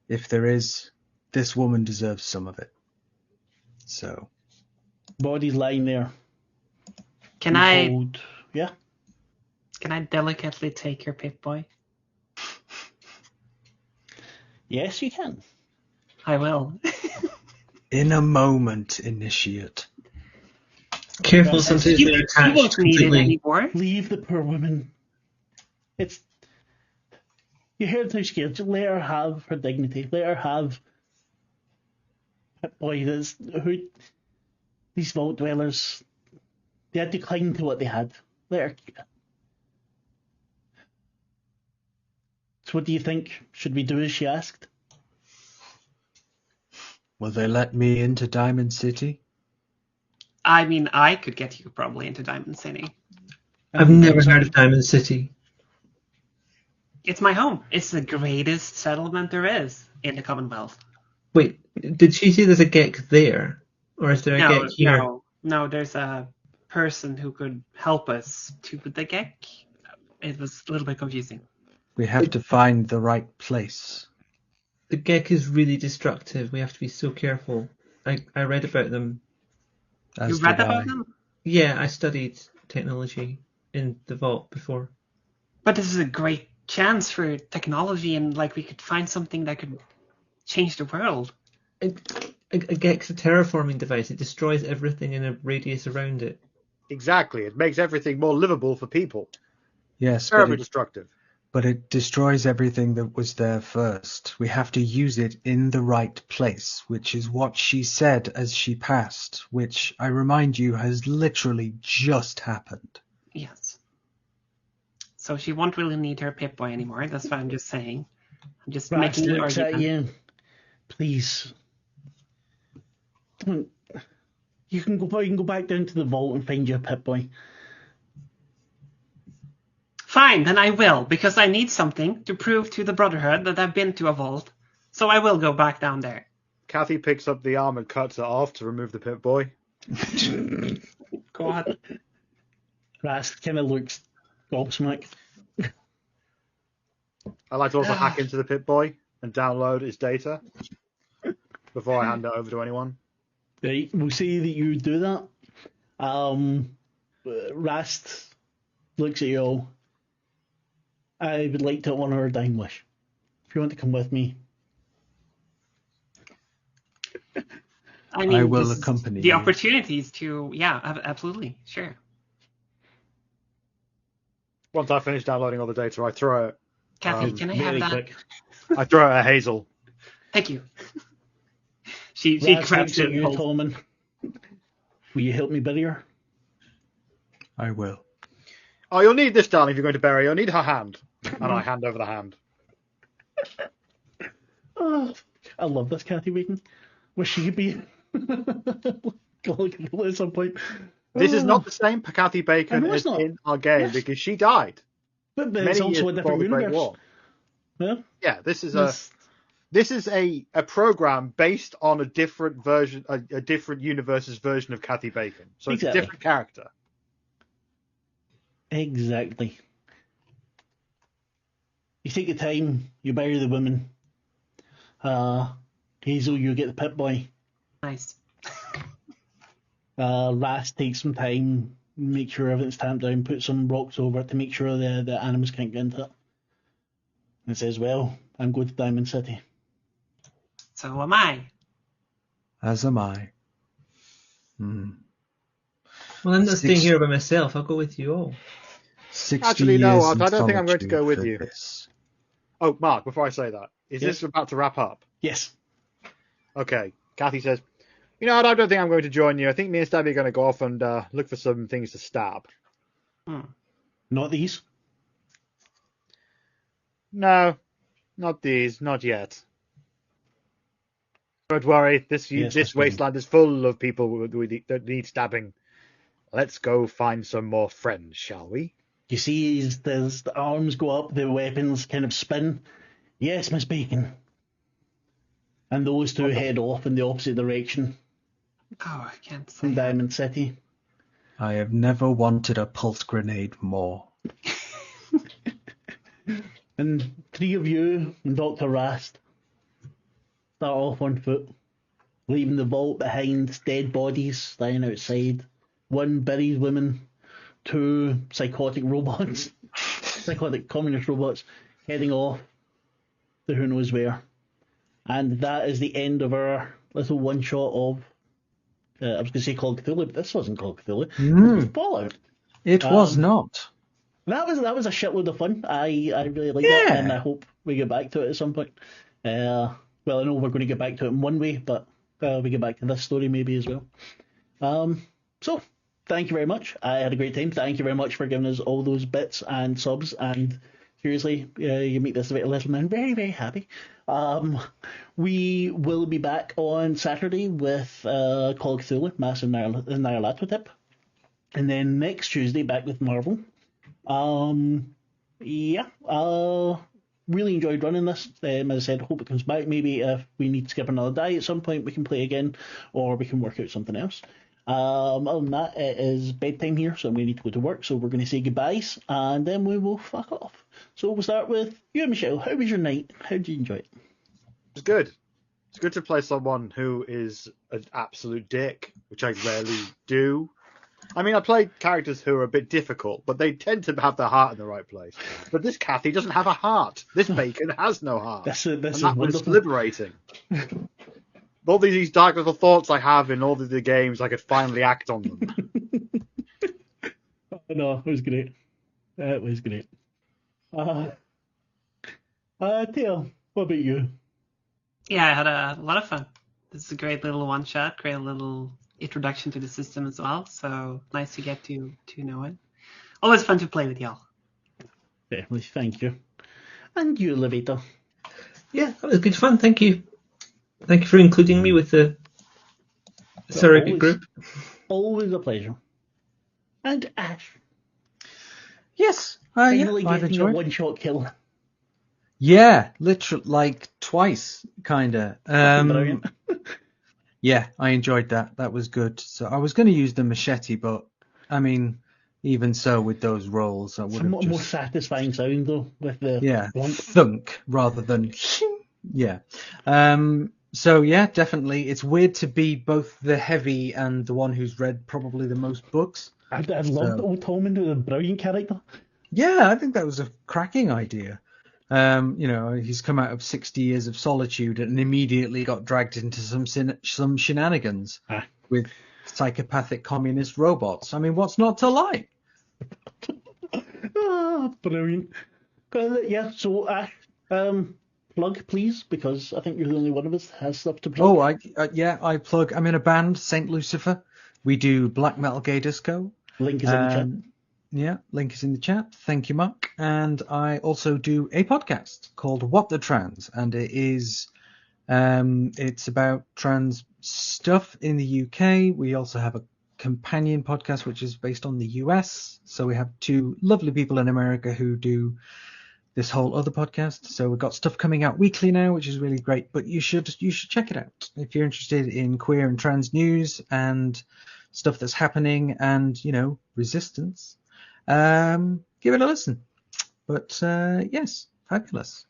if there is, this woman deserves some of it. So, Body's lying there. Can I Cold. Yeah. delicately take your Pip-Boy? Yes, you can. I will. in a moment, initiate. Careful, sometimes You they're attached won't need it completely. anymore. Leave the poor woman. You heard how scared. Let her have her dignity. Let her have. Boy, these vault dwellers. They had to cling to what they had. Let her keep it. So, what do you think? Should we do as she asked? Will they let me into Diamond City? I mean, I could get you probably into Diamond City. I've never heard of Diamond City. It's my home. It's the greatest settlement there is in the Commonwealth. Wait, did she say there's a Gek there? Or is there a Gek here? No, there's a person who could help us to the Gek. It was a little bit confusing. We have to find the right place. The Gek is really destructive. We have to be so careful. I read about them. You read about them? Yeah, I studied technology in the vault before. But this is a great chance for technology, and like we could find something that could change the world. A Gek's a terraforming device. It destroys everything in a radius around it. Exactly. It makes everything more livable for people. Yes, Terribly destructive. but it destroys everything that was there first. We have to use it in the right place, which is what she said as she passed, which, I remind you, has literally just happened. Yes. So she won't really need her Pip-Boy anymore. That's what I'm just saying. I'm just Rast making the looks at argument. you. Please. Don't. You can go back down to the vault and find your Pip-Boy. Fine, then I will, because I need something to prove to the Brotherhood that I've been to a vault. So I will go back down there. Kathy picks up the arm and cuts it off to remove the Pip-Boy. God. Rast kind of looks gobsmacked. I like to also hack into the Pip-Boy and download its data before I hand it over to anyone. Right, we'll say that you do that. Rast looks at you all. I would like to honour a dying wish. If you want to come with me. I mean, will this is accompany the you. opportunities to, absolutely, sure. Once I finish downloading all the data, I throw it. Kathy, can I have Very that? quick. I throw it at Hazel. Thank you. she Rast grabs looks at it. you, and holds- Tolman. Will you help me bury her? I will. Oh, you'll need this, darling, if you're going to bury her. You'll need her hand. And I hand over the hand. Oh, I love this Kathy Bacon. Wish she could be at some point. This is not the same Kathy Bacon I know as it's not. in our game Yes. because she died But many it's years also a before different the Great universe. War. Yeah? Yeah, this is Yes. a program based on a different version, a different universe's version of Kathy Bacon. So it's Exactly. a different character. Exactly. You take the time, you bury the woman. Hazel, you get the Pip-Boy. Nice. Rast takes some time, make sure everything's tamped down, put some rocks over it to make sure the animals can't get into it. And says, well, I'm going to Diamond City. So am I. As am I. Hmm. Well, I'm not staying Six- here by myself. I'll go with you all. 60 Actually, no, years I in don't think I'm going to go with solitude you. for this. Oh, Mark, before I say that, is Yes. this about to wrap up? Yes. Okay. Kathy says, you know what, I don't think I'm going to join you. I think me and Stabby are going to go off and look for some things to stab. Not these. No, not these, not yet. Don't worry, this Yes, this Miss Bacon. wasteland is full of people that need stabbing. Let's go find some more friends, shall we? You see, there's the arms go up, the weapons kind of spin. Yes, Miss Bacon. And those two head off in the opposite direction Oh, I can't say from that. Diamond City. I have never wanted a pulse grenade more. And three of you and Dr. Rast start off on foot, leaving the vault behind, dead bodies lying outside, one buried woman, two psychotic robots, psychotic communist robots, heading off to who knows where. And that is the end of our little one shot of, I was going to say Call of Cthulhu, but this wasn't Call of Cthulhu. It was Fallout. It was not. That was a shitload of fun. I really like Yeah. that, and I hope we get back to it at some point. Well, I know we're going to get back to it in one way, but we get back to this story maybe as well. So, thank you very much. I had a great time. Thank you very much for giving us all those bits and subs, and seriously, you make this a bit less, and I'm very, very happy. We will be back on Saturday with Call of Cthulhu, Massive Nyarlathotep, and then next Tuesday back with Marvel. Really enjoyed running this. As I said, hope it comes back. Maybe if we need to skip another day at some point, we can play again, or we can work out something else. Other than that, it is bedtime here, so I'm going to need to go to work. So we're going to say goodbyes, and then we will fuck off. So we'll start with you, Michelle. How was your night? How did you enjoy it? It's good. It's good to play someone who is an absolute dick, which I rarely do. I mean, I play characters who are a bit difficult, but they tend to have their heart in the right place. But this Kathy doesn't have a heart. This Bacon has no heart. This and is that was wonderful. liberating. All these dark little thoughts I have in all of the games, I could finally act on them. No, it was great. It was great. Thea, what about you? Yeah, I had a lot of fun. This is a great little one shot, great little introduction to the system as well. So nice to get to know it. Always fun to play with y'all. Definitely, thank you. And you, Lavaita. Yeah, that was good fun. Thank you. Thank you for including me with the surrogate group. Always a pleasure. And Ash. Yes, Finally I've getting a enjoyed. one-shot kill. Yeah, literally, like twice, kinda. Brilliant. Yeah, I enjoyed that. That was good. So I was going to use the machete, but I mean, even so, with those rolls, I would have Somewhat more just satisfying sound, though, with the lump. thunk rather than yeah. So yeah, definitely, it's weird to be both the heavy and the one who's read probably the most books. I loved old Tommen, who was a brilliant character. Yeah, I think that was a cracking idea. He's come out of 60 years of solitude and immediately got dragged into some shenanigans with psychopathic communist robots. I mean, what's not to like? Brilliant. Yeah, so Ash, plug, please, because I think you're the only one of us that has stuff to plug. Oh, I plug. I'm in a band, Saint Lucifer. We do black metal gay disco. Link is in the chat. Yeah, link is in the chat. Thank you, Marc. And I also do a podcast called What the Trans, and it is it's about trans stuff in the UK. We also have a companion podcast which is based on the US. So we have two lovely people in America who do this whole other podcast. So we've got stuff coming out weekly now, which is really great. But you should check it out if you're interested in queer and trans news and stuff that's happening and resistance. Give it a listen. But yes, fabulous.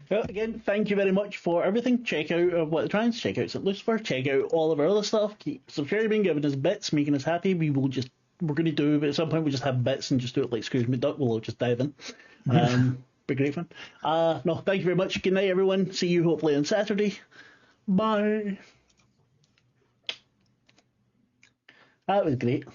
Well, again, thank you very much for everything. Check out What the Trans, check out St. Lucifer, check out all of our other stuff. Keep subscribing, giving us bits, making us happy. We're going to do, at some point, we'll just have bits and just do it like Scrooge McDuck. We'll just dive in. Be great fun. No, thank you very much. Good night, everyone. See you hopefully on Saturday. Bye. That was great.